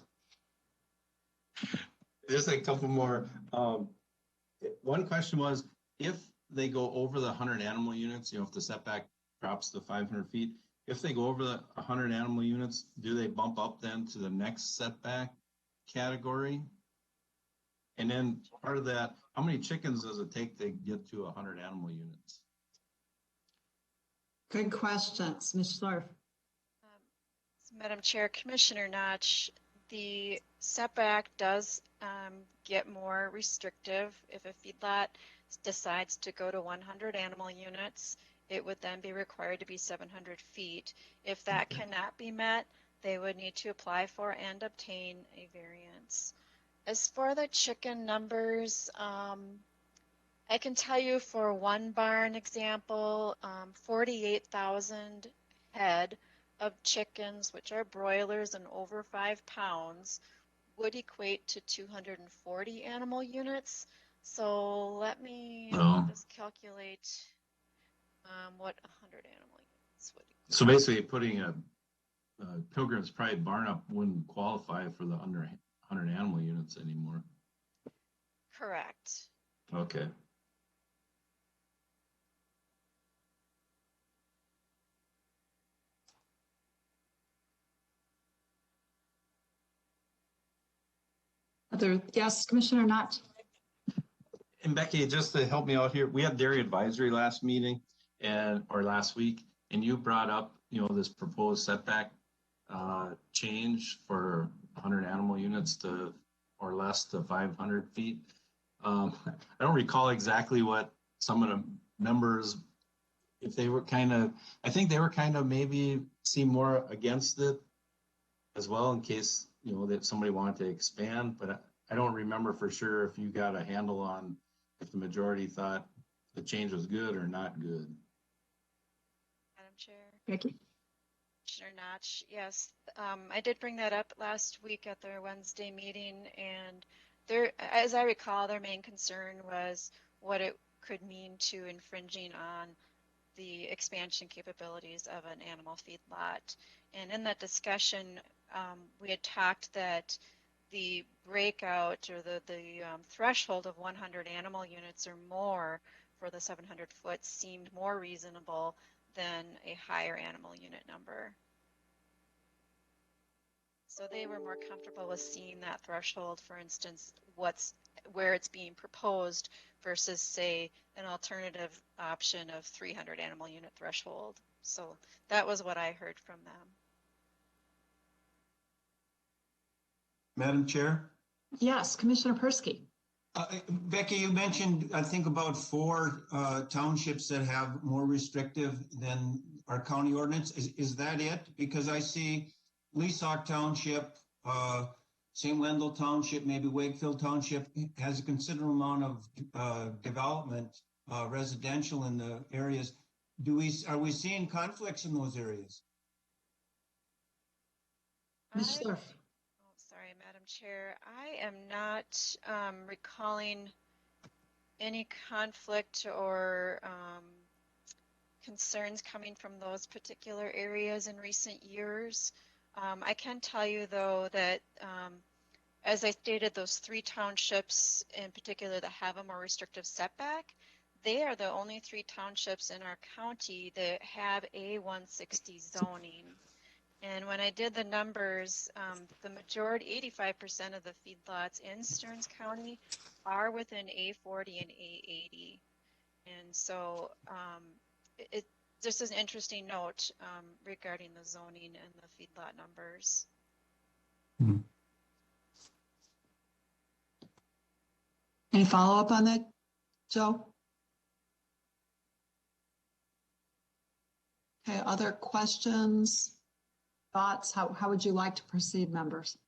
Just a couple more. One question was, if they go over the 100 animal units, if the setback drops to 500 feet, if they go over the 100 animal units, do they bump up then to the next setback category? And then part of that, how many chickens does it take to get to 100 animal units? Good questions, Ms. Schlorf. Madam Chair, Commissioner Notch, the setback does get more restrictive. If a feedlot decides to go to 100 animal units, it would then be required to be 700 feet. If that cannot be met, they would need to apply for and obtain a variance. As for the chicken numbers, I can tell you for one barn example, 48,000 head of chickens, which are broilers and over 5 pounds, would equate to 240 animal units. So let me just calculate what 100 animal So basically putting a Pilgrim's Pride barn up wouldn't qualify for the under 100 animal units anymore. Correct. Okay. Yes, Commissioner Knott. And Becky, just to help me out here, we had dairy advisory last meeting or last week, and you brought up, this proposed setback change for 100 animal units to or less to 500 feet. I don't recall exactly what some of the members, if they were I think they were maybe seem more against it as well in case, that somebody wanted to expand, but I don't remember for sure if you got a handle on if the majority thought the change was good or not good. Madam Chair. Becky. Commissioner Notch, yes, I did bring that up last week at their Wednesday meeting, and as I recall, their main concern was what it could mean to infringing on the expansion capabilities of an animal feedlot. And in that discussion, we had talked that the breakout or the threshold of 100 animal units or more for the 700 foot seemed more reasonable than a higher animal unit number. So they were more comfortable with seeing that threshold, for instance, where it's being proposed versus, say, an alternative option of 300 animal unit threshold. So that was what I heard from them. Madam Chair? Yes, Commissioner Persky. Becky, you mentioned, I think, about 4 townships that have more restrictive than our county ordinance. Is that it? Because I see Leasock Township, St. Wendell Township, maybe Wakefield Township has a considerable amount of development, residential in the areas. Are we seeing conflicts in those areas? Sorry, Madam Chair. I am not recalling any conflict or concerns coming from those particular areas in recent years. I can tell you, though, that as I stated, those 3 townships in particular that have a more restrictive setback, they are the only 3 townships in our county that have A160 zoning. And when I did the numbers, the majority, 85% of the feedlots in Stearns County are within A40 and A80. And so this is an interesting note regarding the zoning and the feedlot numbers. Any follow-up on that, Joe? Okay, other questions, thoughts? How would you like to proceed, members?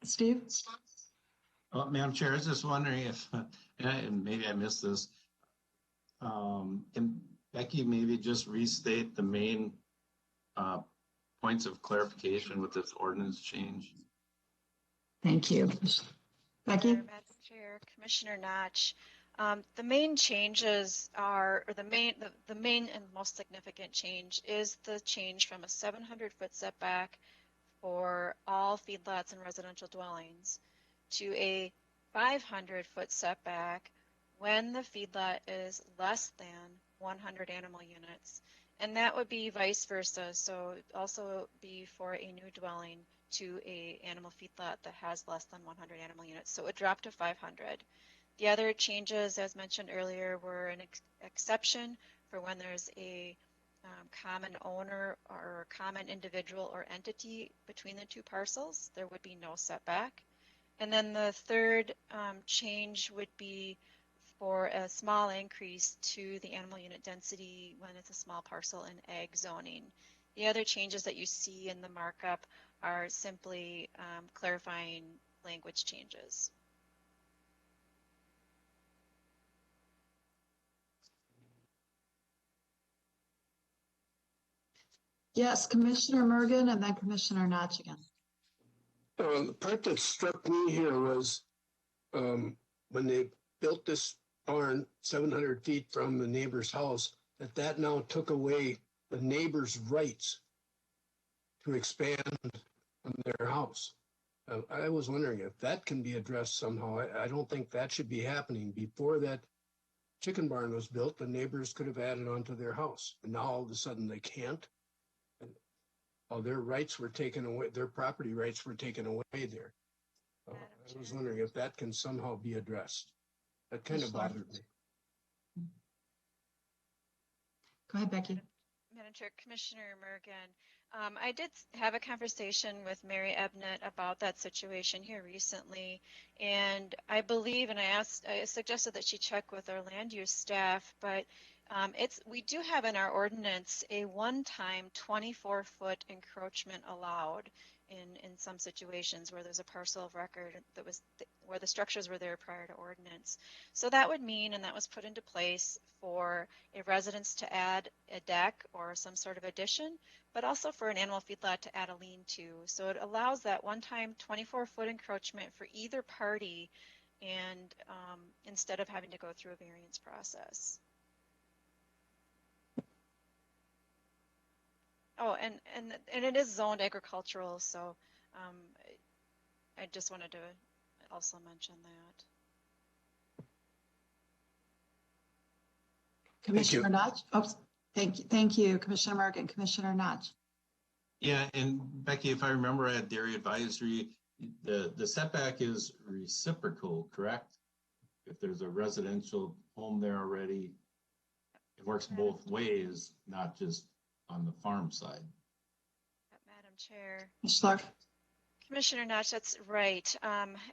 Steve? Madam Chair, I was just wondering if, and maybe I missed this, can Becky maybe just restate the main points of clarification with this ordinance change? Thank you. Becky? Madam Chair, Commissioner Notch, the main changes are, or the main and most significant change is the change from a 700-foot setback for all feedlots and residential dwellings to a 500-foot setback when the feedlot is less than 100 animal units. And that would be vice versa. So also be for a new dwelling to a animal feedlot that has less than 100 animal units. So it would drop to 500. The other changes, as mentioned earlier, were an exception for when there's a common owner or common individual or entity between the 2 parcels. There would be no setback. And then the third change would be for a small increase to the animal unit density when it's a small parcel in ag zoning. The other changes that you see in the markup are simply clarifying language changes. Yes, Commissioner Mergen and then Commissioner Notch again. The part that struck me here was when they built this barn 700 feet from the neighbor's house, that now took away the neighbor's rights to expand on their house. I was wondering if that can be addressed somehow. I don't think that should be happening. Before that chicken barn was built, the neighbors could have added onto their house, and now all of a sudden they can't. And all their rights were taken away, their property rights were taken away there. I was wondering if that can somehow be addressed. That kind of bothered me. Go ahead, Becky. Madam Chair, Commissioner Mergen, I did have a conversation with Mary Ebnett about that situation here recently, and I believe, and I suggested that she check with our land use staff, but we do have in our ordinance a one-time 24-foot encroachment allowed in some situations where there's a parcel of record that was where the structures were there prior to ordinance. So that would mean, and that was put into place for a residence to add a deck or some sort of addition, but also for an animal feedlot to add a lean-to. So it allows that one-time 24-foot encroachment for either party, and instead of having to go through a variance process. Oh, and it is zoned agricultural, so I just wanted to also mention that. Commissioner Notch. Oh, thank you, Commissioner Mergen. Commissioner Notch. Yeah, and Becky, if I remember at dairy advisory, the setback is reciprocal, correct? If there's a residential home there already, it works both ways, not just on the farm side. Madam Chair. Ms. Schlarf. Commissioner Notch, that's right.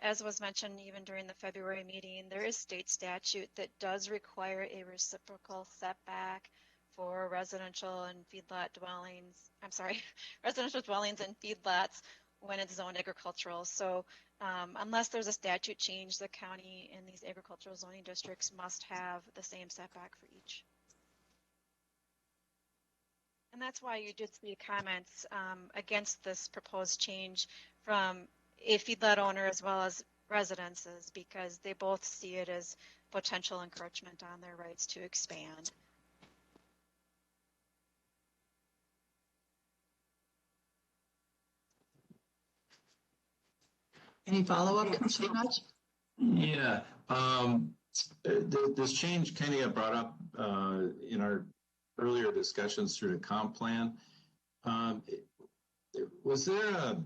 As was mentioned even during the February meeting, there is state statute that does require a reciprocal setback for residential and feedlot dwellings. I'm sorry, residential dwellings and feedlots when it's zoned agricultural. So unless there's a statute change, the county in these agricultural zoning districts must have the same setback for each. And that's why you did see comments against this proposed change from a feedlot owner as well as residences, because they both see it as potential encroachment on their rights to expand. Any follow-up, Commissioner Notch? Yeah, this change kind of got brought up in our earlier discussions through the comp plan. Was there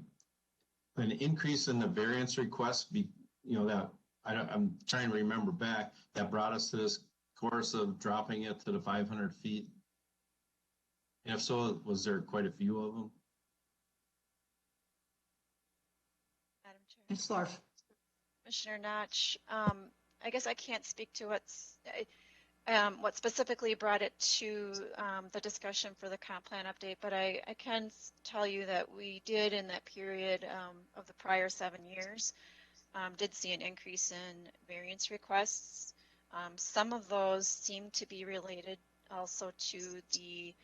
an increase in the variance request? That I'm trying to remember back, that brought us to this course of dropping it to the 500 feet. And if so, was there quite a few of them? Madam Chair. Ms. Schlarf. Commissioner Notch, I guess I can't speak to what specifically brought it to the discussion for the comp plan update, but I can tell you that we did in that period of the prior 7 years, did see an increase in variance requests. Some of those seem to be related also to the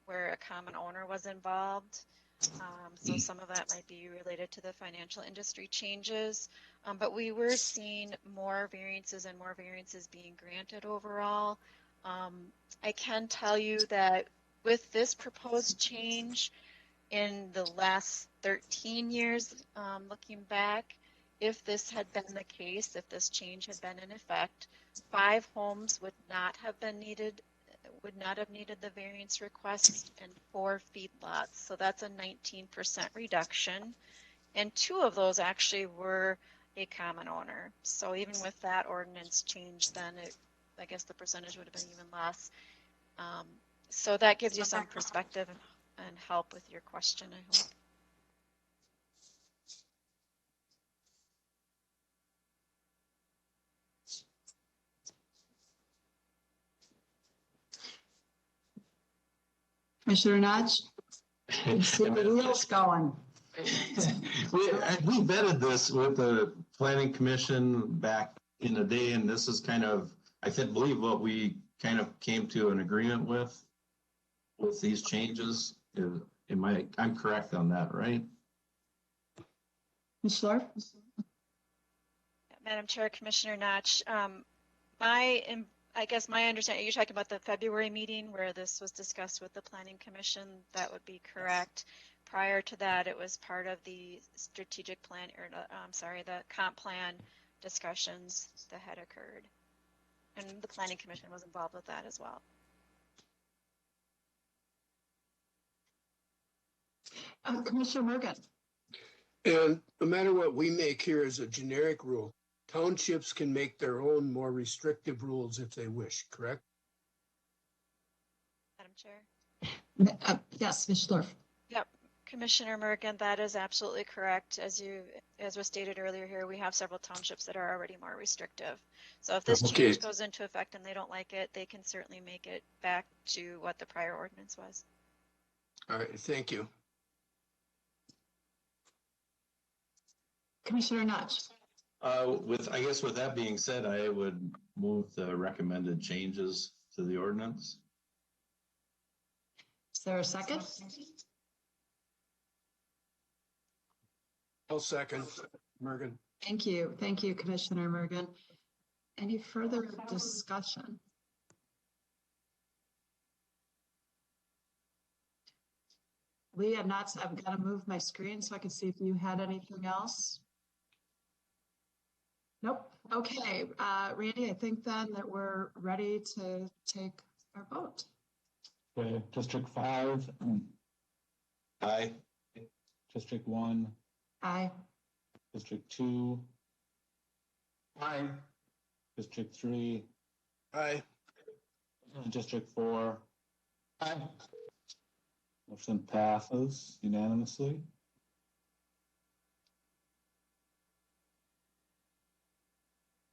where a common owner was involved. So some of that might be related to the financial industry changes, but we were seeing more variances and more variances being granted overall. I can tell you that with this proposed change in the last 13 years, looking back, if this had been the case, if this change had been in effect, 5 homes would not have needed the variance request, and 4 feedlots. So that's a 19% reduction. And 2 of those actually were a common owner. So even with that ordinance change, then I guess the percentage would have been even less. So that gives you some perspective and help with your question, I hope. Commissioner Notch? You see the wheels going. We vetted this with the planning commission back in the day, and this is kind of, I believe what we kind of came to an agreement with these changes. I'm correct on that, right? Ms. Schlarf? Madam Chair, Commissioner Notch, I guess my understanding, you're talking about the February meeting where this was discussed with the Planning Commission. That would be correct. Prior to that, it was part of the strategic plan, or I'm sorry, the comp plan discussions that had occurred. And the Planning Commission was involved with that as well. Commissioner Morgan. And no matter what we make here as a generic rule, townships can make their own more restrictive rules if they wish, correct? Madam Chair? Yes, Ms. Schlarf. Yep, Commissioner Merkin, that is absolutely correct. As was stated earlier here, we have several townships that are already more restrictive. So if this change goes into effect and they don't like it, they can certainly make it back to what the prior ordinance was. All right, thank you. Commissioner Notch. I guess with that being said, I would move the recommended changes to the ordinance. Is there a second? I'll second, Morgan. Thank you. Thank you, Commissioner Morgan. Any further discussion? Lee, I've got to move my screen so I can see if you had anything else. Nope. Okay, Randy, I think then that we're ready to take our vote. Okay, District 5. Aye. District 1. Aye. District 2. Aye. District 3. Aye. District 4. Aye. Motion passes unanimously.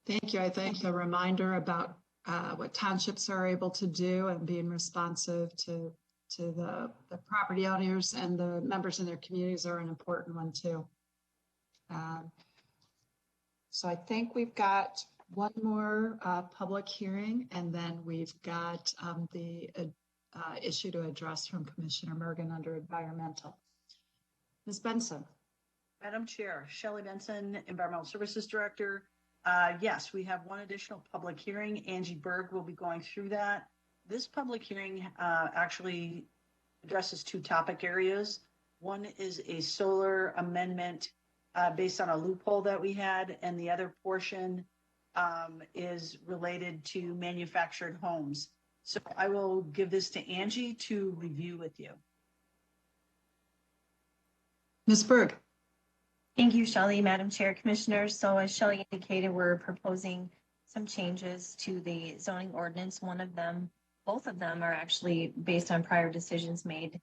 Thank you. I think the reminder about what townships are able to do and being responsive to the property owners and the members in their communities are an important one too. So I think we've got one more public hearing, and then we've got the issue to address from Commissioner Mergen under environmental. Ms. Benson. Madam Chair, Shelley Benson, Environmental Services Director. Yes, we have one additional public hearing. Angie Berg will be going through that. This public hearing actually addresses two topic areas. One is a solar amendment based on a loophole that we had, and the other portion is related to manufactured homes. So I will give this to Angie to review with you. Ms. Berg. Thank you, Shelley, Madam Chair, Commissioners. So as Shelley indicated, we're proposing some changes to the zoning ordinance. Both of them are actually based on prior decisions made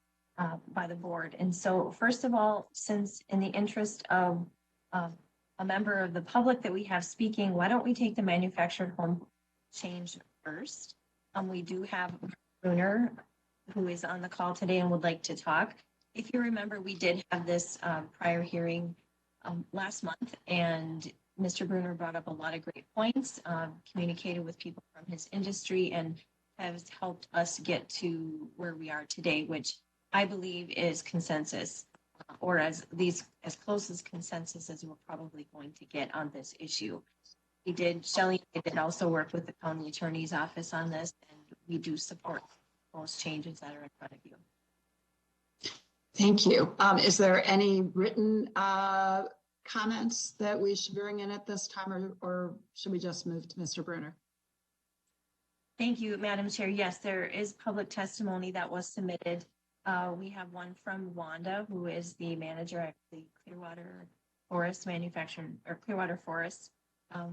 by the board. And so first of all, since in the interest of a member of the public that we have speaking, why don't we take the manufactured home change first? We do have Bruner, who is on the call today and would like to talk. If you remember, we did have this prior hearing last month, and Mr. Bruner brought up a lot of great points, communicated with people from his industry, and has helped us get to where we are today, which I believe is consensus, or as close as consensus as we're probably going to get on this issue. Shelley did also work with the county attorney's office on this, and we do support those changes that are in front of you. Thank you. Is there any written comments that we should bring in at this time, or should we just move to Mr. Bruner? Thank you, Madam Chair. Yes, there is public testimony that was submitted. We have one from Wanda, who is the manager at the Clearwater Forest Manufacturing, or Clearwater Forest,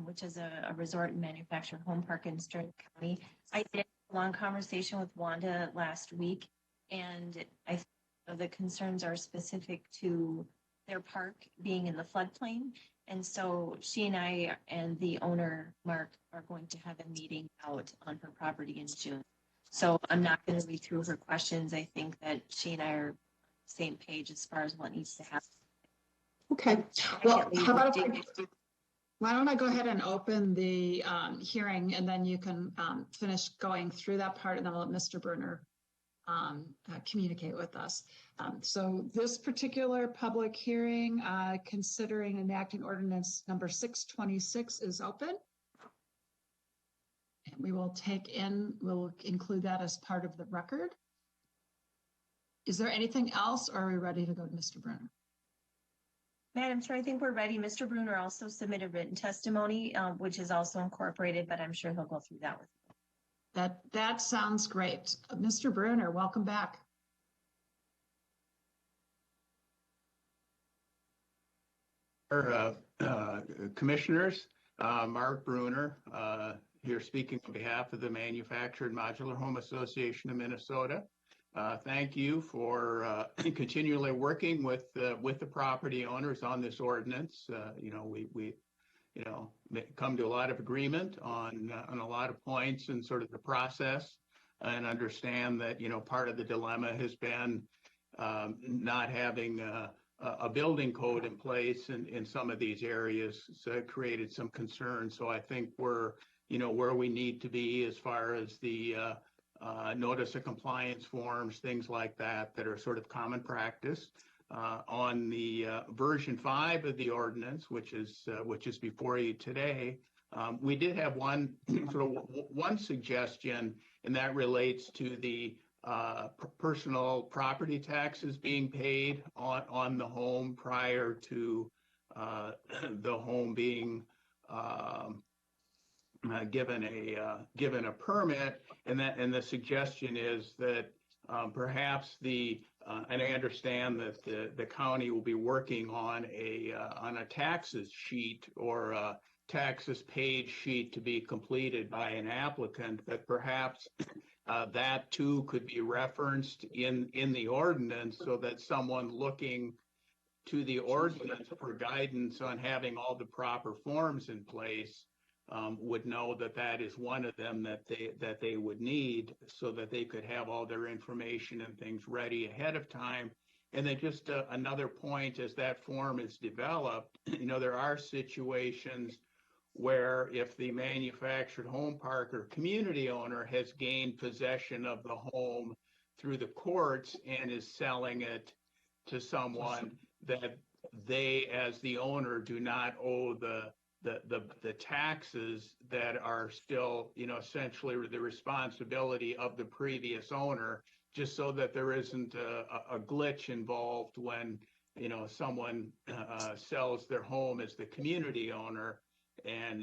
which is a resort and manufactured home park in Stearns County. I did a long conversation with Wanda last week, and I think the concerns are specific to their park being in the floodplain. And so she and I and the owner, Mark, are going to have a meeting out on her property in June. So I'm not going to read through her questions. I think that she and I are on the same page as far as what needs to happen. Okay. Well, how about why don't I go ahead and open the hearing, and then you can finish going through that part, and then I'll let Mr. Bruner communicate with us. So this particular public hearing, considering enacting ordinance number 626 is open. And we'll include that as part of the record. Is there anything else, or are we ready to go to Mr. Bruner? Madam Chair, I think we're ready. Mr. Bruner also submitted written testimony, which is also incorporated, but I'm sure he'll go through that with you. That sounds great. Mr. Bruner, welcome back. Commissioners, Mark Bruner, here speaking on behalf of the Manufactured Modular Home Association of Minnesota. Thank you for continually working with the property owners on this ordinance. We come to a lot of agreement on a lot of points in sort of the process, and understand that part of the dilemma has been not having a building code in place in some of these areas. So it created some concern. So I think we're where we need to be as far as the notice of compliance forms, things like that are sort of common practice. On the version 5 of the ordinance, which is before you today, we did have one suggestion, and that relates to the personal property taxes being paid on the home prior to the home being given a permit, and the suggestion is that perhaps and I understand that the county will be working on a taxes sheet or a taxes paid sheet to be completed by an applicant, but perhaps that too could be referenced in the ordinance, so that someone looking to the ordinance for guidance on having all the proper forms in place would know that is one of them that they would need, so that they could have all their information and things ready ahead of time. And then just another point, as that form is developed, there are situations where if the manufactured home park or community owner has gained possession of the home through the courts and is selling it to someone, that they, as the owner, do not owe the taxes that are still, essentially the responsibility of the previous owner, just so that there isn't a glitch involved when, someone sells their home as the community owner. And,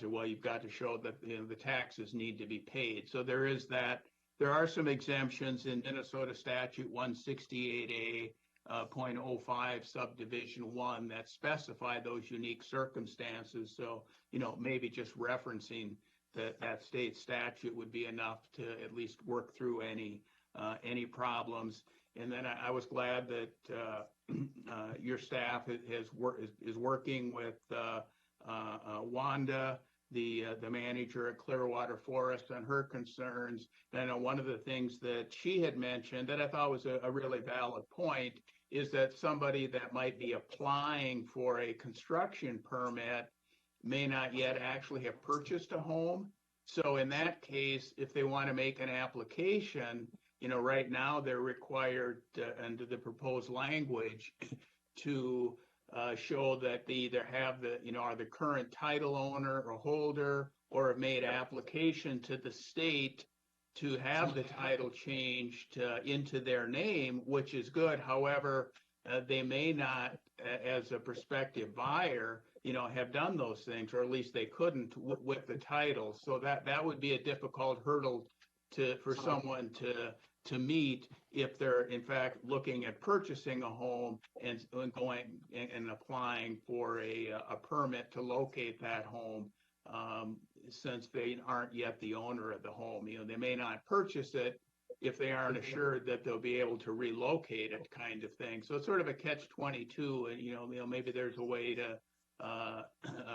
well, you've got to show that, the taxes need to be paid. So there is that. There are some exemptions in Minnesota statute 168A. 0.05 subdivision 1 that specify those unique circumstances. So, maybe just referencing that state statute would be enough to at least work through any problems. And then I was glad that your staff is working with Wanda, the manager at Clearwater Forest, on her concerns. And I know one of the things that she had mentioned that I thought was a really valid point is that somebody that might be applying for a construction permit may not yet actually have purchased a home. So in that case, if they want to make an application, right now they're required under the proposed language to show that they either have are the current title owner or holder, or have made application to the state to have the title changed into their name, which is good. However, they may not, as a prospective buyer, have done those things, or at least they couldn't with the title. So that would be a difficult hurdle for someone to meet if they're in fact looking at purchasing a home and going and applying for a permit to locate that home. Since they aren't yet the owner of the home, they may not purchase it if they aren't assured that they'll be able to relocate it, kind of thing. So it's sort of a catch-22, and maybe there's a way to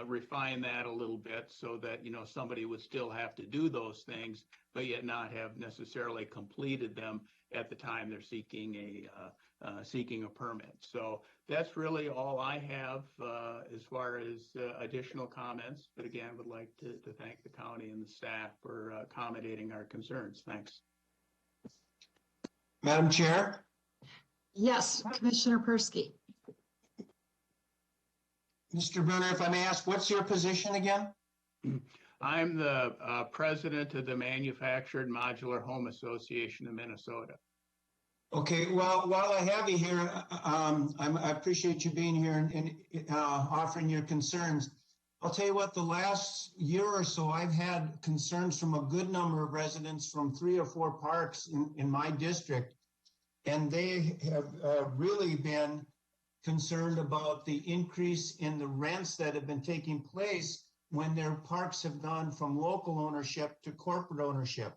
refine that a little bit, so that somebody would still have to do those things, but yet not have necessarily completed them at the time they're seeking a permit. So that's really all I have as far as additional comments. But again, would like to thank the county and the staff for accommodating our concerns. Thanks. Madam Chair? Yes, Commissioner Persky. Mr. Brunner, if I may ask, what's your position again? I'm the president of the Manufactured Modular Home Association of Minnesota. Okay, well, while I have you here, I appreciate you being here and offering your concerns. I'll tell you what, the last year or so, I've had concerns from a good number of residents from 3 or 4 parks in my district, and they have really been concerned about the increase in the rents that have been taking place when their parks have gone from local ownership to corporate ownership.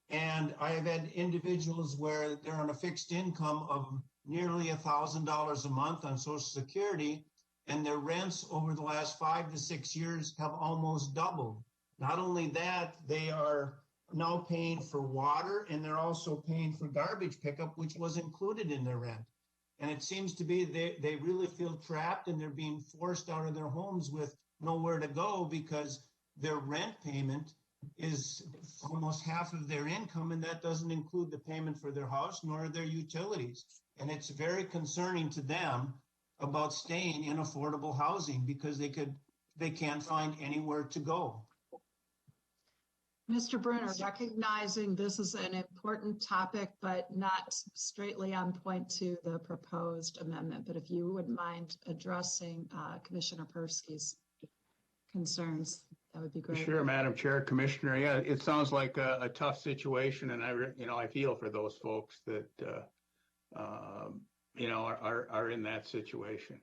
And I have had individuals where they're on a fixed income of nearly $1,000 a month on Social Security, and their rents over the last 5 to 6 years have almost doubled. Not only that, they are now paying for water, and they're also paying for garbage pickup, which was included in their rent. And it seems to be they really feel trapped, and they're being forced out of their homes with nowhere to go because their rent payment is almost half of their income, and that doesn't include the payment for their house nor their utilities. And it's very concerning to them about staying in affordable housing because they can't find anywhere to go. Mr. Brunner, recognizing this is an important topic, but not straightly on point to the proposed amendment, but if you wouldn't mind addressing Commissioner Persky's concerns, that would be great. Sure, Madam Chair, Commissioner. Yeah, it sounds like a tough situation, and I feel for those folks that are in that situation.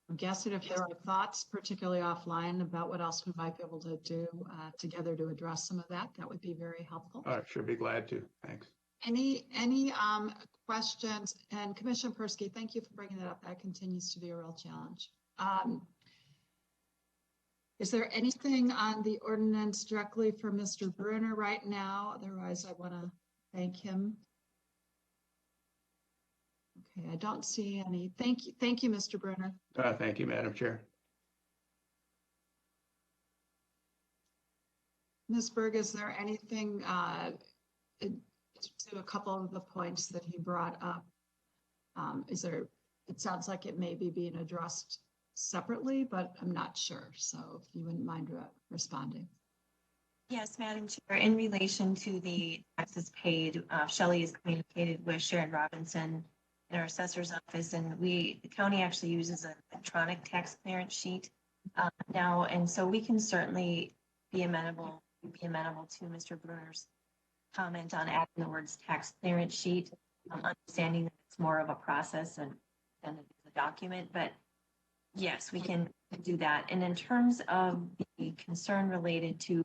I'm guessing if there are thoughts, particularly offline, about what else we might be able to do together to address some of that, that would be very helpful. Sure, be glad to. Thanks. Any questions? And Commissioner Persky, thank you for bringing that up. That continues to be a real challenge. Is there anything on the ordinance directly for Mr. Brunner right now? Otherwise, I want to thank him. Okay, I don't see any. Thank you, Mr. Brunner. Thank you, Madam Chair. Ms. Berg, is there anything to a couple of the points that he brought up? It sounds like it may be being addressed separately, but I'm not sure. So if you wouldn't mind responding. Yes, Madam Chair, in relation to the taxes paid, Shelley has communicated with Sharon Robinson in our assessor's office, and the county actually uses an electronic tax clearance sheet now, and so we can certainly be amenable to Mr. Brunner's comment on adding the words tax clearance sheet, understanding that it's more of a process than it is a document, but yes, we can do that. And in terms of the concern related to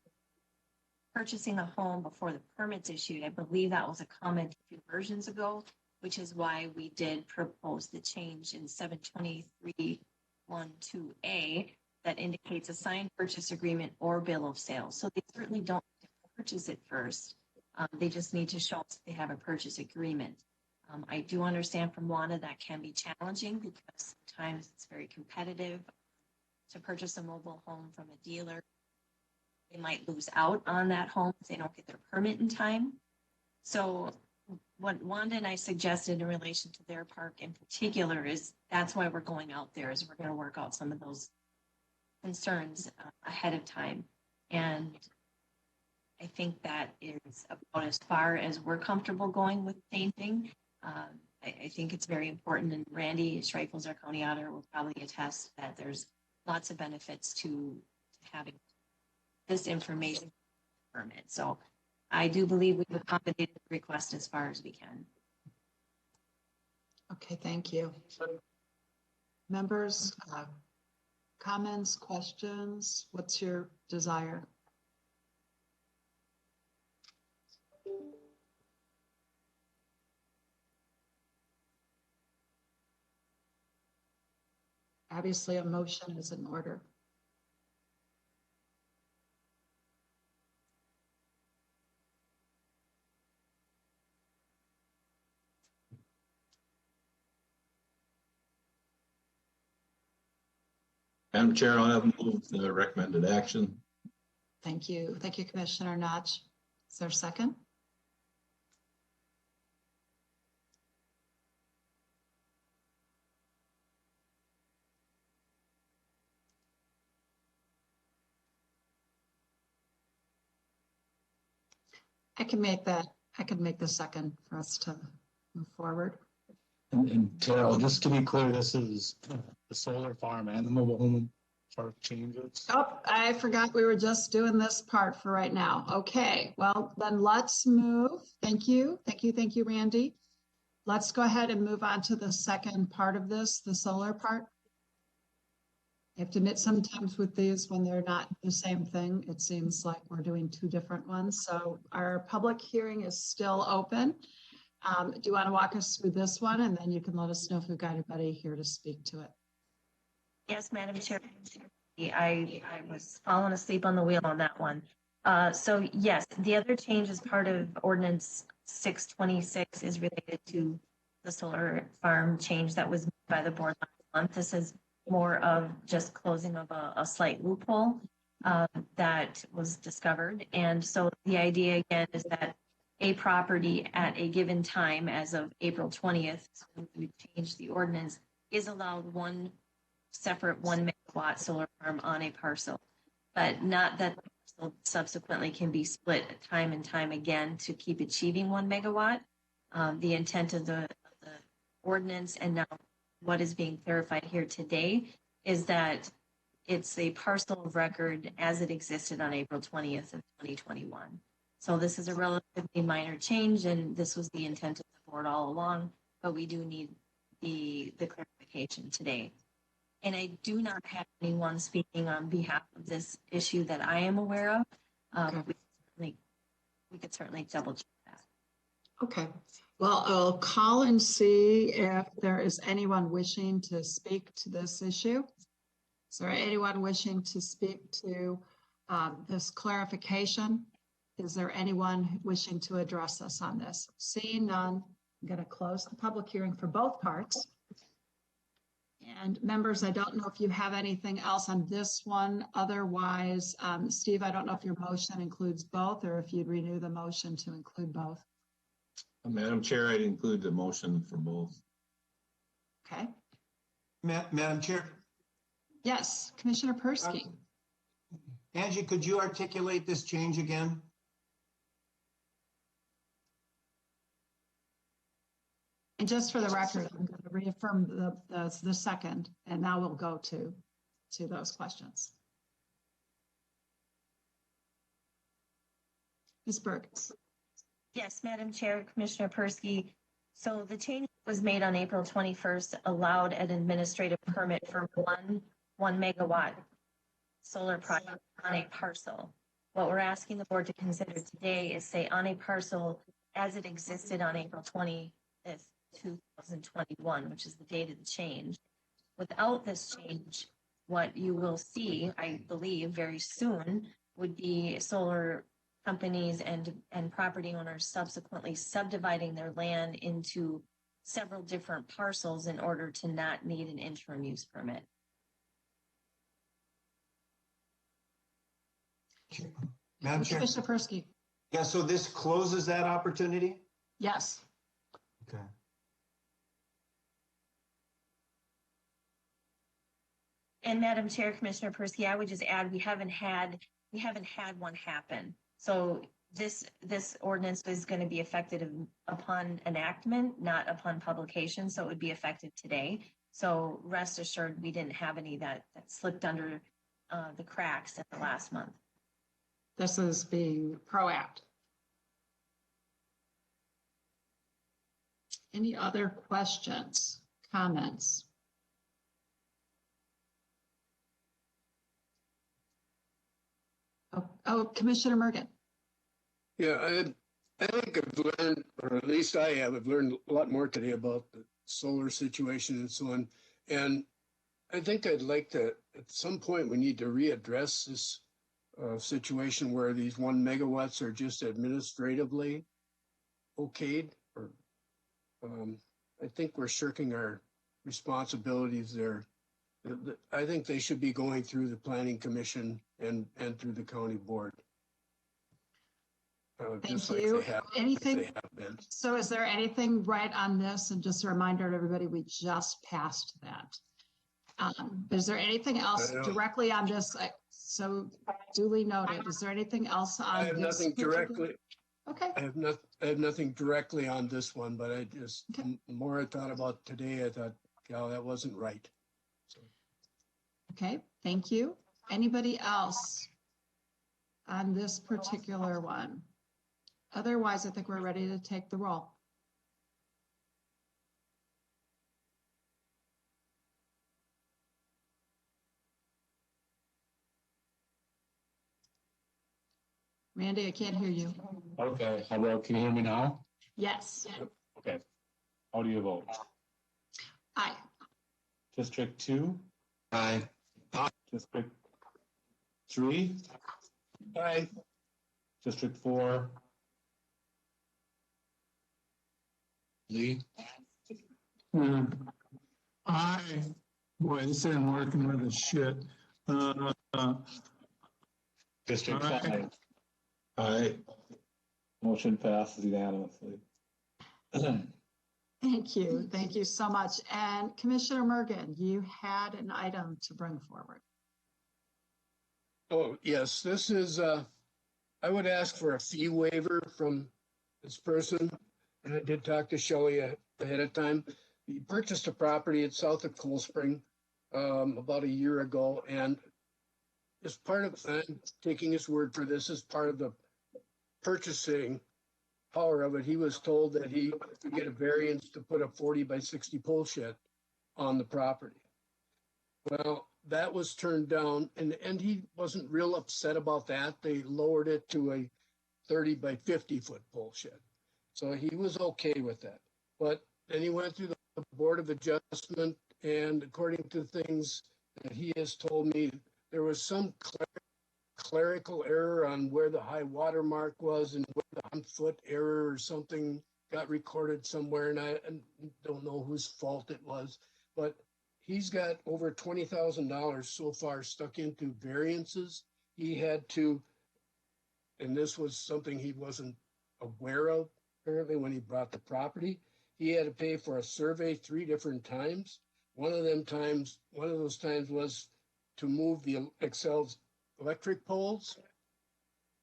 purchasing a home before the permit's issued, I believe that was a comment a few versions ago, which is why we did propose the change in 723.12A that indicates a signed purchase agreement or bill of sale. So they certainly don't have to purchase it first. They just need to show us they have a purchase agreement. I do understand from Wanda that can be challenging because sometimes it's very competitive to purchase a mobile home from a dealer. They might lose out on that home if they don't get their permit in time. So what Wanda and I suggested in relation to their park in particular is that's why we're going out there, is we're going to work out some of those concerns ahead of time. And I think that is about as far as we're comfortable going with painting. I think it's very important, and Randy Schreifels, our county auditor, will probably attest that there's lots of benefits to having this information permit. So I do believe we've accommodated the request as far as we can. Okay, thank you. Members, comments, questions? What's your desire? Obviously, a motion is in order. Madam Chair, I'll have moved the recommended action. Thank you. Thank you, Commissioner Notch. Is there a second? I can make that. I can make the second for us to move forward. And Terrell, just to be clear, this is the solar farm and the mobile home park changes. Oh, I forgot we were just doing this part for right now. Okay, well, then let's move. Thank you. Thank you. Thank you, Randy. Let's go ahead and move on to the second part of this, the solar part. I have to admit, sometimes with these, when they're not the same thing, it seems like we're doing two different ones. So our public hearing is still open. Do you want to walk us through this one, and then you can let us know if we've got anybody here to speak to it? Yes, Madam Chair. I was falling asleep on the wheel on that one. So yes, the other change as part of Ordinance 626 is related to the solar farm change that was made by the board last month. This is more of just closing of a slight loophole that was discovered. And so the idea again is that a property at a given time, as of April 20th, when we changed the ordinance, is allowed one separate 1 megawatt solar farm on a parcel, but not that the parcel subsequently can be split time and time again to keep achieving 1 megawatt. The intent of the ordinance, and now what is being clarified here today, is that it's a parcel of record as it existed on April 20th of 2021. So this is a relatively minor change, and this was the intent of the board all along, but we do need the clarification today. And I do not have anyone speaking on behalf of this issue that I am aware of. We could certainly double check that. Okay. Well, I'll call and see if there is anyone wishing to speak to this issue. Is there anyone wishing to speak to this clarification? Is there anyone wishing to address us on this? Seeing none, I'm going to close the public hearing for both parts. And members, I don't know if you have anything else on this one. Otherwise, Steve, I don't know if your motion includes both or if you'd renew the motion to include both. Madam Chair, I'd include the motion for both. Okay. Madam Chair? Yes, Commissioner Persky. Angie, could you articulate this change again? And just for the record, I'm going to reaffirm the second, and now we'll go to those questions. Ms. Berg. Yes, Madam Chair, Commissioner Persky. So the change was made on April 21st, allowed an administrative permit for one megawatt solar project on a parcel. What we're asking the board to consider today is say on a parcel as it existed on April 20th, 2021, which is the date of the change. Without this change, what you will see, I believe, very soon would be solar companies and property owners subsequently subdividing their land into several different parcels in order to not need an interim use permit. Madam Chair? Commissioner Persky. Yeah, so this closes that opportunity? Yes. Okay. And Madam Chair, Commissioner Persky, I would just add, we haven't had one happen. So this ordinance is going to be effective upon enactment, not upon publication. So it would be effective today. So rest assured, we didn't have any that slipped under the cracks at the last month. This is being proactive. Any other questions, comments? Oh, Commissioner Mergen. Yeah, I think I've learned, or at least I've learned a lot more today about the solar situation and so on. And I think I'd like to, at some point, we need to readdress this situation where these 1 megawatts are just administratively okayed. Or I think we're shirking our responsibilities there. I think they should be going through the planning commission and through the county board. Just Thank like you. they have, Anything? they have been. So is there anything right on this? And just a reminder to everybody, we just passed that. Is there anything else directly on this? So duly noted. Is there anything else on I have this nothing directly. Okay. I have nothing directly on this one, but I just, the more I thought about today, I thought, yeah, that wasn't right. So. Okay, thank you. Anybody else on this particular one? Otherwise, I think we're ready to take the roll. Randy, I can't hear you. Okay, how about, can you hear me now? Yes. Okay. How do you vote? Aye. District 2? Aye. District 3? Aye. District 4? Lee? Aye. Boy, this ain't working with the shit. District Aye. 5? Aye. Motion passes unanimously. Thank you. Thank you so much. And Commissioner Mergen, you had an item to bring forward. Oh, yes, this is, I would ask for a fee waiver from this person. And I did talk to Shelley ahead of time. He purchased a property at south of Cool Spring about a year ago. And as part of, I'm taking his word for this, as part of the purchasing power of it, he was told that he could get a variance to put a 40 by 60 pole shed on the property. Well, that was turned down, and he wasn't real upset about that. They lowered it to a 30 by 50 foot pole shed. So he was okay with that. But then he went through the Board of Adjustment, and according to things that he has told me, there was some clerical error on where the high water mark was and where the 100-foot error or something got recorded somewhere, and I don't know whose fault it was, but he's got over $20,000 so far stuck into variances. He had to, and this was something he wasn't aware of apparently when he bought the property, he had to pay for a survey 3 different times. One of those times was to move the Excel's electric poles,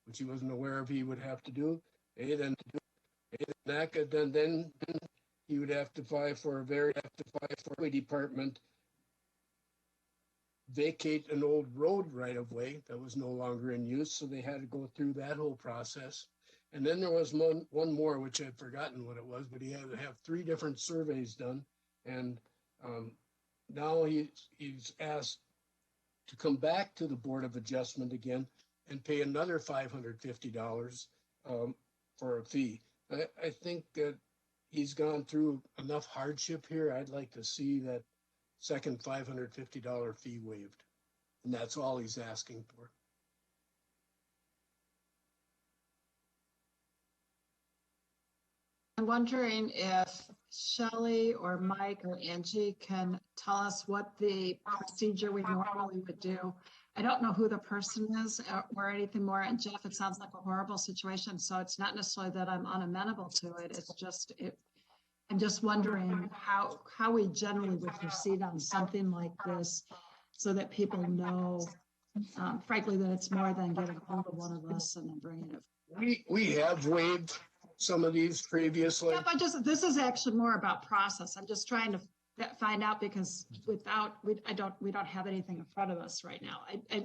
which he wasn't aware of he would have to do. Then he would have to apply for a highway department, vacate an old road right of way that was no longer in use. So they had to go through that whole process. And then there was one more, which I'd forgotten what it was, but he had to have 3 different surveys done. And now he's asked to come back to the Board of Adjustment again and pay another $550 for a fee. I think that he's gone through enough hardship here. I'd like to see that second $550 fee waived. And that's all he's asking for. I'm wondering if Shelley or Mike or Angie can tell us what the procedure we normally would do. I don't know who the person is or anything more. And Jeff, it sounds like a horrible situation. So it's not necessarily that I'm unamenable to it. It's just, I'm just wondering how we generally would proceed on something like this so that people know, frankly, that it's more than getting hold of one of us and then bringing it. We have waived some of these previously. Yeah, but this is actually more about process. I'm just trying to find out because we don't have anything in front of us right now.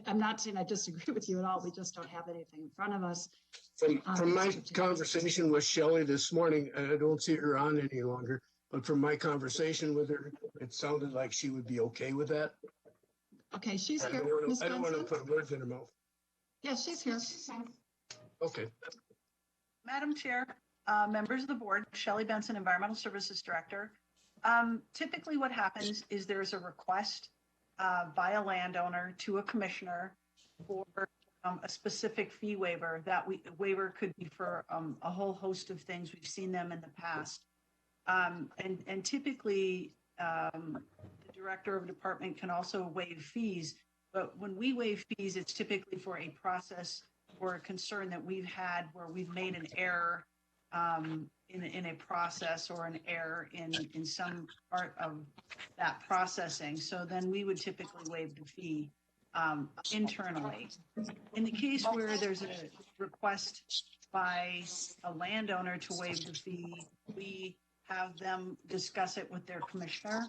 I'm not saying I disagree with you at all. We just don't have anything in front of us. From my conversation with Shelley this morning, and I don't see her on any longer, but from my conversation with her, it sounded like she would be okay with that. Okay, she's here. I don't want to put words in her mouth. Yeah, she's here. Okay. Madam Chair, members of the board, Shelley Benson, Environmental Services Director. Typically what happens is there's a request by a landowner to a commissioner for a specific fee waiver. That waiver could be for a whole host of things. We've seen them in the past. And typically the director of a department can also waive fees. But when we waive fees, it's typically for a process or a concern that we've had where we've made an error in a process or an error in some part of that processing. So then we would typically waive the fee internally. In the case where there's a request by a landowner to waive the fee, we have them discuss it with their commissioner,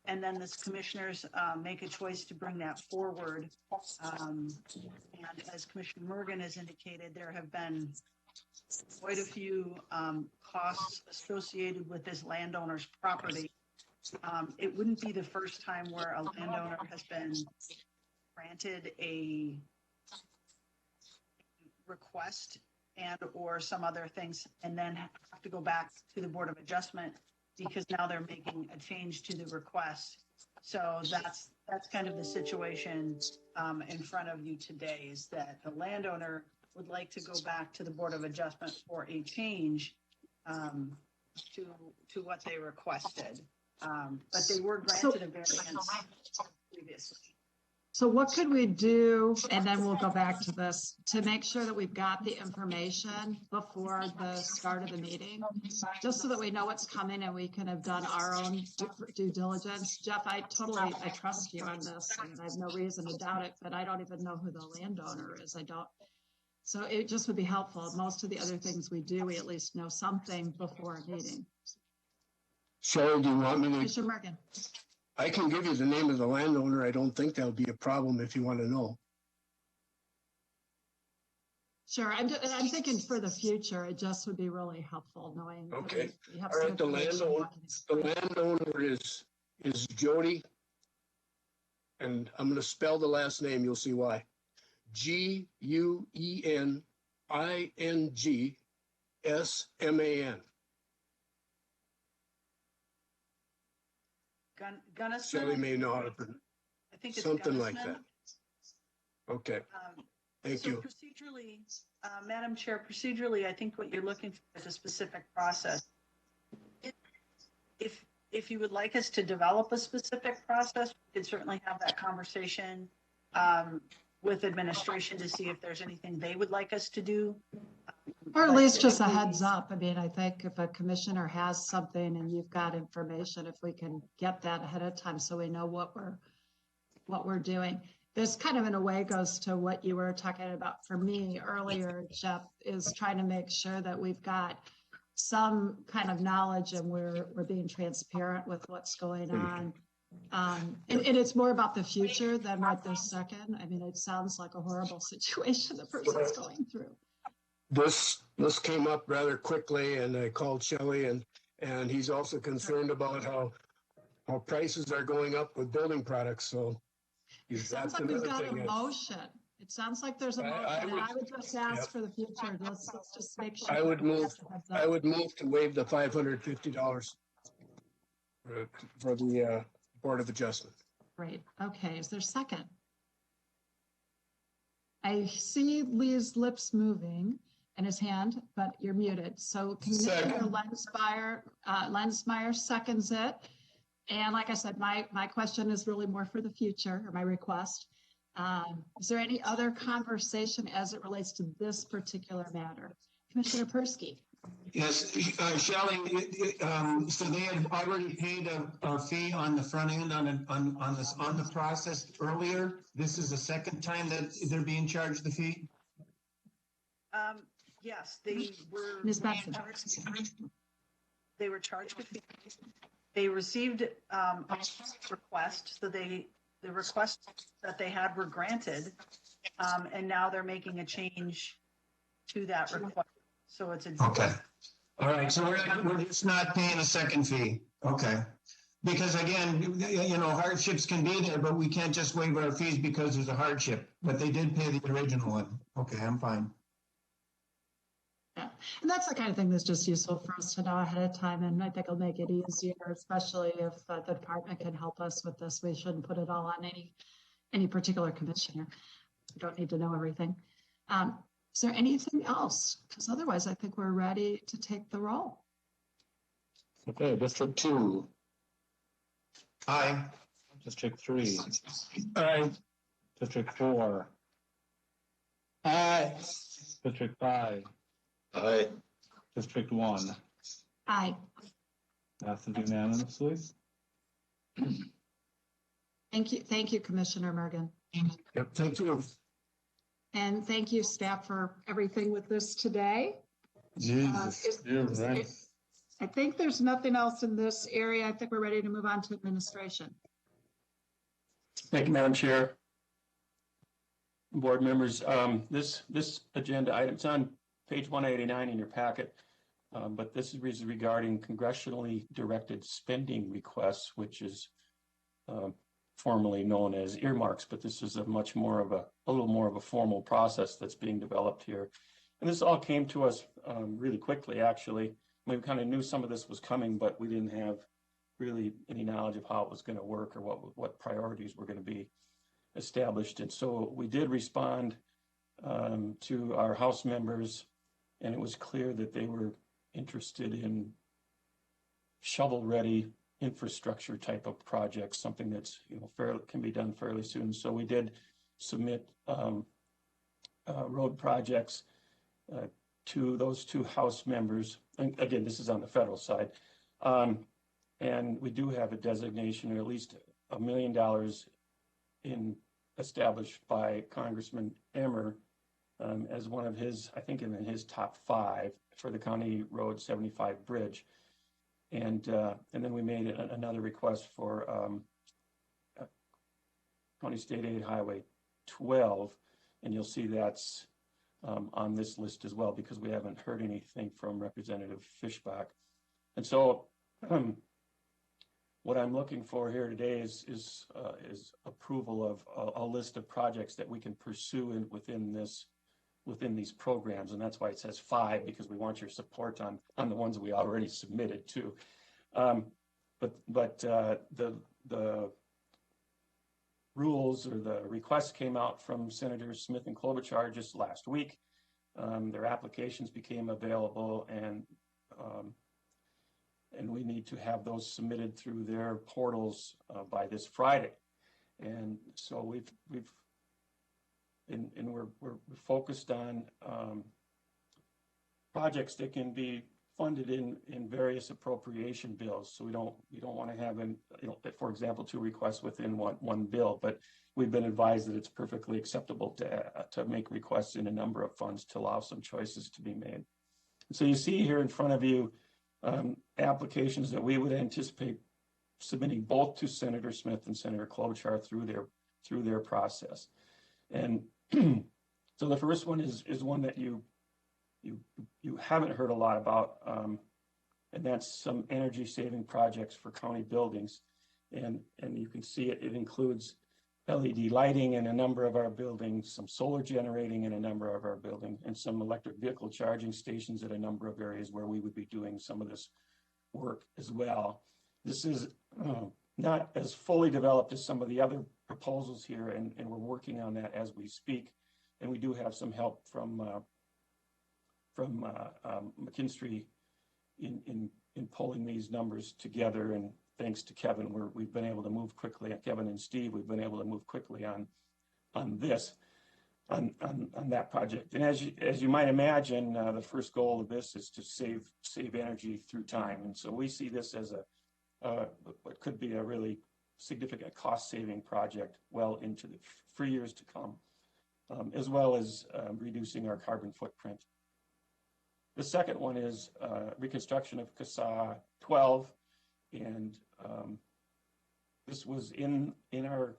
and then this commissioners make a choice to bring that forward. And as Commissioner Mergen has indicated, there have been quite a few costs associated with this landowner's property. It wouldn't be the first time where a landowner has been granted a request and or some other things and then have to go back to the Board of Adjustment because now they're making a change to the request. So that's kind of the situation in front of you today, is that the landowner would like to go back to the Board of Adjustment for a change to what they requested. But they were granted a variance previously. So what could we do, and then we'll go back to this, to make sure that we've got the information before the start of the meeting, just so that we know what's coming and we can have done our own due diligence. Jeff, I trust you on this, and I have no reason to doubt it, but I don't even know who the landowner is. So it just would be helpful. Most of the other things we do, we at least know something before a meeting. Cheryl, do you want me to? Commissioner Mergen. I can give you the name of the landowner. I don't think that would be a problem if you want to know. Sure, I'm thinking for the future, it just would be really helpful knowing. Okay. We have All some right. The landowner is Jody, and I'm going to spell the last name. You'll see why. GueningSman. Gunnison? Shelley may know how to pronounce I think it's something like Gunnison. that. Okay. Thank So you. procedurally, Madam Chair, procedurally, I think what you're looking for is a specific process. If you would like us to develop a specific process, we could certainly have that conversation with administration to see if there's anything they would like us to do. Or at least just a heads up. I mean, I think if a commissioner has something and you've got information, if we can get that ahead of time so we know what we're doing. This kind of in a way goes to what you were talking about for me earlier, Jeff, is trying to make sure that we've got some kind of knowledge and we're being transparent with what's going on. And it's more about the future than right this second. I mean, it sounds like a horrible situation the person's going through. This came up rather quickly, and I called Shelley, and he's also concerned about how prices are going up with building products. So it sounds like we've got a motion. It sounds like there's a motion, and I would just ask for the future. Let's just make sure. I would move to waive the $550 for the Board of Adjustment. Great. Okay. Is there a second? I see Lee's lips moving and his hand, but you're muted. So Commissioner Lensmeyer seconds it. And like I said, my question is really more for the future, or my request. Is there any other conversation as it relates to this particular matter? Commissioner Persky. Yes, Shelley, so they had already paid a fee on the front end on the process earlier. This is the second time that they're being charged the fee? Yes, they were. Ms. Benson. They were charged a fee. They received a request, so the requests that they had were granted, and now they're making a change to that request. So it's a. Okay. All right. So we're just not paying a second fee. Okay. Because again, hardships can be there, but we can't just waive our fees because there's a hardship. But they did pay the original one. Okay, I'm fine. Yeah, and that's the kind of thing that's just useful for us to know ahead of time, and I think it'll make it easier, especially if the department can help us with this. We shouldn't put it all on any particular commissioner. We don't need to know everything. Is there anything else? Because otherwise, I think we're ready to take the roll. Okay, District 2. Aye. District 3, Aye. District 4, Aye. District 5, Aye. District 1. Aye. Passes unanimously. Thank you, Commissioner Mergen. Yep, thank you. And thank you, staff, for everything with this today. Jesus, you're right. I think there's nothing else in this area. I think we're ready to move on to administration. Thank you, Madam Chair. Board members, this agenda item's on page 189 in your packet, but this is regarding congressionally directed spending requests, which is formerly known as earmarks, but this is a little more of a formal process that's being developed here. And this all came to us really quickly, actually. We kind of knew some of this was coming, but we didn't have really any knowledge of how it was going to work or what priorities were going to be established. And so we did respond to our House members, and it was clear that they were interested in shovel-ready infrastructure type of projects, something that's can be done fairly soon. So we did submit road projects to those two House members. And again, this is on the federal side. And we do have a designation, or at least $1 million established by Congressman Emmer as one of his, I think in his top 5 for the County Road 75 bridge. And then we made another request for County State Aid Highway 12, and you'll see that's on this list as well, because we haven't heard anything from Representative Fischbach. And so what I'm looking for here today is approval of a list of projects that we can pursue within these programs, and that's why it says 5, because we want your support on the ones we already submitted to. But the rules or the requests came out from Senators Smith and Klobuchar just last week. Their applications became available, and we need to have those submitted through their portals by this Friday. And so we're focused on projects that can be funded in various appropriation bills. So we don't want to have, for example, 2 requests within one bill, but we've been advised that it's perfectly acceptable to make requests in a number of funds to allow some choices to be made. So you see here in front of you applications that we would anticipate submitting both to Senator Smith and Senator Klobuchar through their process. And so the first one is one that you haven't heard a lot about, and that's some energy saving projects for county buildings. And you can see it includes LED lighting in a number of our buildings, some solar generating in a number of our buildings, and some electric vehicle charging stations at a number of areas where we would be doing some of this work as well. This is not as fully developed as some of the other proposals here, and we're working on that as we speak. And we do have some help from McKinstry in pulling these numbers together, and thanks to Kevin, we've been able to move quickly. Kevin and Steve, we've been able to move quickly on that project. And as you might imagine, the first goal of this is to save energy through time, and so we see this as what could be a really significant cost-saving project well into the for years to come, as well as reducing our carbon footprint. The second one is reconstruction of CSAH 12, and this was in our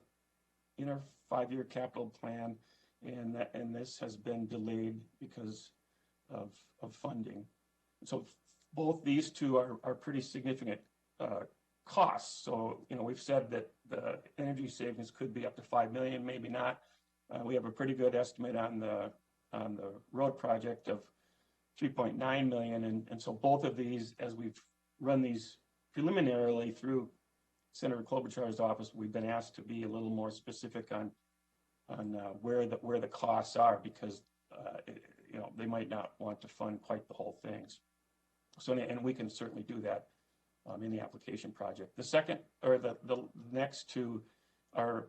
5-year capital plan, and this has been delayed because of funding. So both these two are pretty significant costs. So we've said that the energy savings could be up to 5 million, maybe not. We have a pretty good estimate on the road project of 3.9 million, and so both of these, as we've run these preliminarily through Senator Klobuchar's office, we've been asked to be a little more specific on where the costs are, because they might not want to fund quite the whole things. So, and we can certainly do that in the application project. The second, or the next two are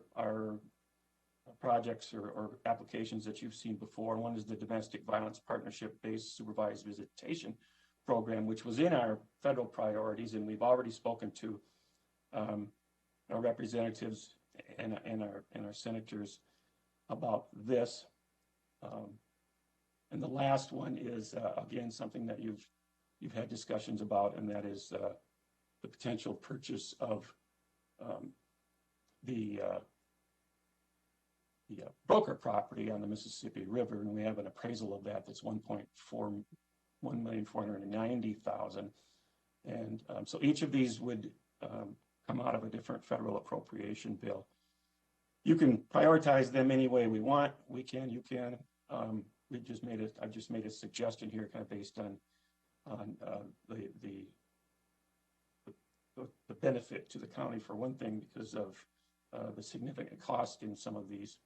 projects or applications that you've seen before. One is the Domestic Violence Partnership-Based Supervised Visitation Program, which was in our federal priorities, and we've already spoken to our representatives and our senators about this. And the last one is again something that you've had discussions about, and that is the potential purchase of the broker property on the Mississippi River, and we have an appraisal of that that's $1,490,000, and so each of these would come out of a different federal appropriation bill. You can prioritize them any way we want. We can, you can. I've just made a suggestion here, kind of based on the benefit to the county for one thing, because of the significant cost in some of these.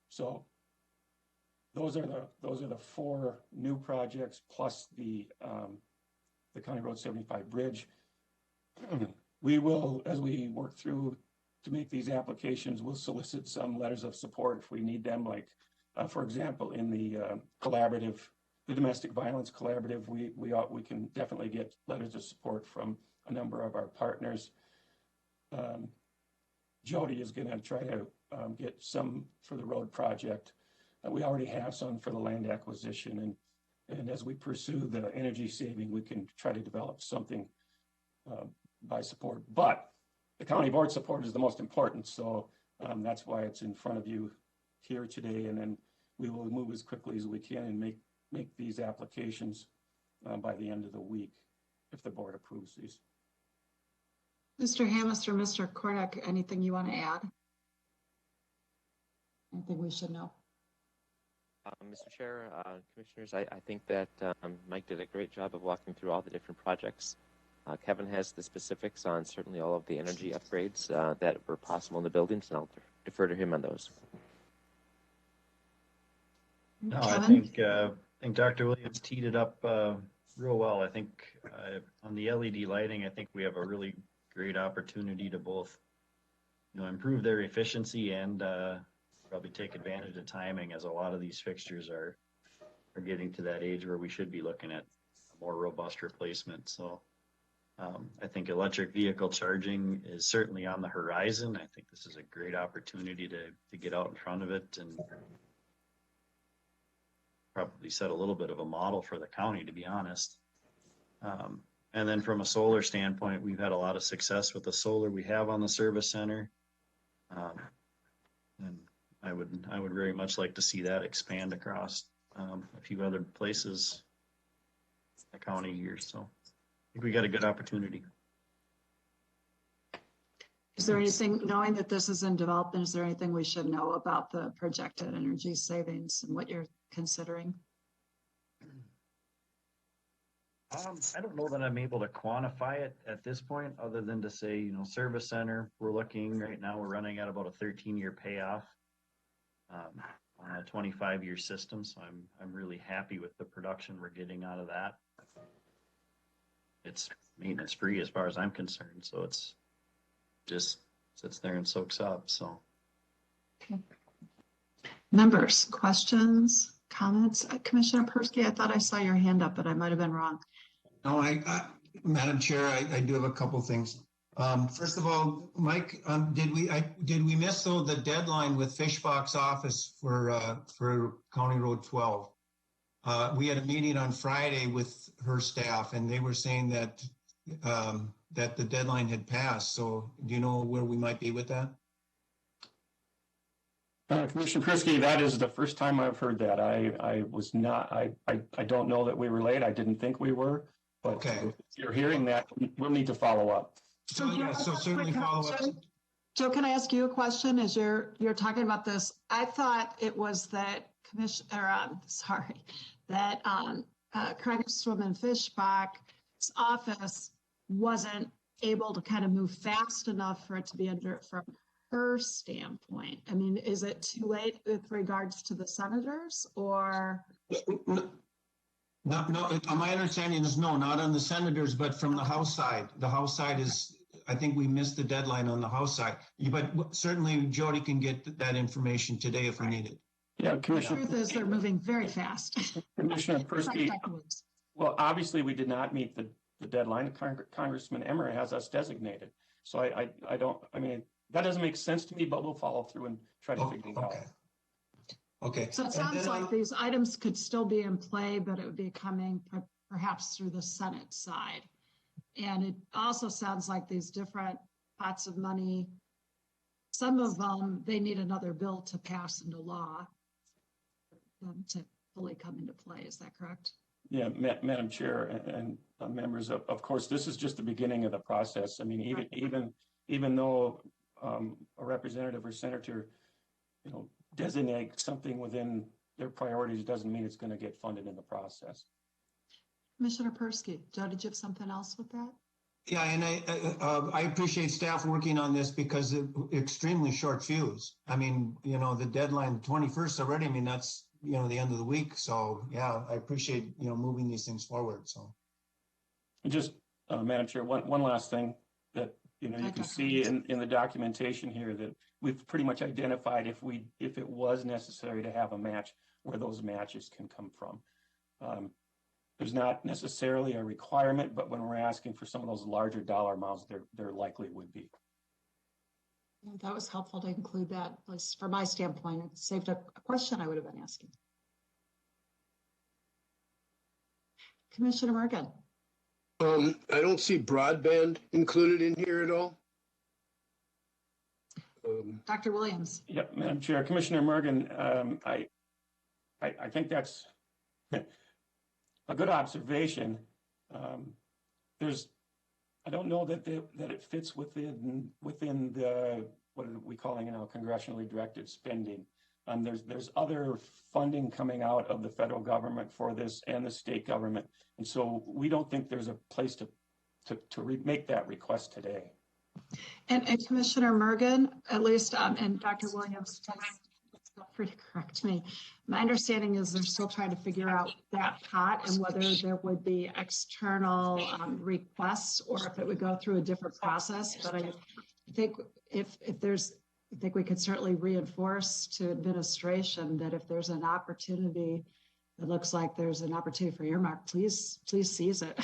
So those are the four new projects plus the County Road 75 bridge. We will, as we work through to make these applications, we'll solicit some letters of support if we need them. Like, for example, in the collaborative, the Domestic Violence Collaborative, we can definitely get letters of support from a number of our partners. Jody is going to try to get some for the road project. We already have some for the land acquisition, and as we pursue the energy saving, we can try to develop something by support. But the county board support is the most important, so that's why it's in front of you here today, and then we will move as quickly as we can and make these applications by the end of the week if the board approves these. Mr. Hammes or Mr. Cornick, anything you want to add? Anything we should know? Mr. Chair, Commissioners, I think that Mike did a great job of walking through all the different projects. Kevin has the specifics on certainly all of the energy upgrades that were possible in the buildings, and I'll defer to him on those. No, I think Dr. Williams teed it up real well. I think on the LED lighting, I think we have a really great opportunity to both, improve their efficiency and probably take advantage of timing, as a lot of these fixtures are getting to that age where we should be looking at a more robust replacement. So I think electric vehicle charging is certainly on the horizon. I think this is a great opportunity to get out in front of it and probably set a little bit of a model for the county, to be honest. And then from a solar standpoint, we've had a lot of success with the solar we have on the service center. And I would very much like to see that expand across a few other places in the county here. So I think we got a good opportunity. Is there anything, knowing that this is in development, is there anything we should know about the projected energy savings and what you're considering? I don't know that I'm able to quantify it at this point, other than to say, service center, we're looking right now, we're running at about a 13-year payoff on a 25-year system. So I'm really happy with the production we're getting out of that. It's maintenance free as far as I'm concerned. So it's just sits there and soaks up. So. Okay. Members, questions, comments? Commissioner Persky, I thought I saw your hand up, but I might have been wrong. No, Madam Chair, I do have a couple things. First of all, Mike, did we miss though the deadline with Fishbach's office for County Road 12? We had a meeting on Friday with her staff, and they were saying that that the deadline had passed. So do you know where we might be with that? Commissioner Persky, that is the first time I've heard that. I was not, I don't know that we were late. I didn't think we were, but okay. If you're hearing that, we'll need to follow up. So yeah, so certainly follow up. Joe, can I ask you a question as you're talking about this? I thought it was that that Congresswoman Fishbach's office wasn't able to kind of move fast enough for it to be under from her standpoint. I mean, is it too late with regards to the senators, or? No, my understanding is no, not on the senators, but from the House side. The House side is, I think we missed the deadline on the House side. But certainly Jody can get that information today if we need it. Yeah, The Commissioner. truth is they're moving very fast. Commissioner Persky, Dr. Williams. well, obviously, we did not meet the deadline. Congressman Emmer has us designated. So I don't, I mean, that doesn't make sense to me, but we'll follow through and try to figure it out. Okay. So it sounds like these items could still be in play, but it would be coming perhaps through the Senate side. And it also sounds like these different pots of money, some of them, they need another bill to pass into law for them to fully come into play. Is that correct? Yeah, Madam Chair and members, of course, this is just the beginning of the process. I mean, even though a representative or senator, designate something within their priorities doesn't mean it's going to get funded in the process. Commissioner Persky, Joe, did you have something else with that? Yeah, and I appreciate staff working on this because extremely short fuse. I mean, the deadline, the 21st already, I mean, that's, the end of the week. So yeah, I appreciate, moving these things forward. So. Just, Madam Chair, one last thing that, you can see in the documentation here that we've pretty much identified if it was necessary to have a match, where those matches can come from. There's not necessarily a requirement, but when we're asking for some of those larger dollar amounts, there likely would be. That was helpful to include that, at least from my standpoint. It saved a question I would have been asking. Commissioner Morgan. I don't see broadband included in here at all. Dr. Williams. Yep, Madam Chair. Commissioner Morgan, I think that's a good observation. I don't know that it fits within the, what are we calling it now, congressionally directed spending. There's other funding coming out of the federal government for this and the state government, and so we don't think there's a place to make that request today. And Commissioner Morgan, at least, and Dr. Williams, feel free to correct me. My understanding is they're still trying to figure out that pot and whether there would be external requests or if it would go through a different process. But I think I think we could certainly reinforce to administration that if there's an opportunity, it looks like there's an opportunity for earmark, please seize it.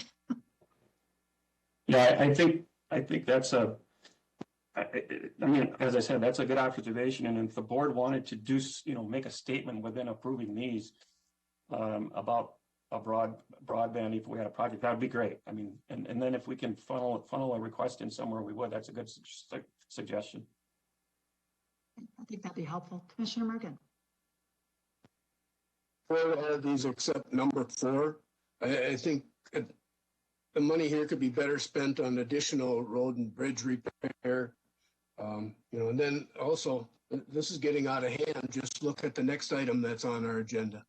Yeah, I think that's I mean, as I said, that's a good observation. And if the board wanted to do, make a statement within approving these about a broadband, if we had a project, that would be great. I mean, and then if we can funnel a request in somewhere, we would. That's a good suggestion. I think that'd be helpful. Commissioner Morgan. For all of these except number 4, I think the money here could be better spent on additional road and bridge repair. And then also, this is getting out of hand. Just look at the next item that's on our agenda.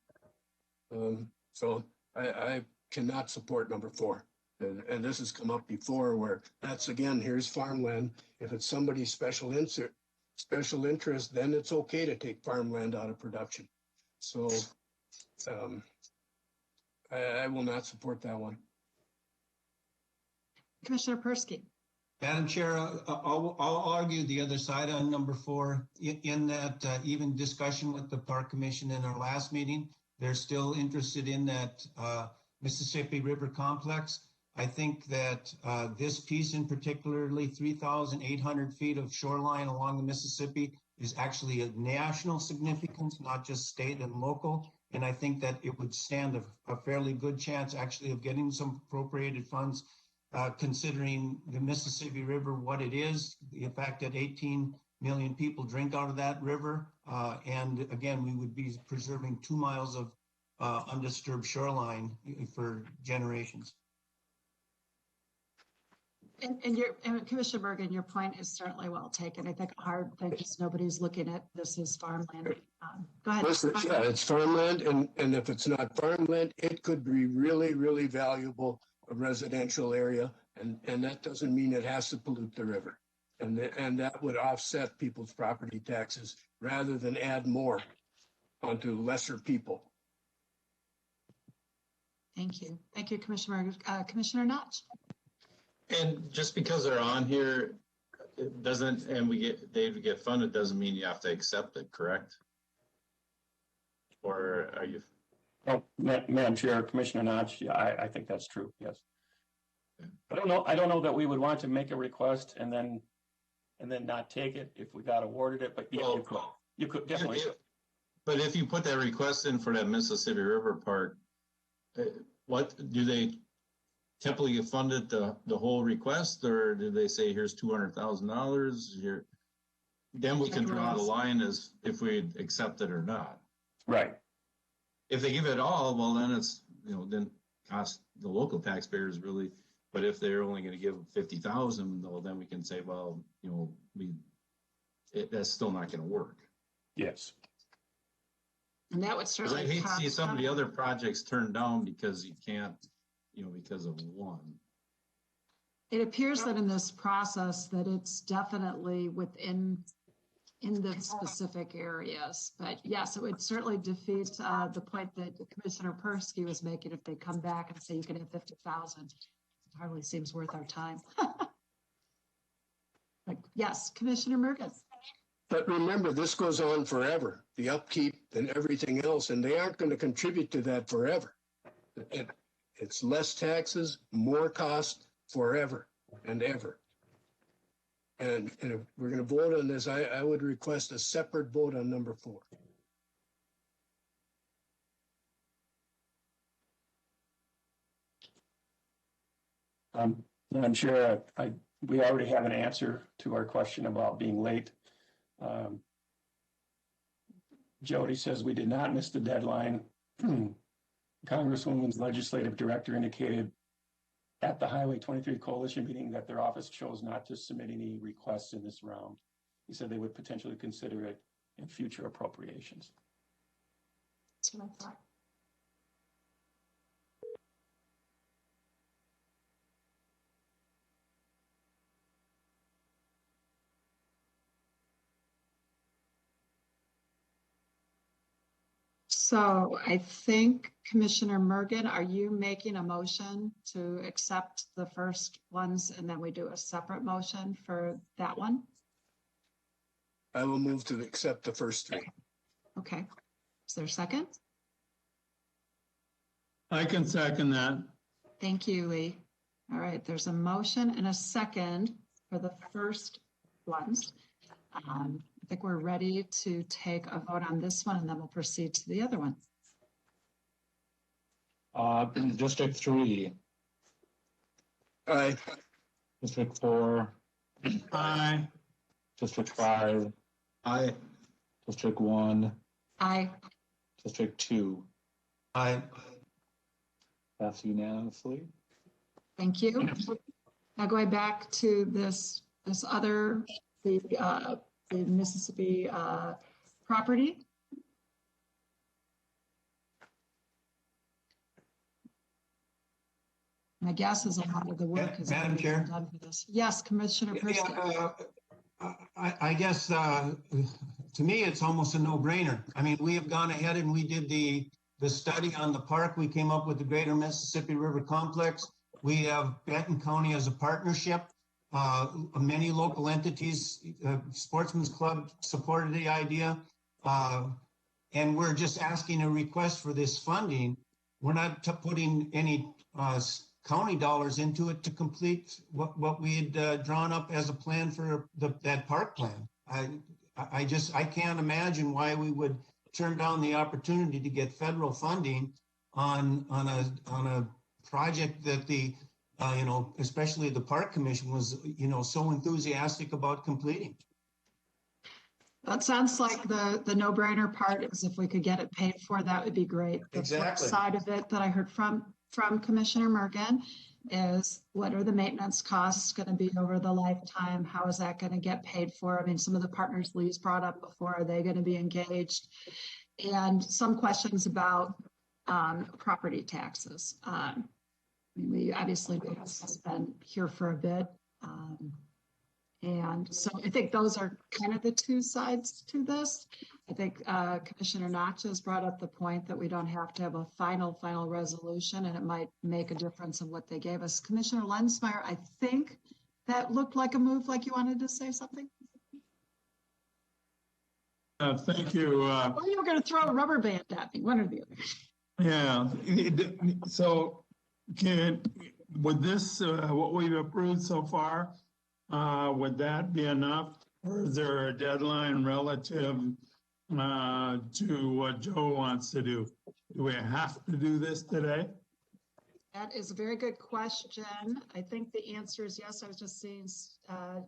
So I cannot support number 4. And this has come up before where that's, again, here's farmland. If it's somebody's special interest, then it's okay to take farmland out of production. So I will not support that one. Commissioner Persky. Madam Chair, I'll argue the other side on number 4 in that even discussion with the Park Commission in our last meeting, they're still interested in that Mississippi River complex. I think that this piece in particularly 3,800 feet of shoreline along the Mississippi is actually of national significance, not just state and local. And I think that it would stand a fairly good chance actually of getting some appropriated funds considering the Mississippi River, what it is, the fact that 18 million people drink out of that river. And again, we would be preserving 2 miles of undisturbed shoreline for generations. And Commissioner Morgan, your point is certainly well taken. I think a hard thing is nobody's looking at this as farmland. Go ahead. Listen, yeah, it's farmland, and if it's not farmland, it could be really, really valuable, a residential area, and that doesn't mean it has to pollute the river. And that would offset people's property taxes rather than add more onto lesser people. Thank you. Thank you, Commissioner. Commissioner Notch. And just because they're on here, it doesn't, and they get funded, doesn't mean you have to accept it, correct? Or are you? Oh, Madam Chair, Commissioner Notch, yeah, I think that's true, yes. I don't know that we would want to make a request and then not take it if we got awarded it, but yeah, you could definitely. But if you put that request in for that Mississippi River Park, what do they typically fund it the whole request, or do they say here's $200,000 here? Then we can draw the line as if we accept it or not. Right. If they give it all, well, then it's, then cost the local taxpayers really. But if they're only going to give 50,000, well, then we can say, well, that's still not going to work. Yes. And that would 'Cause certainly. I hate to see some of the other projects turned down because you can't, because of one. It appears that in this process that it's definitely within the specific areas. But yes, it would certainly defeat the point that Commissioner Persky was making if they come back and say you can have 50,000. It hardly seems worth our time. But yes, Commissioner Mergen. But remember, this goes on forever, the upkeep and everything else, and they aren't going to contribute to that forever. It's less taxes, more cost forever and ever. And if we're going to vote on this, I would request a separate vote on number 4. I'm sure we already have an answer to our question about being late. Jody says we did not miss the deadline. Congresswoman's legislative director indicated at the Highway 23 Coalition meeting that their office chose not to submit any requests in this round. He said they would potentially consider it in future appropriations. That's what I thought. So I think Commissioner Mergen, are you making a motion to accept the first ones and then we do a separate motion for that one? I will move to accept the first 3. Okay. Is there a second? I can second that. Thank you, Lee. All right, there's a motion and a second for the first ones. I think we're ready to take a vote on this one and then we'll proceed to the other one. District 3. Aye. District 4. Aye. District 5. Aye. District 1. Aye. District 2. Aye. Pass unanimously. Thank you. Now going back to this other, the Mississippi property. My guess is a lot of the work is Madam Chair? done for this. Yes, Commissioner Persky. I guess to me, it's almost a no-brainer. I mean, we have gone ahead and we did the study on the park. We came up with the Greater Mississippi River Complex. We have Benton County as a partnership. Many local entities, Sportsman's Club supported the idea. And we're just asking a request for this funding. We're not putting any county dollars into it to complete what we had drawn up as a plan for that park plan. I can't imagine why we would turn down the opportunity to get federal funding on a project that especially the Park Commission was, so enthusiastic about completing. That sounds like the no-brainer part is if we could get it paid for, that would be great. The flip side of it that I heard from Commissioner Mergen is what are the maintenance costs going to be over the lifetime? How is that going to get paid for? I mean, some of the partners Lee's brought up before, are they going to be engaged? And some questions about property taxes. We obviously have been here for a bit. And so I think those are kind of the two sides to this. I think Commissioner Notch has brought up the point that we don't have to have a final resolution, and it might make a difference in what they gave us. Commissioner Lensmeyer, I think that looked like a move, like you wanted to say something? Thank you. Or you were going to throw a rubber band at me, one or the other. Yeah, so would this, what we've approved so far, would that be enough? Or is there a deadline relative to what Joe wants to do? Do we have to do this today? That is a very good question. I think the answer is yes. I was just seeing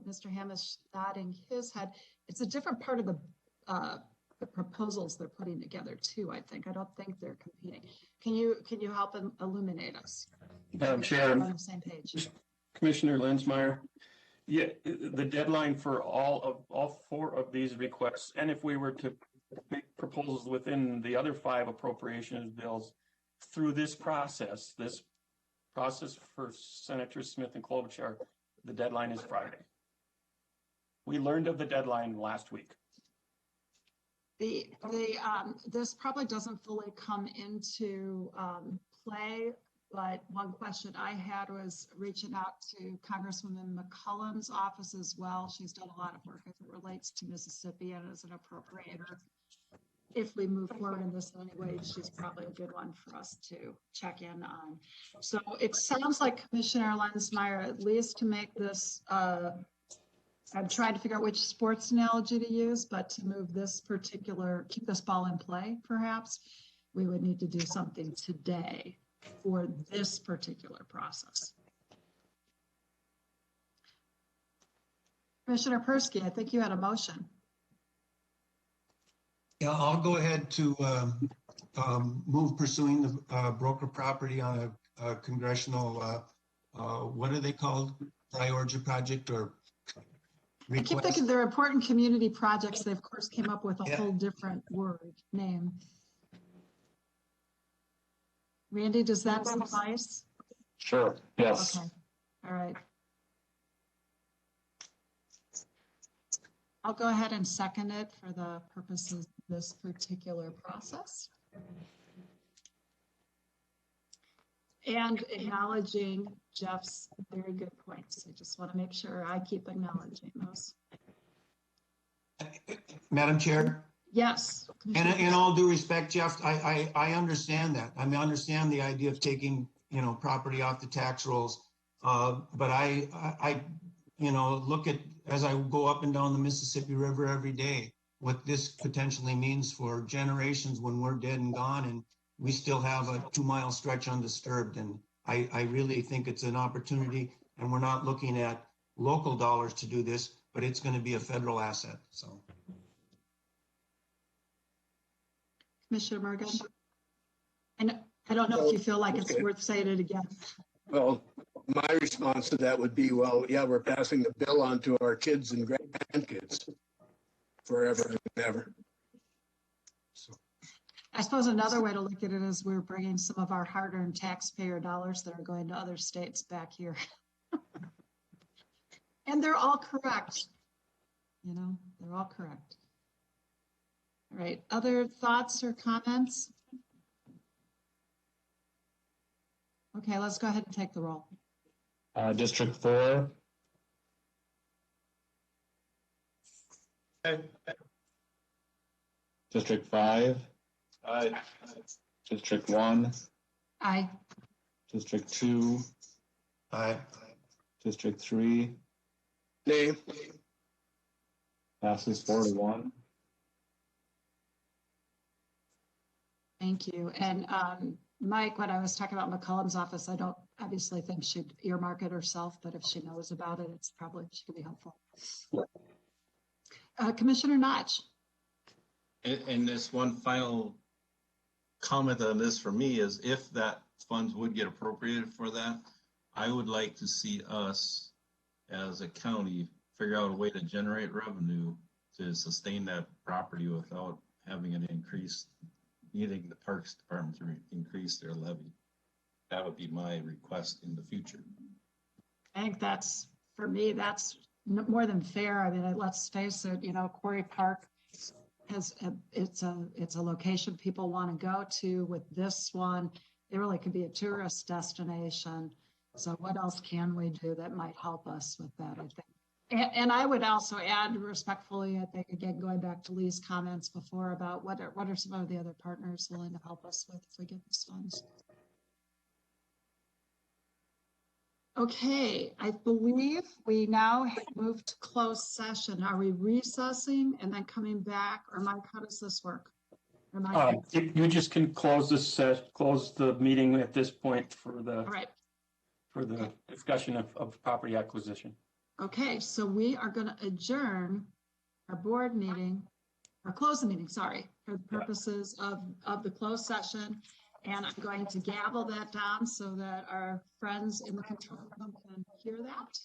Mr. Hamish nodding his head. It's a different part of the proposals they're putting together too, I think. I don't think they're competing. Can you help illuminate us? Madam Chair, on the same page. Commissioner Lensmeyer, yeah, the deadline for all four of these requests, and if we were to make proposals within the other 5 appropriations bills through this process for Senator Smith and Klobuchar, the deadline is Friday. We learned of the deadline last week. This probably doesn't fully come into play, but one question I had was reaching out to Congresswoman McCollum's office as well. She's done a lot of work as it relates to Mississippi and as an appropriator. If we move forward in this anyway, she's probably a good one for us to check in on. So it sounds like Commissioner Lensmeyer, at least to make this, I'm trying to figure out which sports analogy to use, but to move this particular, keep this ball in play, perhaps, we would need to do something today for this particular process. Commissioner Persky, I think you had a motion. Yeah, I'll go ahead to move pursuing the broker property on a congressional, what are they called? Priority project or request? I keep thinking they're important community projects. They of course came up with a whole different name. Randy, does that suffice? Sure, yes. Okay, all right. I'll go ahead and second it for the purposes of this particular process. And acknowledging Jeff's very good points. I just want to make sure I keep acknowledging those. Madam Chair? Yes. And in all due respect, Jeff, I understand that. I mean, I understand the idea of taking, property off the tax rolls. But I look at, as I go up and down the Mississippi River every day, what this potentially means for generations when we're dead and gone, and we still have a 2-mile stretch undisturbed. And I really think it's an opportunity, and we're not looking at local dollars to do this, but it's going to be a federal asset, so. Commissioner Morgan, and I don't know if you feel like it's worth saying it again. Well, my response to that would be, well, yeah, we're passing the bill on to our kids and grandkids forever and ever. So. I suppose another way to look at it is we're bringing some of our hard-earned taxpayer dollars that are going to other states back here. And they're all correct. They're all correct. All right, other thoughts or comments? Okay, let's go ahead and take the roll. District 4. Aye. District 5. Aye. District 1. Aye. District 2. Aye. District 3. Nay. Passes 4-1. Thank you. And Mike, when I was talking about McCollum's office, I don't obviously think she'd earmark it herself, but if she knows about it, it's probably, she could be helpful. Commissioner Notch. And this one final comment on this for me is, if that funds would get appropriated for that, I would like to see us as a county figure out a way to generate revenue to sustain that property without having an increase, needing the Parks Department to increase their levy. That would be my request in the future. I think that's, for me, that's more than fair. I mean, let's face it, Quarry Park it's a location people want to go to. With this one, it really could be a tourist destination. So what else can we do that might help us with that, I think? And I would also add respectfully, I think, again, going back to Lee's comments before about what are some of the other partners willing to help us with if we get these funds. Okay, I believe we now have moved to closed session. Are we recessing and then coming back, or Mike, how does this work? You just can close close the meeting at this point for the discussion of property acquisition. Okay, so we are going to adjourn our board meeting, or close the meeting, sorry, for the purposes of the closed session. And I'm going to gavel that down so that our friends in the control room can hear that.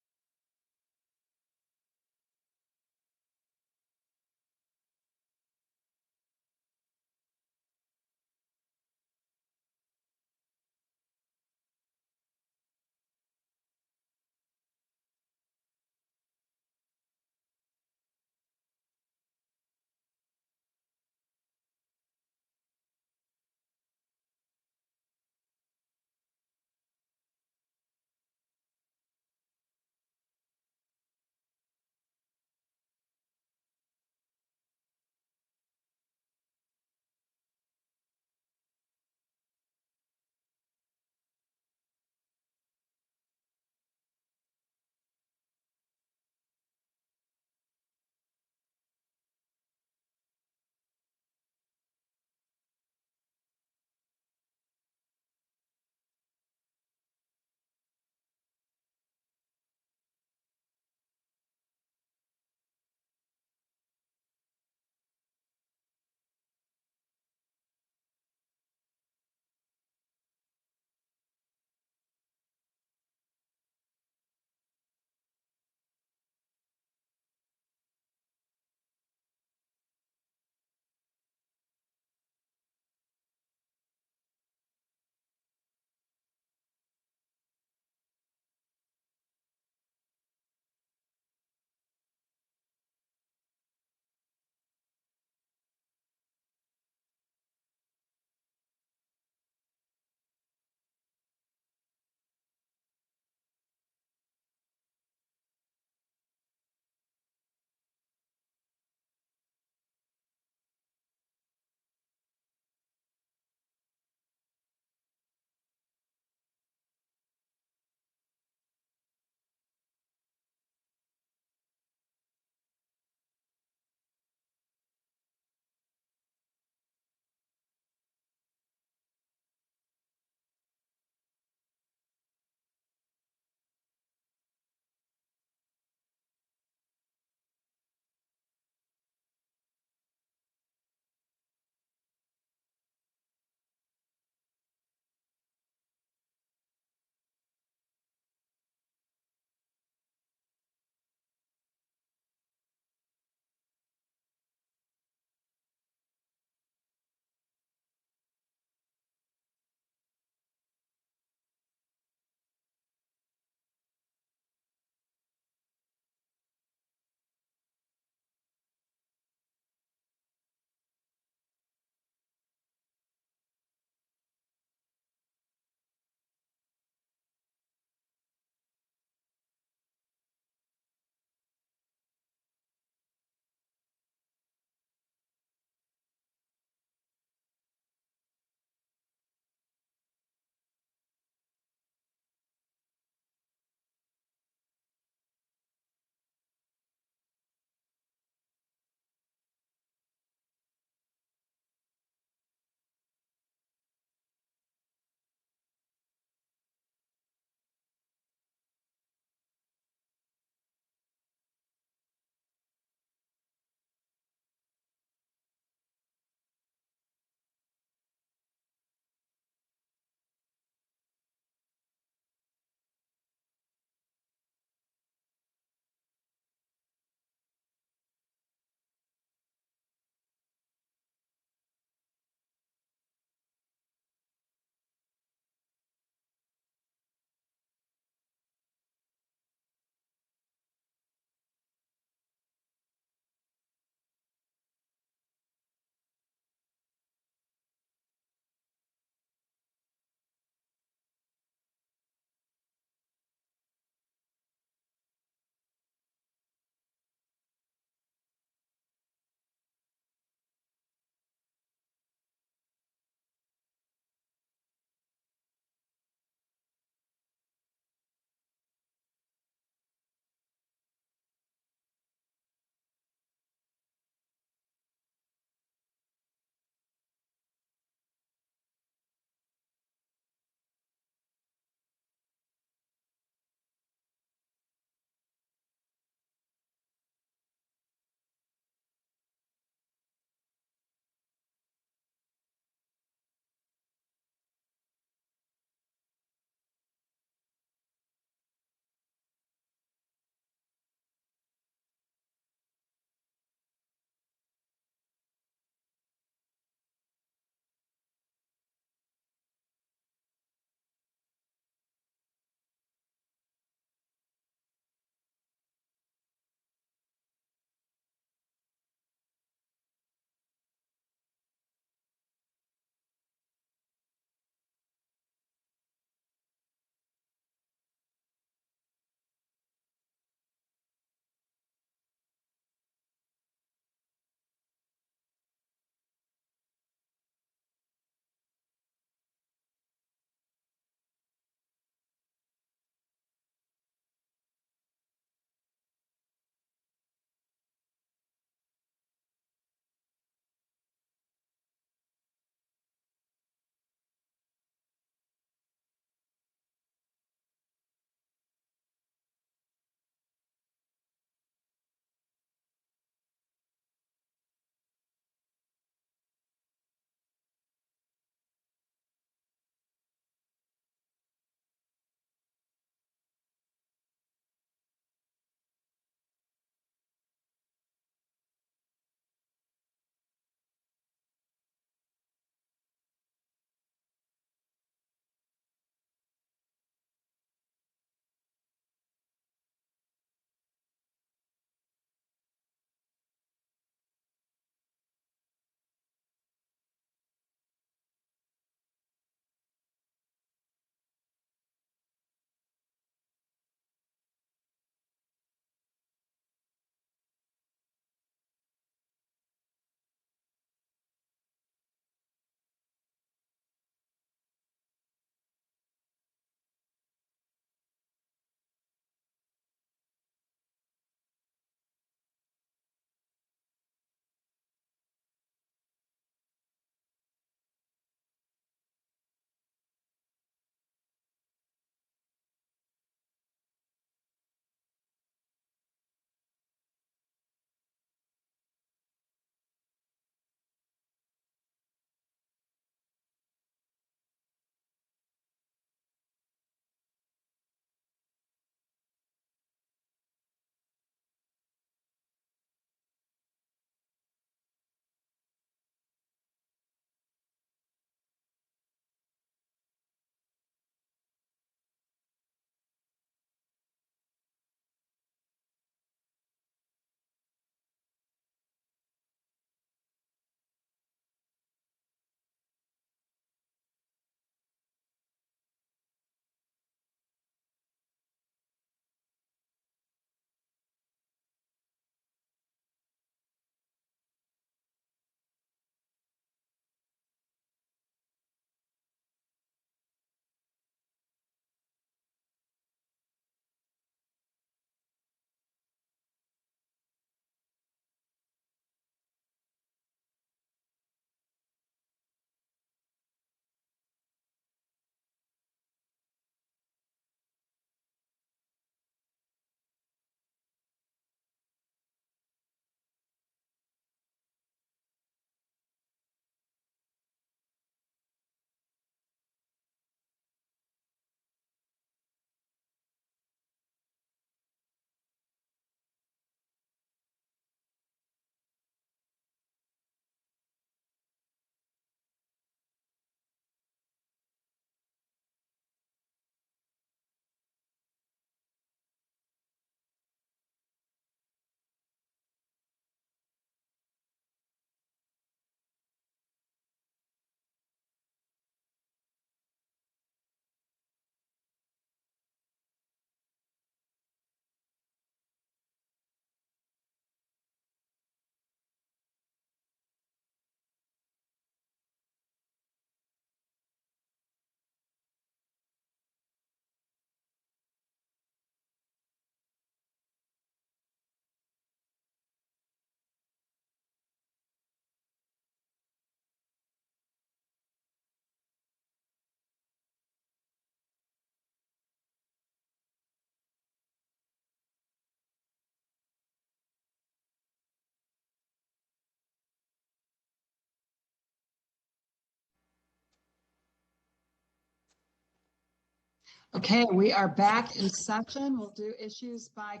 Okay, we are back in session. We'll do issues by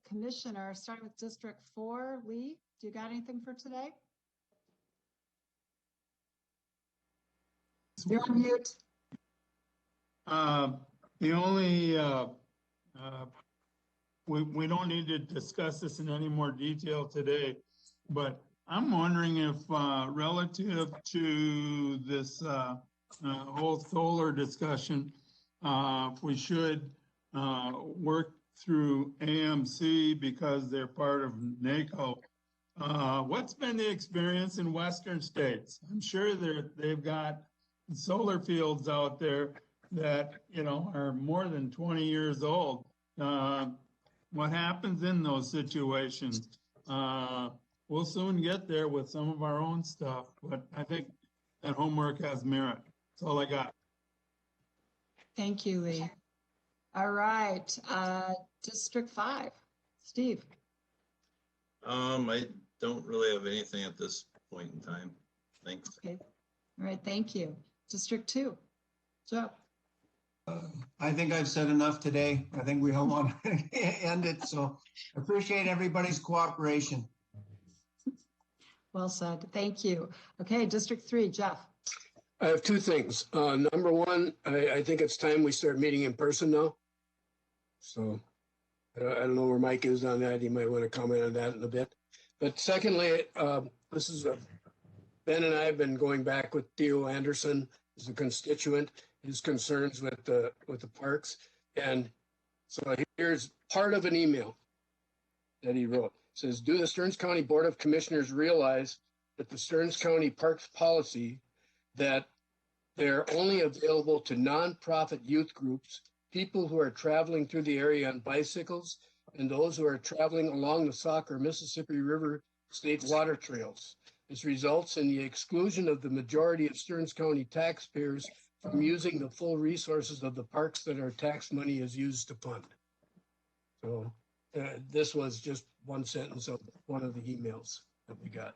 commissioner, starting with District 4. Lee, do you got anything for today? You're on mute. The only, we don't need to discuss this in any more detail today, but I'm wondering if relative to this whole solar discussion, if we should work through AMC because they're part of NACO. What's been the experience in Western states? I'm sure they've got solar fields out there that, you know, are more than 20 years old. What happens in those situations? We'll soon get there with some of our own stuff, but I think that homework has merit. That's all I got. Thank you, Lee. All right, District 5, Steve. I don't really have anything at this point in time. Thanks. Okay. All right, thank you. District 2, Joe. I think I've said enough today. I think we all want to end it. So appreciate everybody's cooperation. Well said. Thank you. Okay, District 3, Jeff. I have two things. Number one, I think it's time we start meeting in person now. So I don't know where Mike is on that. He might want to comment on that in a bit. But secondly, this is Ben and I have been going back with Theo Anderson as a constituent, his concerns with the parks. And so here's part of an email that he wrote. It says, do the Stearns County Board of Commissioners realize that the Stearns County Parks policy that they're only available to nonprofit youth groups, people who are traveling through the area on bicycles, and those who are traveling along the Sauk or Mississippi River State water trails. This results in the exclusion of the majority of Stearns County taxpayers from using the full resources of the parks that our tax money is used to fund. So this was just one sentence of one of the emails that we got.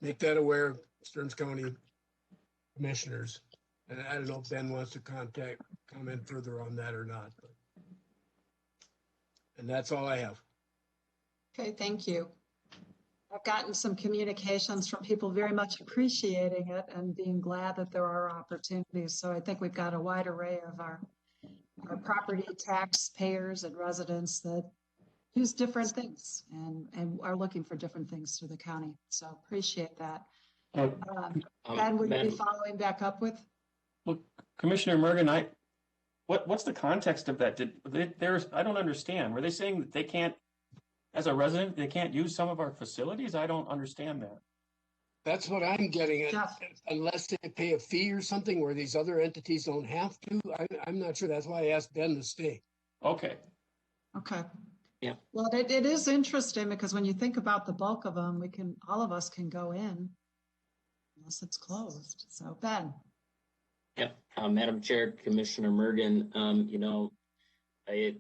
Make that aware, Stearns County commissioners. And I don't know if Ben wants to comment further on that or not. But. And that's all I have. Okay, thank you. I've gotten some communications from people very much appreciating it and being glad that there are opportunities. So I think we've got a wide array of our property taxpayers and residents that use different things and are looking for different things through the county. So appreciate that. Ben, would you be following back up with? Well, Commissioner Mergen, what's the context of that? I don't understand. Were they saying that they can't, as a resident, they can't use some of our facilities? I don't understand that. That's what I'm getting at. Unless they pay a fee or something where these other entities don't have to. I'm not sure. That's why I asked Ben to stay. Okay. Okay. Yeah. Well, it is interesting because when you think about the bulk of them, all of us can go in unless it's closed. So Ben. Yeah, Madam Chair, Commissioner Mergen, you know, I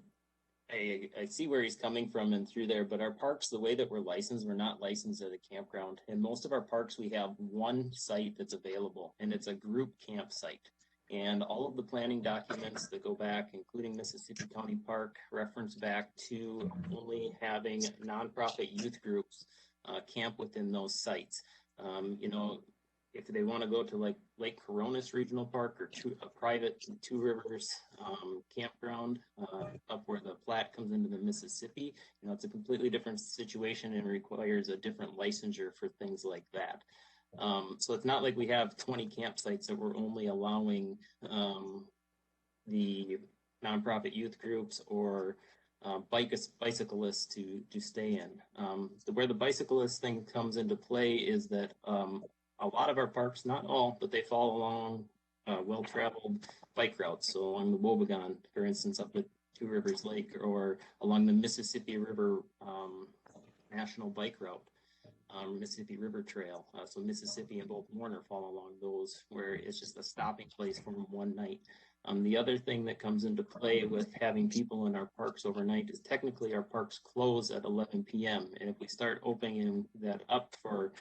see where he's coming from and through there, but our parks, the way that we're licensed, we're not licensed at a campground. In most of our parks, we have one site that's available, and it's a group campsite. And all of the planning documents that go back, including Mississippi County Park, reference back to only having nonprofit youth groups camp within those sites. You know, if they want to go to like Lake Coronis Regional Park or a private Two Rivers campground up where the Platte comes into the Mississippi, you know, it's a completely different situation and requires a different licensure for things like that. So it's not like we have 20 campsites that we're only allowing the nonprofit youth groups or bicyclists to stay in. Where the bicyclist thing comes into play is that a lot of our parks, not all, but they fall along well-traveled bike routes. So along the Wobegon, for instance, up at Two Rivers Lake, or along the Mississippi River National Bike Route, Mississippi River Trail. So Mississippi and Bolt Warner fall along those, where it's just a stopping place for one night. The other thing that comes into play with having people in our parks overnight is technically our parks close at 11 p.m. And if we start opening that up for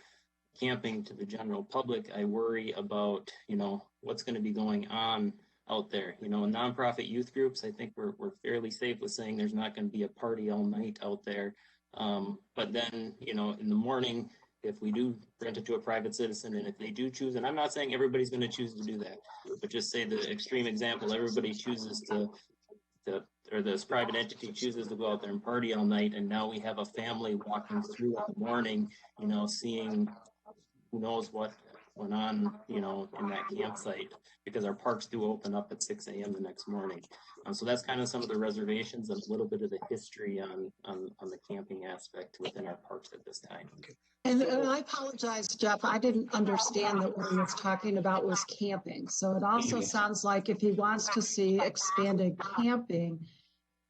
camping to the general public, I worry about, you know, what's going to be going on out there. You know, nonprofit youth groups, I think we're fairly safe with saying there's not going to be a party all night out there. But then, you know, in the morning, if we do rent it to a private citizen, and if they do choose, and I'm not saying everybody's going to choose to do that, but just say the extreme example, everybody chooses to or this private entity chooses to go out there and party all night, and now we have a family walking through in the morning, you know, seeing who knows what went on, you know, in that campsite, because our parks do open up at 6 a.m. the next morning. So that's kind of some of the reservations and a little bit of the history on the camping aspect within our parks at this time. And I apologize, Jeff, I didn't understand that what he was talking about was camping. So it also sounds like if he wants to see expanded camping,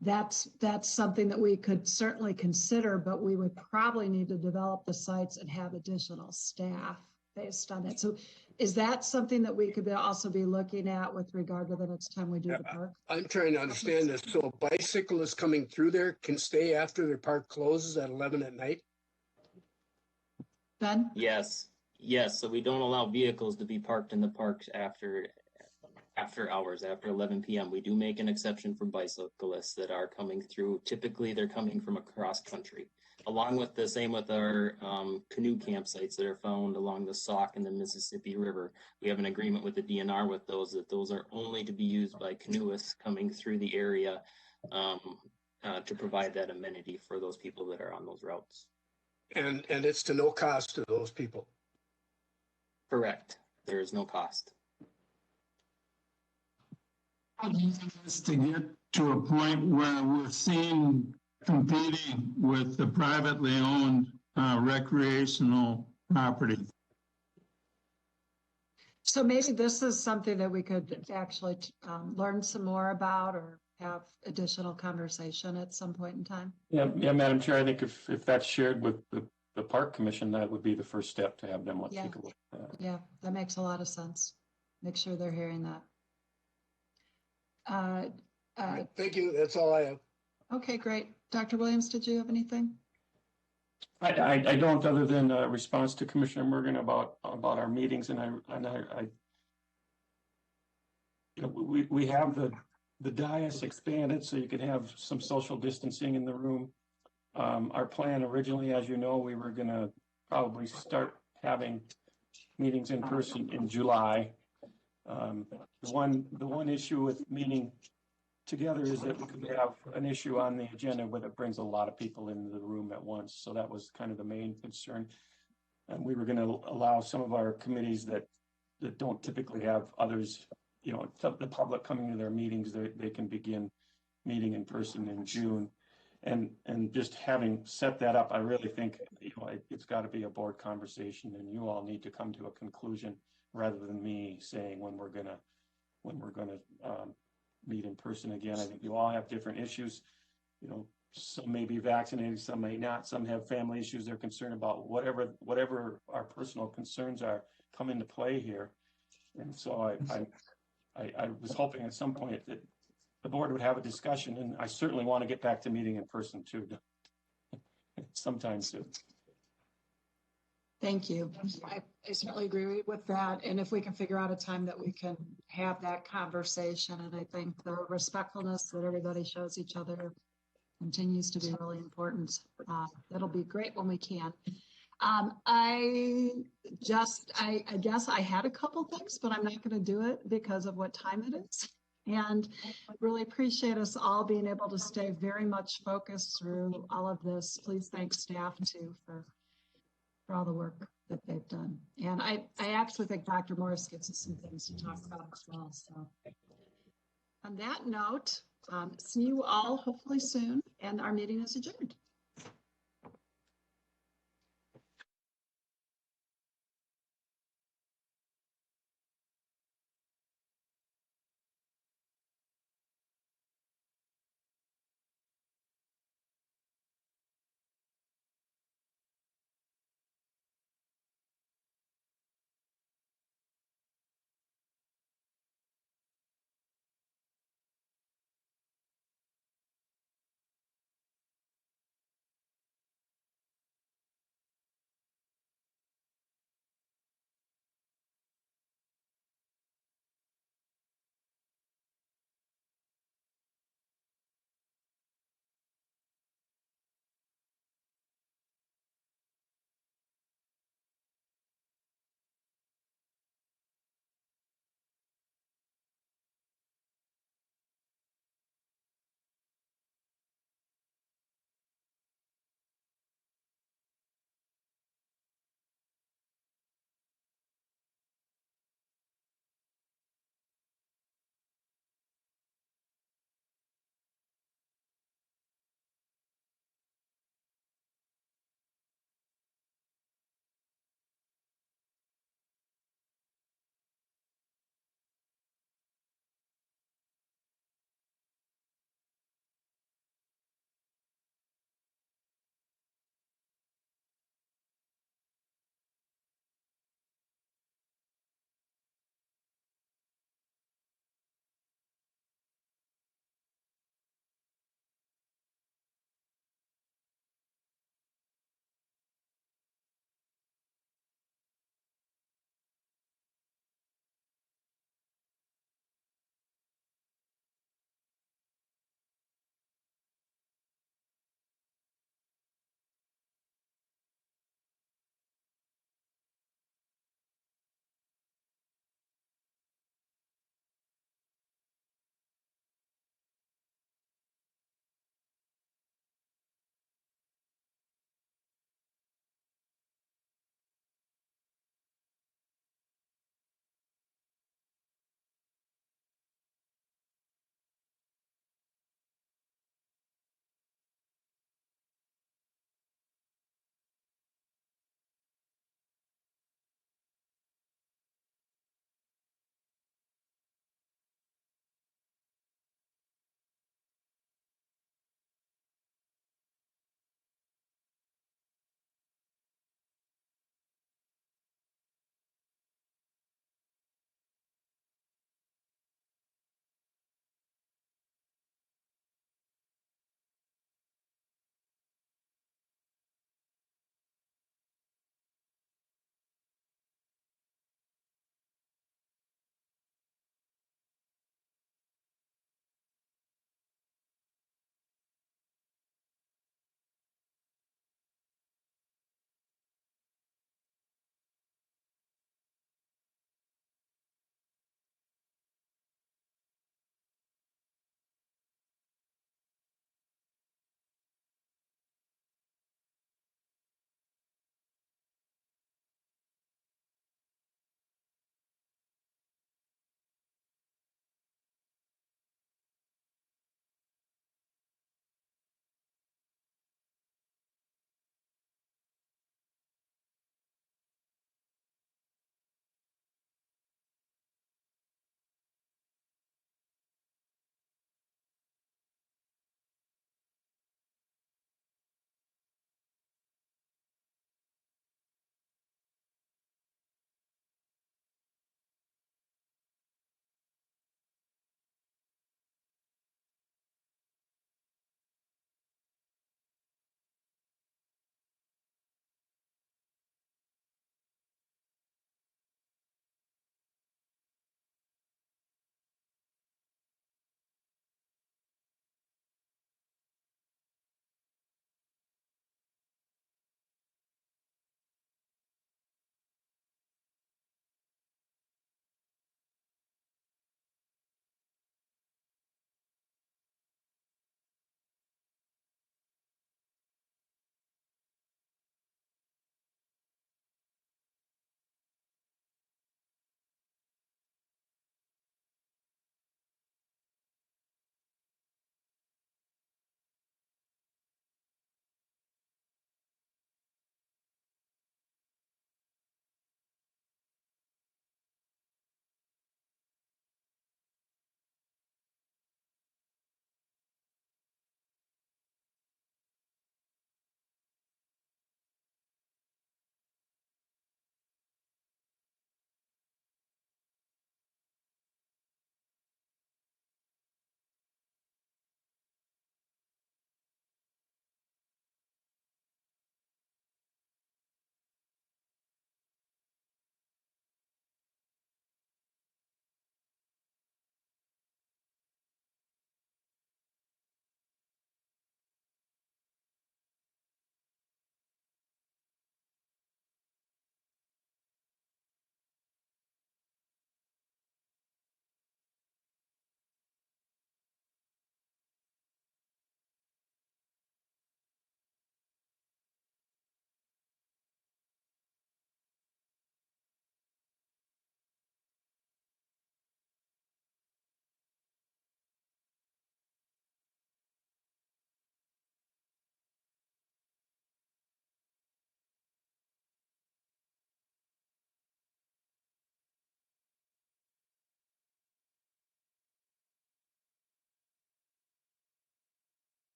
that's something that we could certainly consider, but we would probably need to develop the sites and have additional staff based on it. So is that something that we could also be looking at with regard to the next time we do the park? I'm trying to understand this. So a bicyclist coming through there can stay after their park closes at 11 at night? Ben? Yes. So we don't allow vehicles to be parked in the parks after hours, after 11 p.m. We do make an exception for bicyclists that are coming through. Typically, they're coming from across country. Along with the same with our canoe campsites that are found along the Sauk and the Mississippi River. We have an agreement with the DNR with those that those are only to be used by canoeists coming through the area to provide that amenity for those people that are on those routes. And it's to no cost to those people. Correct. There is no cost. How do you want us to get to a point where we're seeing competing with the privately owned recreational property? So maybe this is something that we could actually learn some more about or have additional conversation at some point in time. Yeah, Madam Chair, I think if that's shared with the Park Commission, that would be the first step to have them take a look at that. Yeah, that makes a lot of sense. Make sure they're hearing that. Thank you. That's all I have. Okay, great. Dr. Williams, did you have anything? I don't, other than a response to Commissioner Mergen about our meetings, and I you know, we have the dais expanded so you could have some social distancing in the room. Our plan originally, as you know, we were going to probably start having meetings in person in July. The one issue with meeting together is that we could have an issue on the agenda where it brings a lot of people into the room at once. So that was kind of the main concern. And we were going to allow some of our committees that don't typically have others, you know, the public coming to their meetings, they can begin meeting in person in June. And just having set that up, I really think, you know, it's got to be a board conversation, and you all need to come to a conclusion rather than me saying when we're gonna meet in person again. I think you all have different issues. You know, some may be vaccinated, some may not. Some have family issues they're concerned about. Whatever our personal concerns are come into play here. And so I was hoping at some point that the board would have a discussion, and I certainly want to get back to meeting in person too, sometime soon. Thank you. I certainly agree with that. And if we can figure out a time that we can have that conversation, and I think the respectfulness that everybody shows each other continues to be really important. That'll be great when we can. I guess I had a couple things, but I'm not going to do it because of what time it is. And really appreciate us all being able to stay very much focused through all of this. Please thank staff too for all the work that they've done. And I actually think Dr. Morris gives us some things to talk about as well. So on that note, see you all hopefully soon, and our meeting is adjourned.